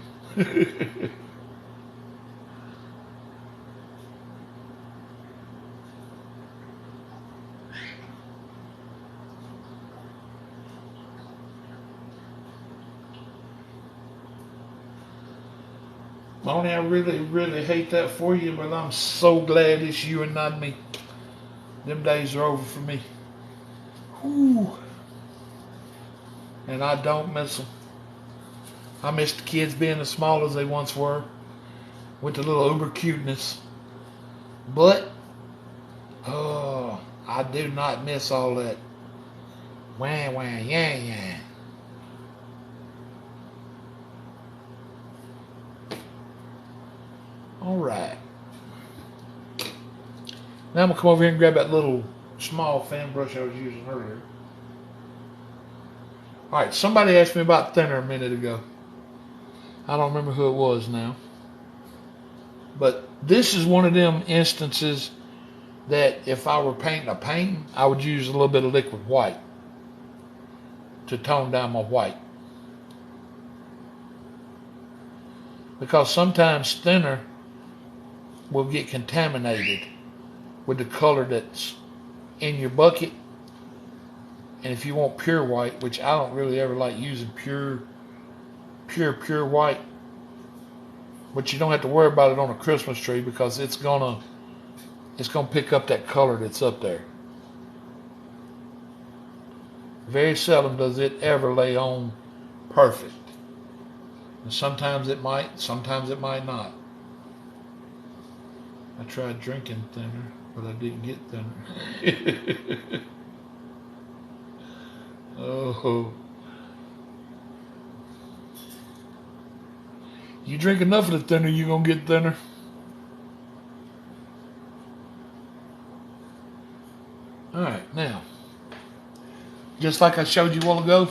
Moni, I really, really hate that for you, but I'm so glad it's you and not me. Them days are over for me. Whew. And I don't miss them. I miss the kids being as small as they once were, with the little uber cuteness. But, oh, I do not miss all that wah, wah, yeah, yeah. All right. Now I'm going to come over here and grab that little small fan brush I was using earlier. All right, somebody asked me about thinner a minute ago. I don't remember who it was now. But this is one of them instances that if I were painting a painting, I would use a little bit of liquid white to tone down my white. Because sometimes thinner will get contaminated with the color that's in your bucket. And if you want pure white, which I don't really ever like using pure white, but you don't have to worry about it on a Christmas tree because it's gonna pick up that color that's up there. Very seldom does it ever lay on perfect. And sometimes it might, sometimes it might not. I tried drinking thinner, but I didn't get thinner. Oh. You drink enough of the thinner, you're going to get thinner. All right, now, just like I showed you a while ago,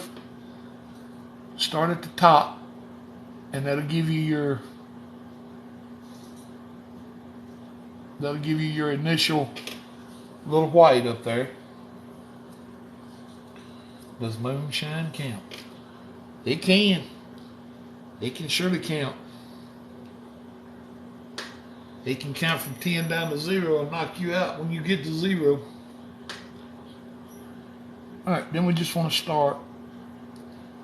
start at the top, and that'll give you your initial little white up there. Does moonshine count? It can. It can surely count. It can count from 10 down to 0 and knock you out when you get to 0. All right, then we just want to start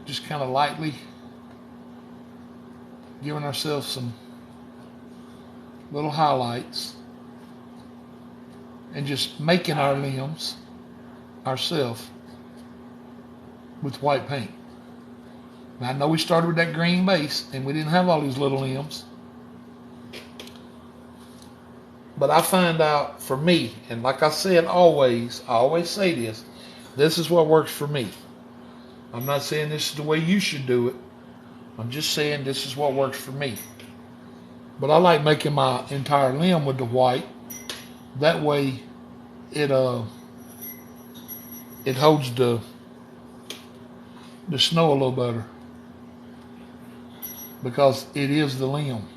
just kind of lightly giving ourselves some little highlights and just making our limbs ourselves with white paint. Now, I know we started with that green base and we didn't have all these little limbs, but I find out for me, and like I said, I always say this is what works for me. I'm not saying this is the way you should do it. I'm just saying this is what works for me. But I like making my entire limb with the white. That way it holds the snow a little better, because it is the limb.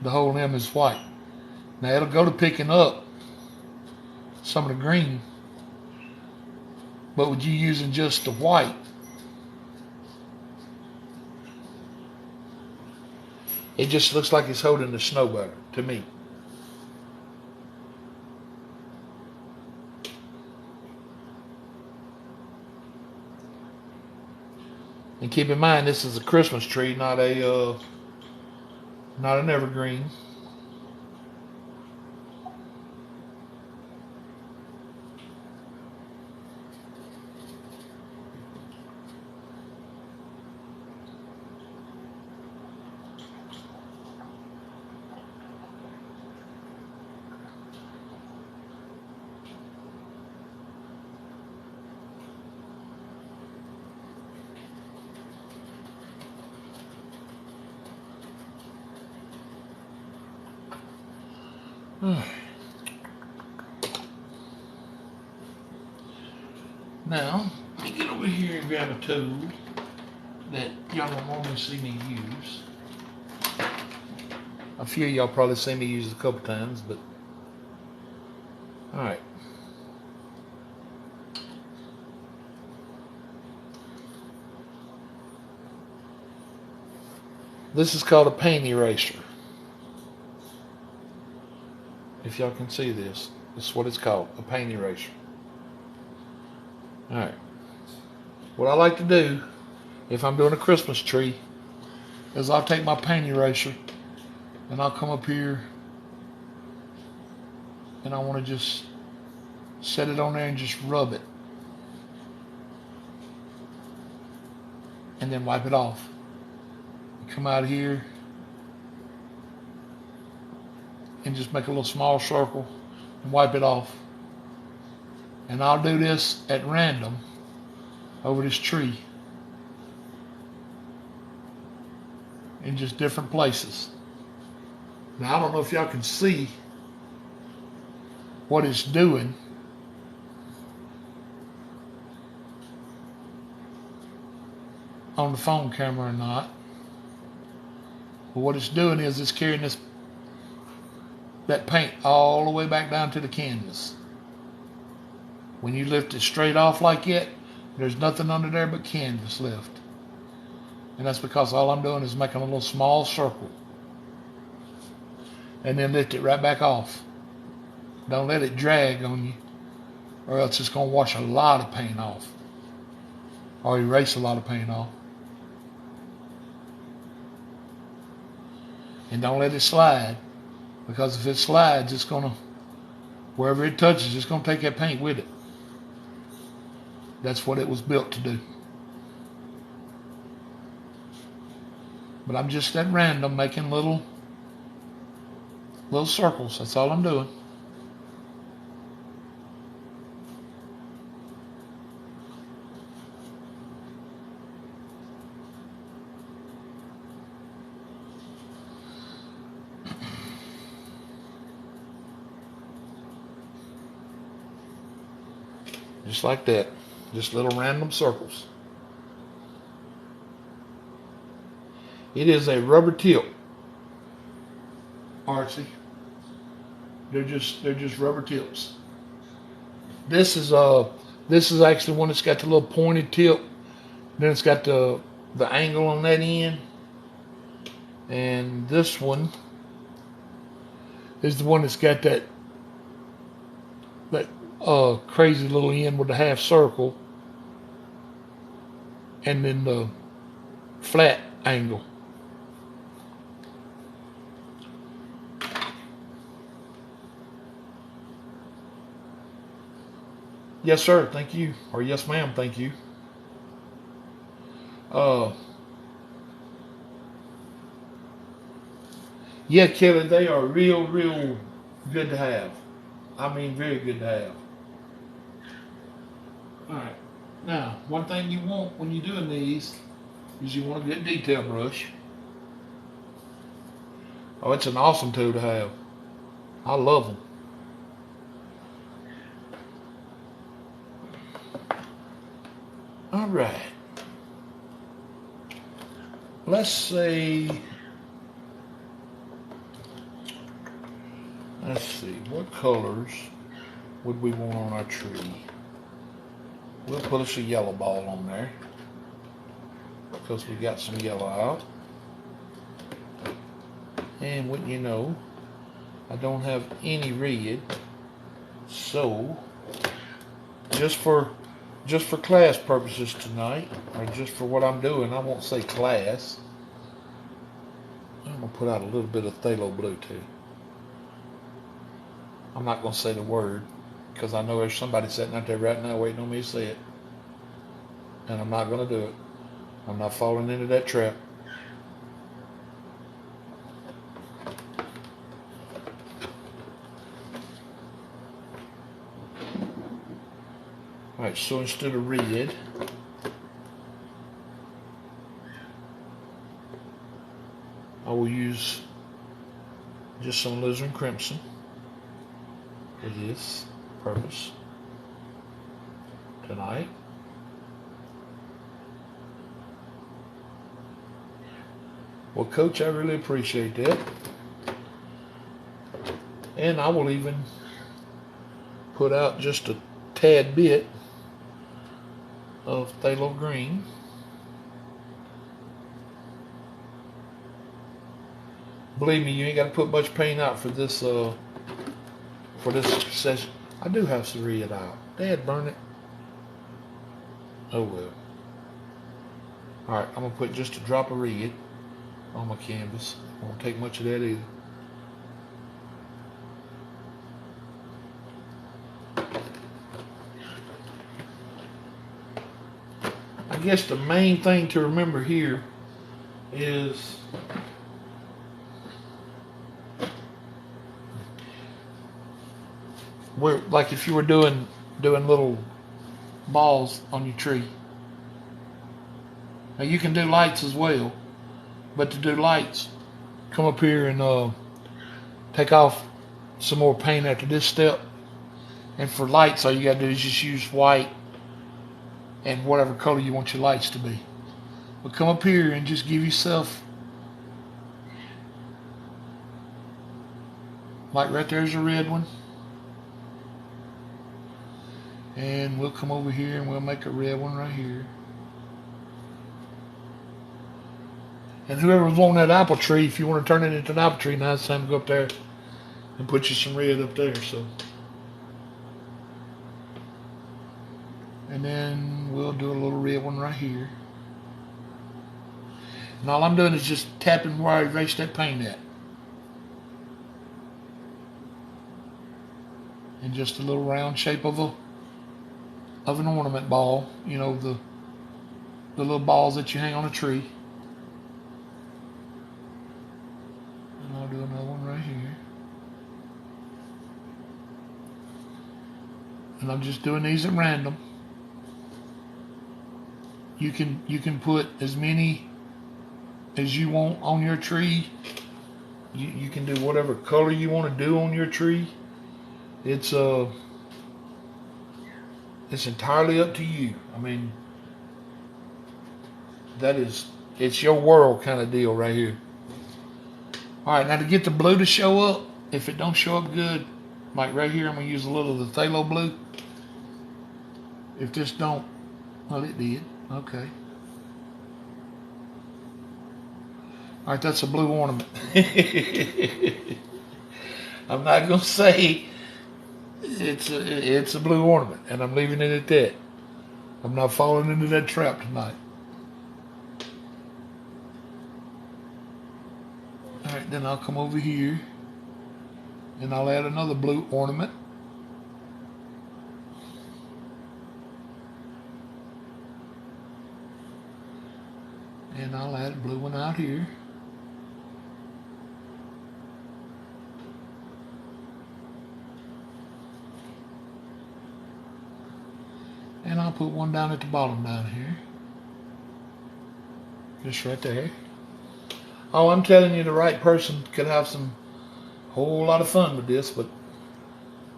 The whole limb is white. Now it'll go to picking up some of the green, but with you using just the white, it just looks like it's holding the snow better to me. And keep in mind, this is a Christmas tree, not an evergreen. Now, let me get over here and grab a tool that y'all don't normally see me use. A few of y'all probably seen me use it a couple times, but all right. This is called a paint eraser. If y'all can see this, this is what it's called, a paint eraser. All right. What I like to do, if I'm doing a Christmas tree, is I'll take my paint eraser and I'll come up here and I want to just set it on there and just rub it. And then wipe it off. Come out here and just make a little small circle and wipe it off. And I'll do this at random over this tree in just different places. Now, I don't know if y'all can see what it's doing. On the phone camera or not. But what it's doing is it's carrying that paint all the way back down to the canvas. When you lift it straight off like it, there's nothing under there but canvas left. And that's because all I'm doing is making a little small circle. And then lift it right back off. Don't let it drag on you, or else it's going to wash a lot of paint off. Or erase a lot of paint off. And don't let it slide, because if it slides, it's going to, wherever it touches, it's going to take that paint with it. That's what it was built to do. But I'm just at random making little circles. That's all I'm doing. Just like that. Just little random circles. It is a rubber tip, Archie. They're just rubber tips. This is actually one that's got the little pointed tip. Then it's got the angle on that end. And this one is the one that's got that crazy little end with the half circle, and then the flat angle. Yes, sir. Thank you. Or yes, ma'am. Thank you. Yeah, Kelly, they are real good to have. I mean, very good to have. All right. Now, one thing you want when you're doing these is you want a good detail brush. Oh, it's an awesome tool to have. I love them. All right. Let's see, what colors would we want on our tree? We'll put us a yellow ball on there because we got some yellow out. And wouldn't you know, I don't have any red, so just for class purposes tonight, or just for what I'm doing, I won't say class, I'm going to put out a little bit of phthalo blue too. I'm not going to say the word, because I know there's somebody sitting out there right now waiting on me to say it. And I'm not going to do it. I'm not falling into that trap. Alright, so instead of red, I will use just some alizarin crimson for this purpose tonight. Well, Coach, I really appreciate that. And I will even put out just a tad bit of phthalo green. Believe me, you ain't got to put much paint out for this session. I do have some red out. Dad, burn it. Oh well. Alright, I'm going to put just a drop of red on my canvas. I won't take much of that either. I guess the main thing to remember here is like if you were doing little balls on your tree. Now you can do lights as well, but to do lights, come up here and take off some more paint after this step. And for lights, all you gotta do is just use white and whatever color you want your lights to be. But come up here and just give yourself, like right there's a red one. And we'll come over here and we'll make a red one right here. And whoever's on that apple tree, if you want to turn it into an apple tree, now it's time to go up there and put you some red up there. So, and then we'll do a little red one right here. And all I'm doing is just tapping where I erased that paint at. And just a little round shape of an ornament ball. You know, the little balls that you hang on a tree. And I'll do another one right here. And I'm just doing these at random. You can put as many as you want on your tree. You can do whatever color you want to do on your tree. It's It's entirely up to you. I mean, it's your world kind of deal right here. All right, now to get the blue to show up, if it don't show up good, like right here, I'm gonna use a little of the phthalo blue. If this don't, well, it did. Okay. All right, that's a blue ornament. I'm not gonna say it's a blue ornament, and I'm leaving it at that. I'm not falling into that trap tonight. All right, then I'll come over here, and I'll add another blue ornament. And I'll add a blue one out here. And I'll put one down at the bottom down here. Just right there. Oh, I'm telling you, the right person could have some whole lot of fun with this, but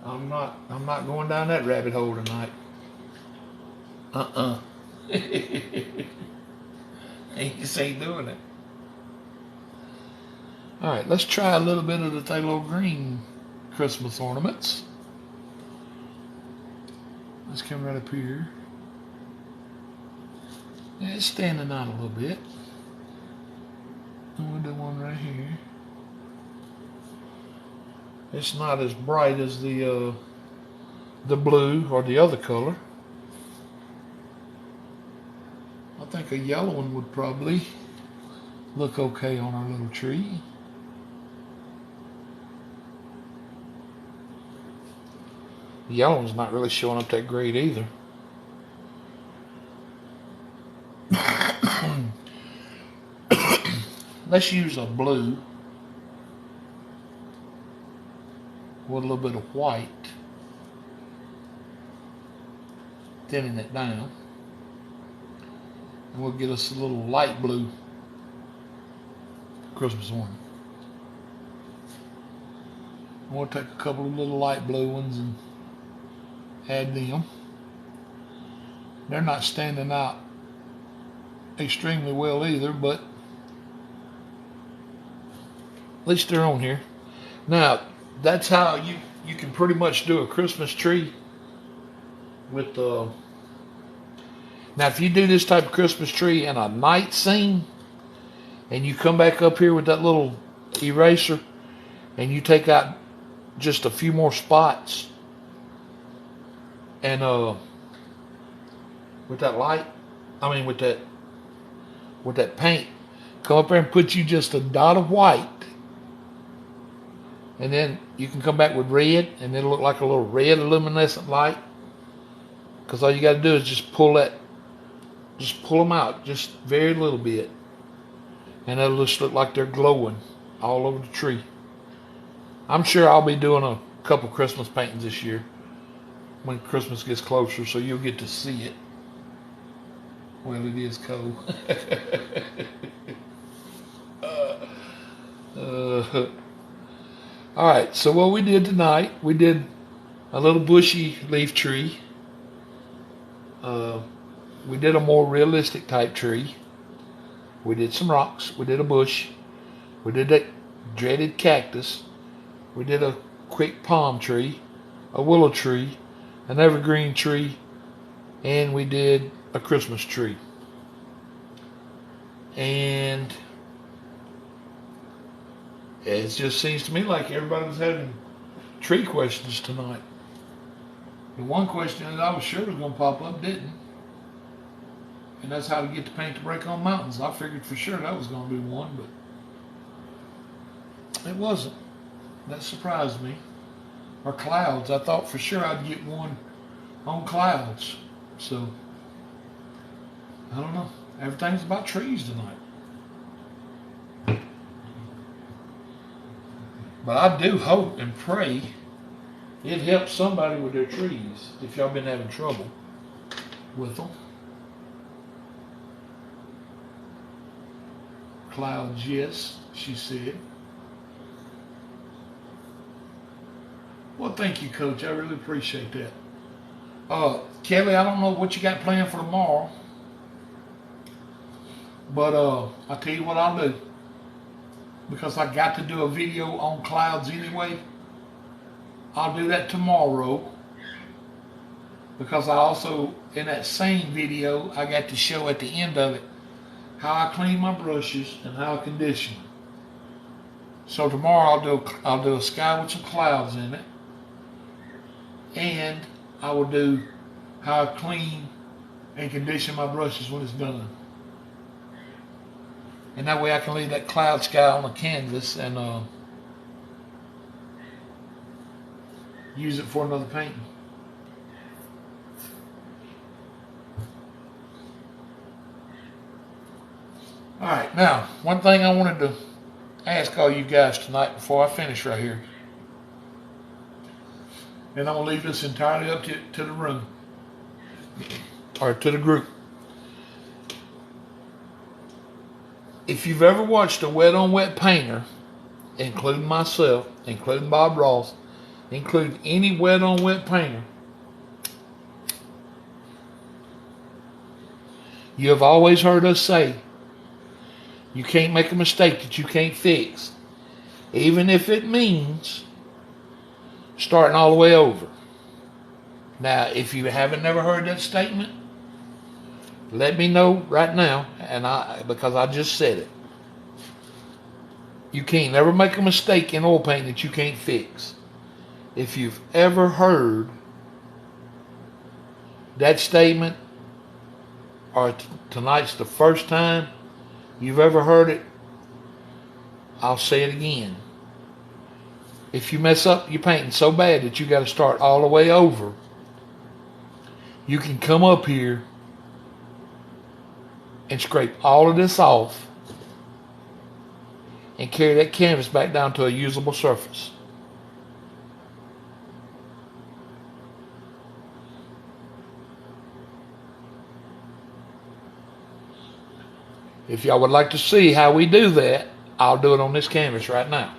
I'm not going down that rabbit hole tonight. Just ain't doing it. All right, let's try a little bit of the phthalo green Christmas ornaments. Let's come right up here. Yeah, it's standing out a little bit. And we'll do one right here. It's not as bright as the blue or the other color. I think a yellow one would probably look okay on our little tree. The yellow one's not really showing up that great either. Let's use a blue with a little bit of white, thinning it down. And we'll get us a little light blue Christmas ornament. And we'll take a couple of little light blue ones and add them. They're not standing out extremely well either, but at least they're on here. Now, that's how you can pretty much do a Christmas tree with now if you do this type of Christmas tree in a night scene and you come back up here with that little eraser and you take out just a few more spots and with that light, with that paint, come up there and put you just a dot of white, and then you can come back with red and it'll look like a little red luminescent light, because all you got to do is just pull them out just very little bit, and it'll just look like they're glowing all over the tree. I'm sure I'll be doing a couple Christmas paintings this year when Christmas gets closer, so you'll get to see it. Well, it is cold. All right, so what we did tonight, we did a little bushy leaf tree. We did a more realistic type tree. We did some rocks. We did a bush. We did that dreaded cactus. We did a quick palm tree, a willow tree, an evergreen tree, and we did a Christmas tree. And it just seems to me like everybody was having tree questions tonight. The one question that I was sure was going to pop up didn't. And that's how to get the paint to break on mountains. I figured for sure that was going to be one, but it wasn't. That surprised me. Or clouds. I thought for sure I'd get one on clouds. So, I don't know. Everything's about trees tonight. But I do hope and pray it helps somebody with their trees if y'all been having trouble with them. Clouds, yes, she said. Well, thank you, Coach. I really appreciate that. Kelly, I don't know what you got planned for tomorrow, but I'll tell you what I'll do. Because I got to do a video on clouds anyway, I'll do that tomorrow. Because I also, in that same video, I got to show at the end of it how I clean my brushes and how I condition them. So tomorrow I'll do a sky with some clouds in it, and I will do how I clean and condition my brushes when it's done. And that way I can leave that cloud sky on the canvas and use it for another painting. All right, now, one thing I wanted to ask all you guys tonight before I finish right here, and I'm going to leave this entirely up to the room, or to the group. If you've ever watched a wet on wet painter, including myself, including Bob Ross, including any wet on wet painter, you have always heard us say, you can't make a mistake that you can't fix, even if it means starting all the way over. Now, if you haven't never heard that statement, let me know right now, because I just said it. You can't never make a mistake in oil paint that you can't fix. If you've ever heard that statement, or tonight's the first time you've ever heard it, I'll say it again. If you mess up your painting so bad that you got to start all the way over, you can come up here and scrape all of this off and carry that canvas back down to a usable surface. If y'all would like to see how we do that, I'll do it on this canvas right now.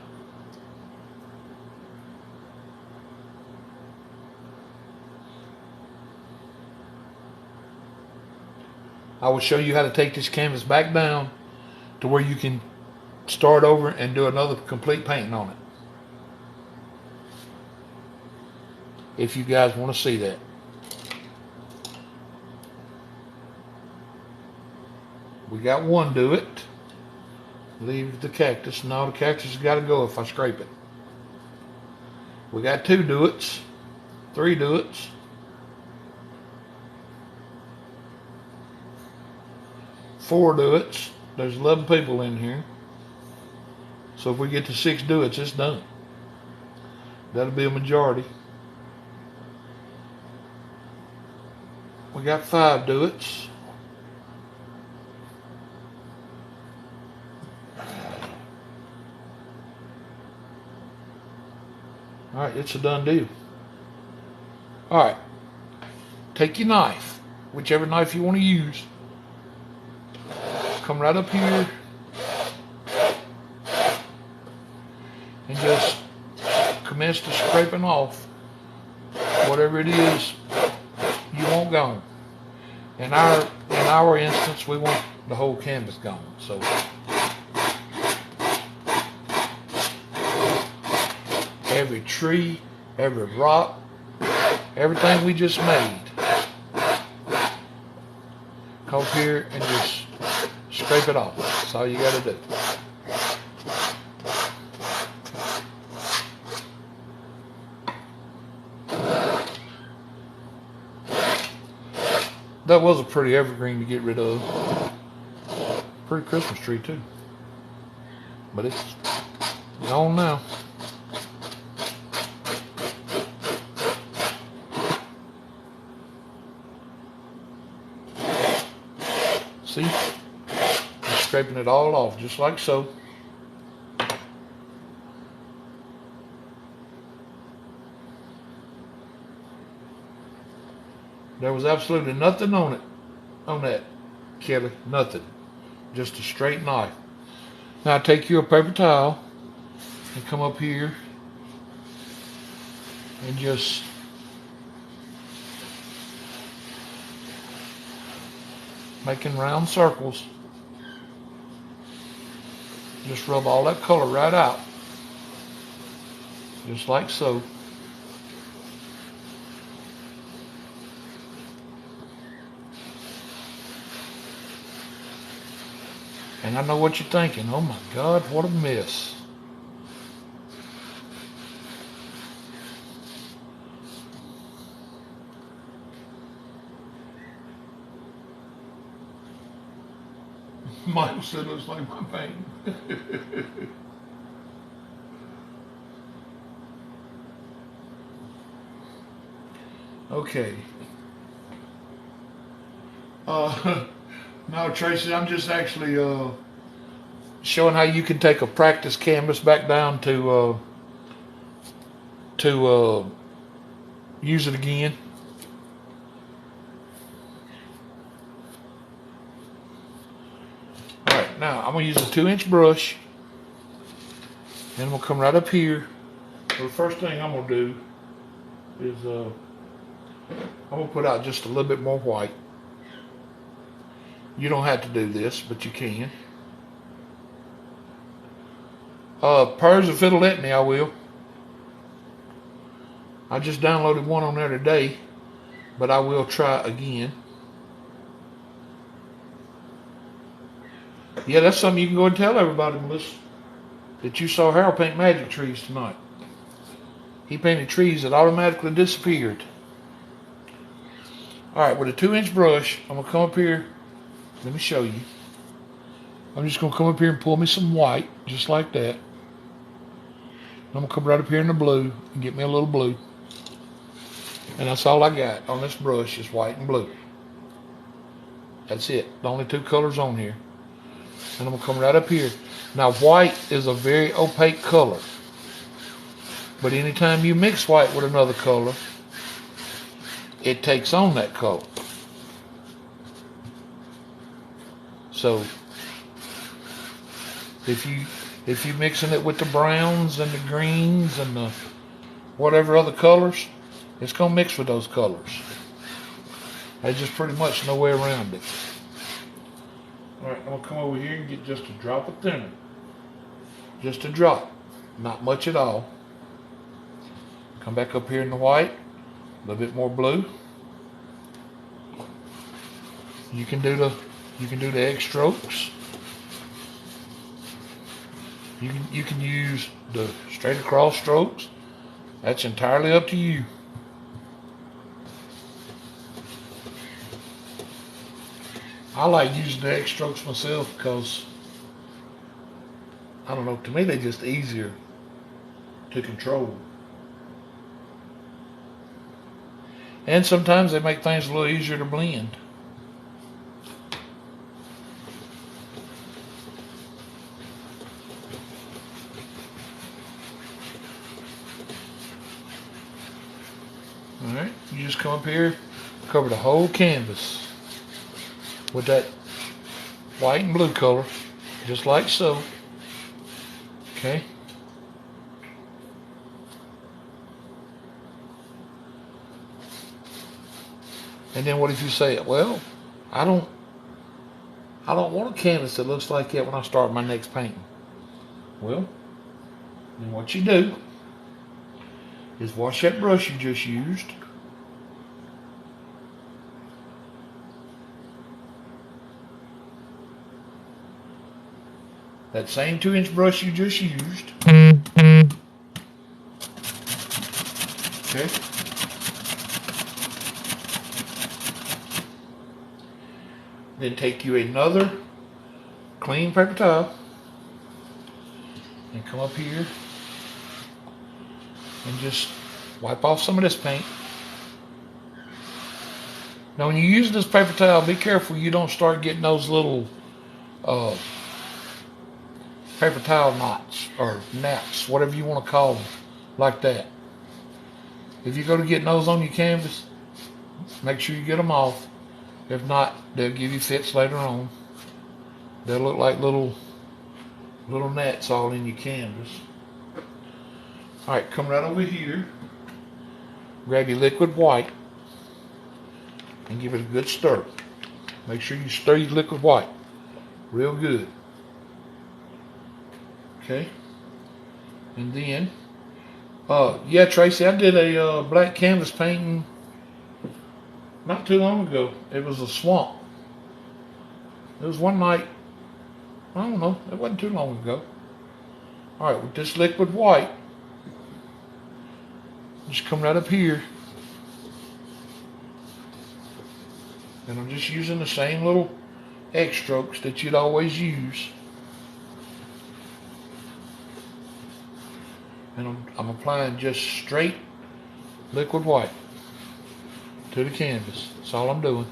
I will show you how to take this canvas back down to where you can start over and do another complete painting on it. If you guys want to see that. We got one do it. Leave the cactus. No, the cactus has got to go if I scrape it. We got two do it's. Three do it's. Four do it's. There's 11 people in here. So if we get to 6 do it's, it's done. That'll be a majority. We got 5 do it's. All right, it's a done deal. All right, take your knife, whichever knife you want to use. Come right up here and just commence to scraping off whatever it is you want gone. In our instance, we want the whole canvas gone. So every tree, every rock, everything we just made, come up here and just scrape it off. That's all you got to do. That was a pretty evergreen to get rid of. Pretty Christmas tree too. But it's gone now. See? Just scraping it all off, just like so. There was absolutely nothing on it, on that, Kelly, nothing. Just a straight knife. Now take your paper towel and come up here and just making round circles. Just rub all that color right out. Just like so. And I know what you're thinking. Oh my God, what a mess. Michael said it looks like my paint. Okay. No, Tracy, I'm just actually showing how you can take a practice canvas back down to use it again. All right, now I'm gonna use a 2-inch brush, and I'm gonna come right up here. So the first thing I'm gonna do is I'm gonna put out just a little bit more white. You don't have to do this, but you can. Purrs, if it'll let me, I will. I just downloaded one on there today, but I will try again. Yeah, that's something you can go and tell everybody, Melissa, that you saw Harold paint magic trees tonight. He painted trees that automatically disappeared. All right, with a 2-inch brush, I'm gonna come up here. Let me show you. I'm just gonna come up here and pull me some white, just like that. I'm gonna come right up here in the blue and get me a little blue. And that's all I got on this brush is white and blue. That's it. The only 2 colors on here. And I'm gonna come right up here. Now white is a very opaque color. But anytime you mix white with another color, it takes on that color. So if you mixing it with the browns and the greens and the whatever other colors, it's gonna mix with those colors. There's just pretty much no way around it. All right, I'm gonna come over here and get just a drop of thinner. Just a drop, not much at all. Come back up here in the white, a little bit more blue. You can do the egg strokes. You can use the straight across strokes. That's entirely up to you. I like using the egg strokes myself because, I don't know, to me they're just easier to control. And sometimes they make things a little easier to blend. All right, you just come up here, cover the whole canvas with that white and blue color, just like so. Okay. And then what if you say, well, I don't want a canvas that looks like that when I start my next painting. Well, then what you do is wash that brush you just used. That same 2-inch brush you just used. Okay. Then take you another clean paper towel and come up here and just wipe off some of this paint. Now when you use this paper towel, be careful you don't start getting those little paper towel knots or naps, whatever you want to call them, like that. If you go to getting those on your canvas, make sure you get them off. If not, they'll give you fits later on. They'll look like little gnats all in your canvas. All right, come right over here. Grab your liquid white and give it a good stir. Make sure you stir your liquid white real good. Okay. And then, yeah, Tracy, I did a black canvas painting not too long ago. It was a swamp. It was one night. I don't know. It wasn't too long ago. All right, with this liquid white, just come right up here. And I'm just using the same little X strokes that you'd always use. And I'm applying just straight liquid white to the canvas. That's all I'm doing.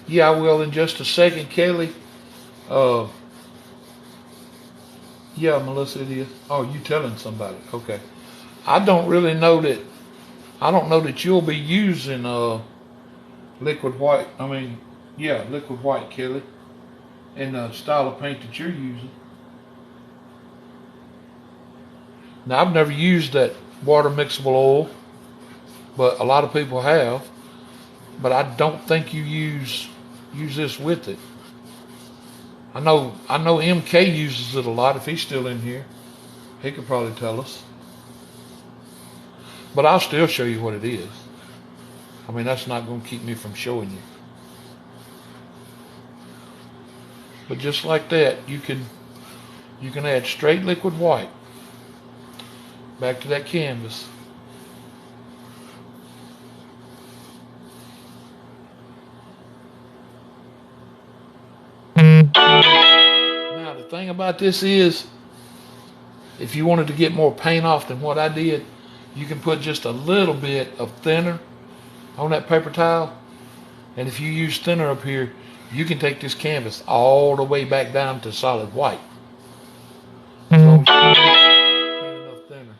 Yeah, I will in just a second, Kelly. Uh, yeah, Melissa, it is. Oh, you telling somebody? Okay. I don't really know that. I don't know that you'll be using liquid white. I mean, yeah, liquid white, Kelly, in the style of paint that you're using. Now, I've never used that water mixable oil, but a lot of people have. But I don't think you use this with it. I know MK uses it a lot. If he's still in here, he could probably tell us. But I'll still show you what it is. I mean, that's not going to keep me from showing you. But just like that, you can add straight liquid white back to that canvas. Now the thing about this is, if you wanted to get more paint off than what I did, you can put just a little bit of thinner on that paper towel. And if you use thinner up here, you can take this canvas all the way back down to solid white. As long as you paint enough thinner.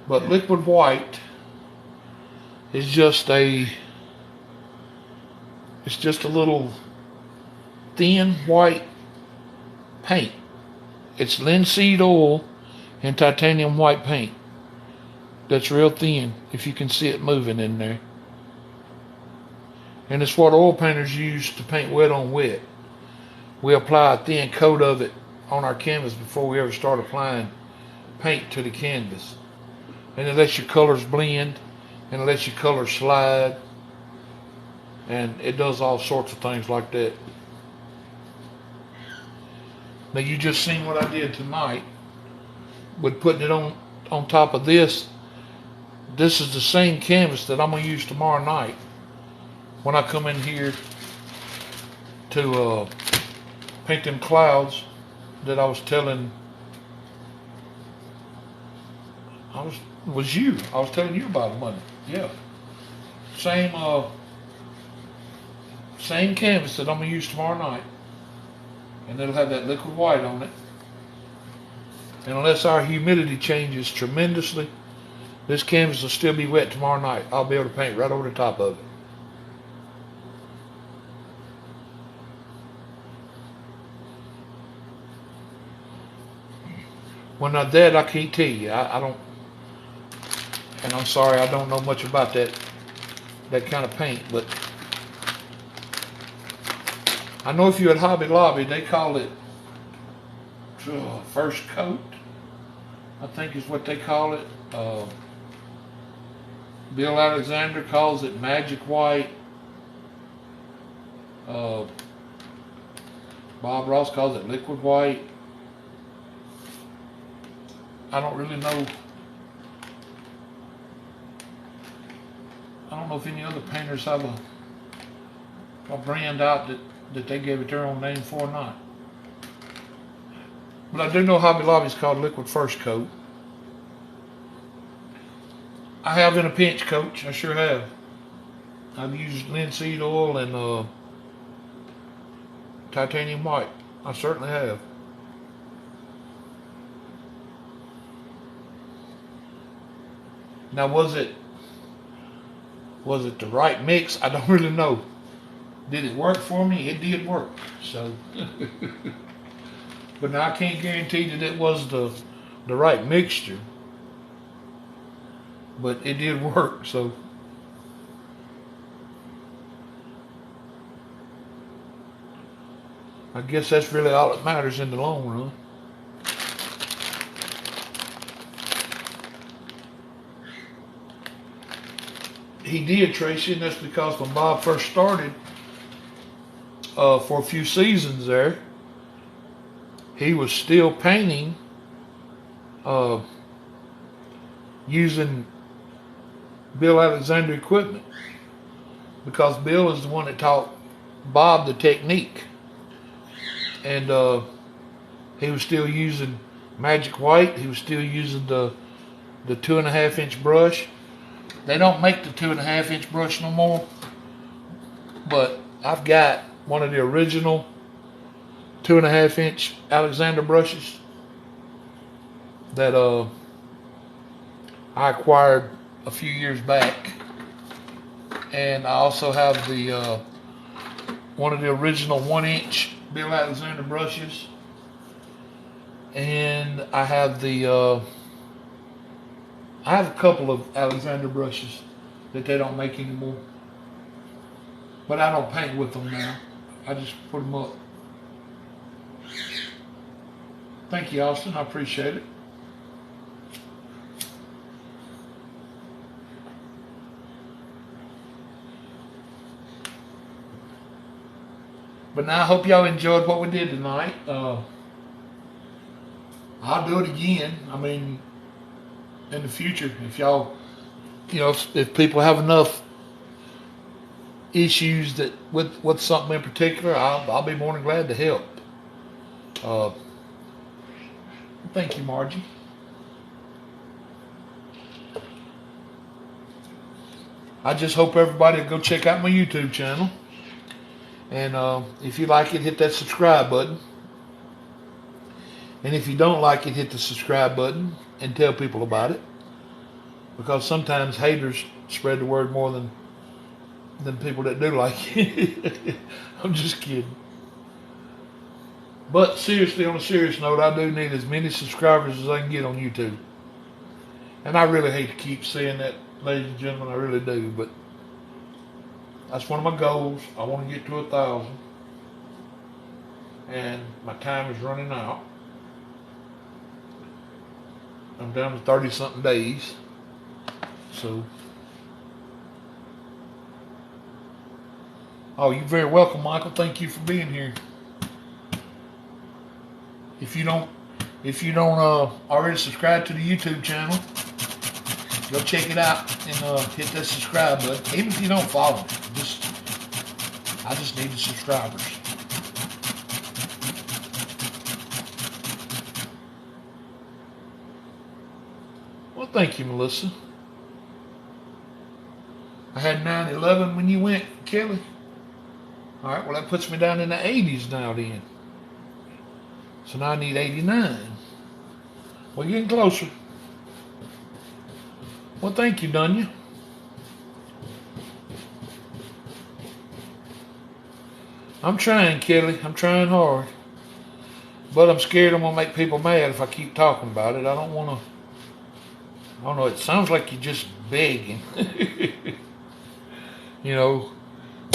But liquid white is just a little thin white paint. It's linseed oil and titanium white paint. That's real thin, if you can see it moving in there. And it's what oil painters use to paint wet on wet. We apply a thin coat of it on our canvas before we ever start applying paint to the canvas. And it lets your colors blend, and it lets your colors slide, and it does all sorts of things like that. Now you just seen what I did tonight with putting it on top of this. This is the same canvas that I'm going to use tomorrow night when I come in here to paint them clouds that I was telling. I was telling you about Monday. Yeah. Same canvas that I'm going to use tomorrow night. And it'll have that liquid white on it. And unless our humidity changes tremendously, this canvas will still be wet tomorrow night. I'll be able to paint right over the top of it. When I'm dead, I can't tell you. I don't, and I'm sorry, I don't know much about that kind of paint, but I know if you're at Hobby Lobby, they call it first coat, I think is what they call it. Bill Alexander calls it magic white. Bob Ross calls it liquid white. I don't really know. I don't know if any other painters have a brand out that they gave it their own name for or not. But I do know Hobby Lobby's called Liquid First Coat. I have in a pinch, Coach. I sure have. I've used linseed oil and titanium white. I certainly have. Now, was it the right mix? I don't really know. Did it work for me? It did work. So, but now I can't guarantee that it was the right mixture. But it did work. So, I guess that's really all that matters in the long run. He did, Tracy, and that's because when Bob first started, for a few seasons there, he was still painting using Bill Alexander equipment, because Bill is the one that taught Bob the technique, and he was still using Magic White. He was still using the 2.5 inch brush. They don't make the 2.5 inch brush no more, but I've got one of the original 2.5 inch Alexander brushes that I acquired a few years back, and I also have the one of the original 1 inch Bill Alexander brushes, and I have a couple of Alexander brushes that they don't make anymore, but I don't paint with them now. I just put them up. Thank you, Austin. I appreciate it. But now I hope y'all enjoyed what we did tonight. I'll do it again. I mean, in the future, if y'all, if people have enough issues that with something in particular, I'll be more than glad to help. Thank you, Margie. I just hope everybody will go check out my YouTube channel. And if you like it, hit that subscribe button. And if you don't like it, hit the subscribe button and tell people about it. Because sometimes haters spread the word more than people that do like it. I'm just kidding. But seriously, on a serious note, I do need as many subscribers as I can get on YouTube. And I really hate to keep saying that, ladies and gentlemen, I really do, but that's one of my goals. I want to get to 1,000. And my time is running out. I'm down to 30-something days. So, oh, you're very welcome, Michael. Thank you for being here. If you don't already subscribe to the YouTube channel, go check it out and hit that subscribe button. Even if you don't follow me, I just need the subscribers. Well, thank you, Melissa. I had 9/11 when you went, Kelly. All right, well, that puts me down in the 80s now then. So now I need 89. We're getting closer. Well, thank you, Dunya. I'm trying, Kelly. I'm trying hard. But I'm scared I'm going to make people mad if I keep talking about it. I don't want to. I don't know. It sounds like you're just begging.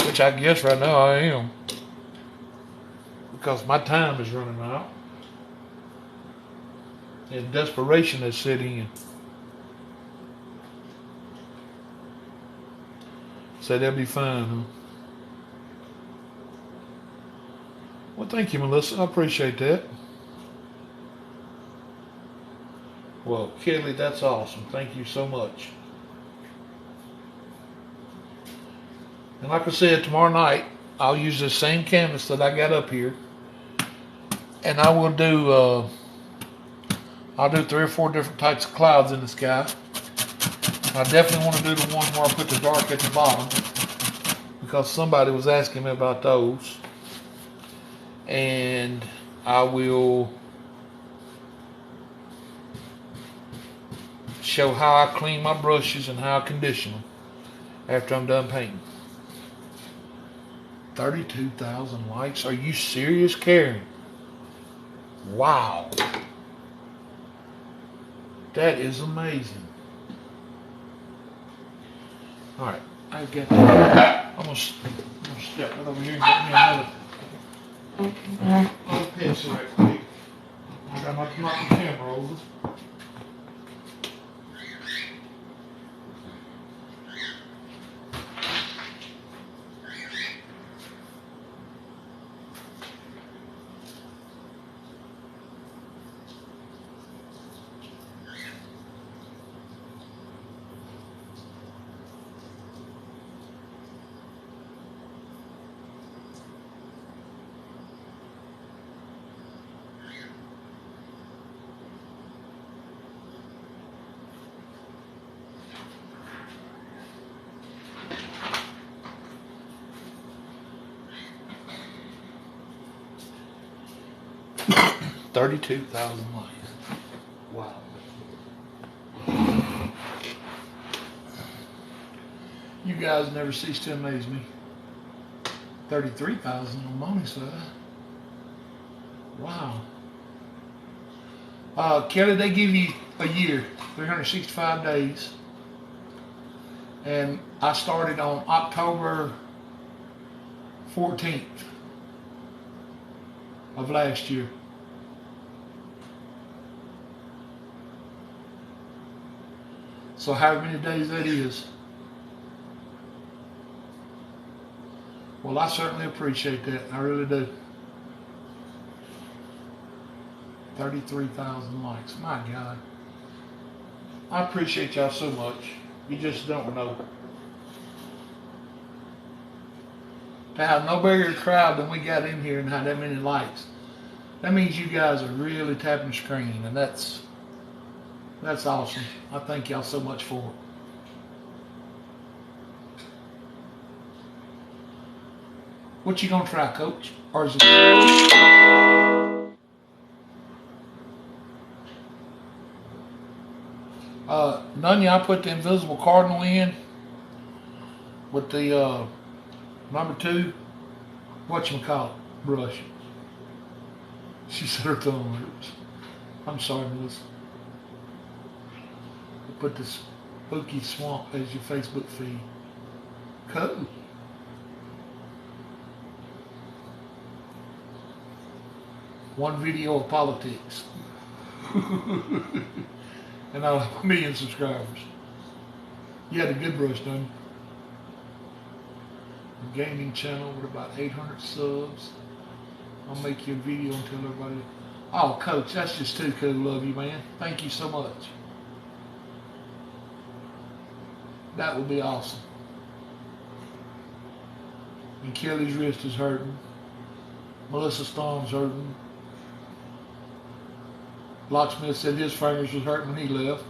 Which I guess right now I am. Because my time is running out. And desperation has set in. So they'll be fine, huh? Well, thank you, Melissa. I appreciate that. Well, Kelly, that's awesome. Thank you so much. And like I said, tomorrow night, I'll use the same canvas that I got up here, and I will do I'll do 3 or 4 different types of clouds in the sky. I definitely want to do the one where I put the dark at the bottom, because somebody was asking me about those. And I will show how I clean my brushes and how I condition them after I'm done painting. 32,000 likes. Are you serious, Karen? Wow. That is amazing. All right, I got that. I'm gonna step right over here and get me another pencil right quick. I got my camera over. $32,000 likes. Wow. You guys never cease to amaze me. 33,000 on Moni's side. Wow. Kelly, they give you a year, 365 days. And I started on October 14th of last year. So however many days that is. Well, I certainly appreciate that. I really do. 33,000 likes. My God. I appreciate y'all so much. You just don't know. To have no bigger crowd than we got in here and have that many likes, that means you guys are really tapping the screen, and that's awesome. I thank y'all so much for it. What you gonna try, Coach? Or is it? None of y'all put the invisible cardinal in with the number 2, whatchamacallit, brush. She said her thumb hurts. I'm sorry, Melissa. Put the Spooky Swamp as your Facebook feed. Cool. One video of politics. And I'll have 1 million subscribers. You had a good brush, done. A gaming channel with about 800 subs. I'll make you a video and tell everybody. Oh, Coach, that's just too cool. Love you, man. Thank you so much. That would be awesome. And Kelly's wrist is hurting. Melissa's thumb's hurting. Locksmith said his fingers was hurting when he left.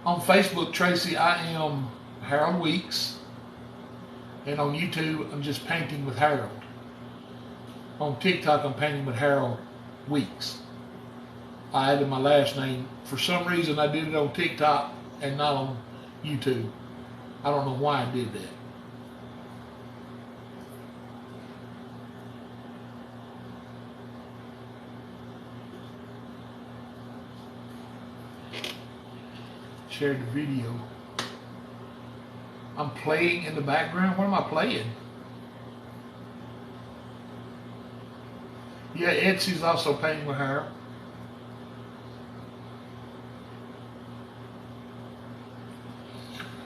On Facebook, Tracy, I am Harold Weeks. And on YouTube, I'm just painting with Harold. On TikTok, I'm painting with Harold Weeks. I added my last name. For some reason, I did it on TikTok and not on YouTube. I don't know why I did that. Shared the video. I'm playing in the background. What am I playing? Yeah, Etsy's also painting with Harold.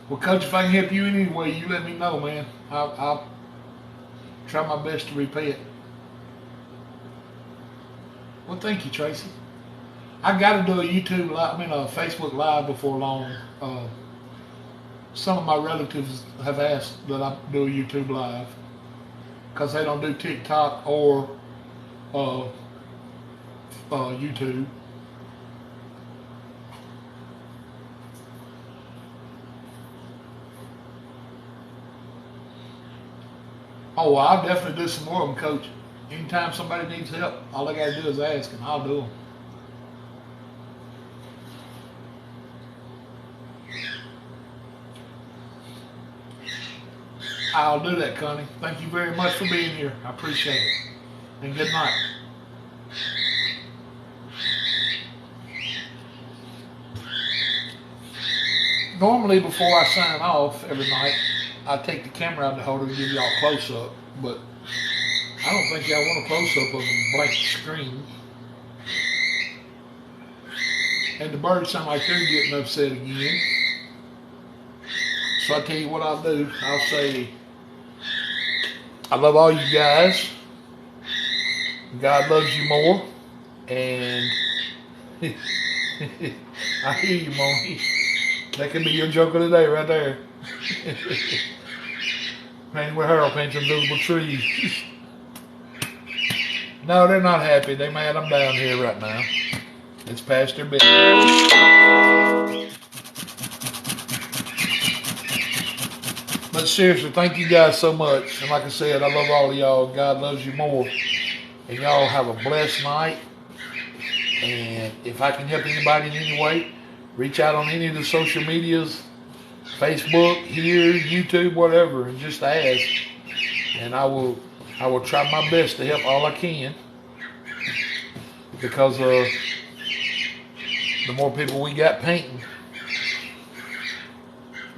Well, Coach, if I can help you in any way, you let me know, man. I'll try my best to repay it. Well, thank you, Tracy. I got to do a YouTube live, a Facebook live before long. some of my relatives have asked that I do a YouTube live because they don't do TikTok or YouTube. Oh, well, I'll definitely do some more of them, Coach. Anytime somebody needs help, all I gotta do is ask, and I'll do them. I'll do that, Connie. Thank you very much for being here. I appreciate it. And good night. Normally, before I sign off every night, I take the camera out of the holder and give y'all a close-up, but I don't think y'all want a close-up of a blank screen. And the birds sound like they're getting upset again. So I tell you what I'll do. I'll say, I love all you guys. God loves you more. And I hear you, Moni. That could be your joke of the day right there. Painting with Harold paints invisible trees. No, they're not happy. They mad I'm down here right now. It's past their bedtime. But seriously, thank you guys so much. And like I said, I love all of y'all. God loves you more. And y'all have a blessed night. And if I can help anybody in any way, reach out on any of the social medias, Facebook, here, YouTube, whatever, and just ask. And I will try my best to help all I can. Because the more people we got painting,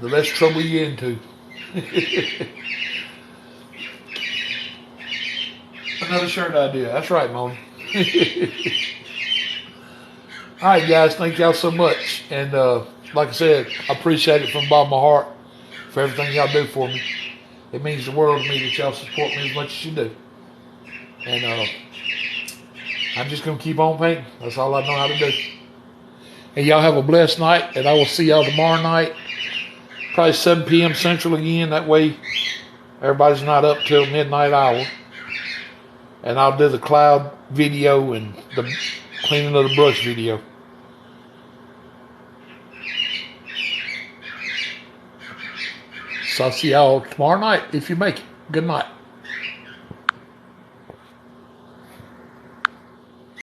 the less trouble you get into. Another shirt idea. That's right, Moni. All right, guys. Thank y'all so much. And like I said, I appreciate it from the bottom of my heart for everything y'all do for me. It means the world to me that y'all support me as much as you do. And I'm just going to keep on painting. That's all I know how to do. And y'all have a blessed night. And I will see y'all tomorrow night. Probably 7 p.m. Central again. That way everybody's not up till midnight hour. And I'll do the cloud video and the cleaning of the brush video. So I'll see y'all tomorrow night if you make it. Good night.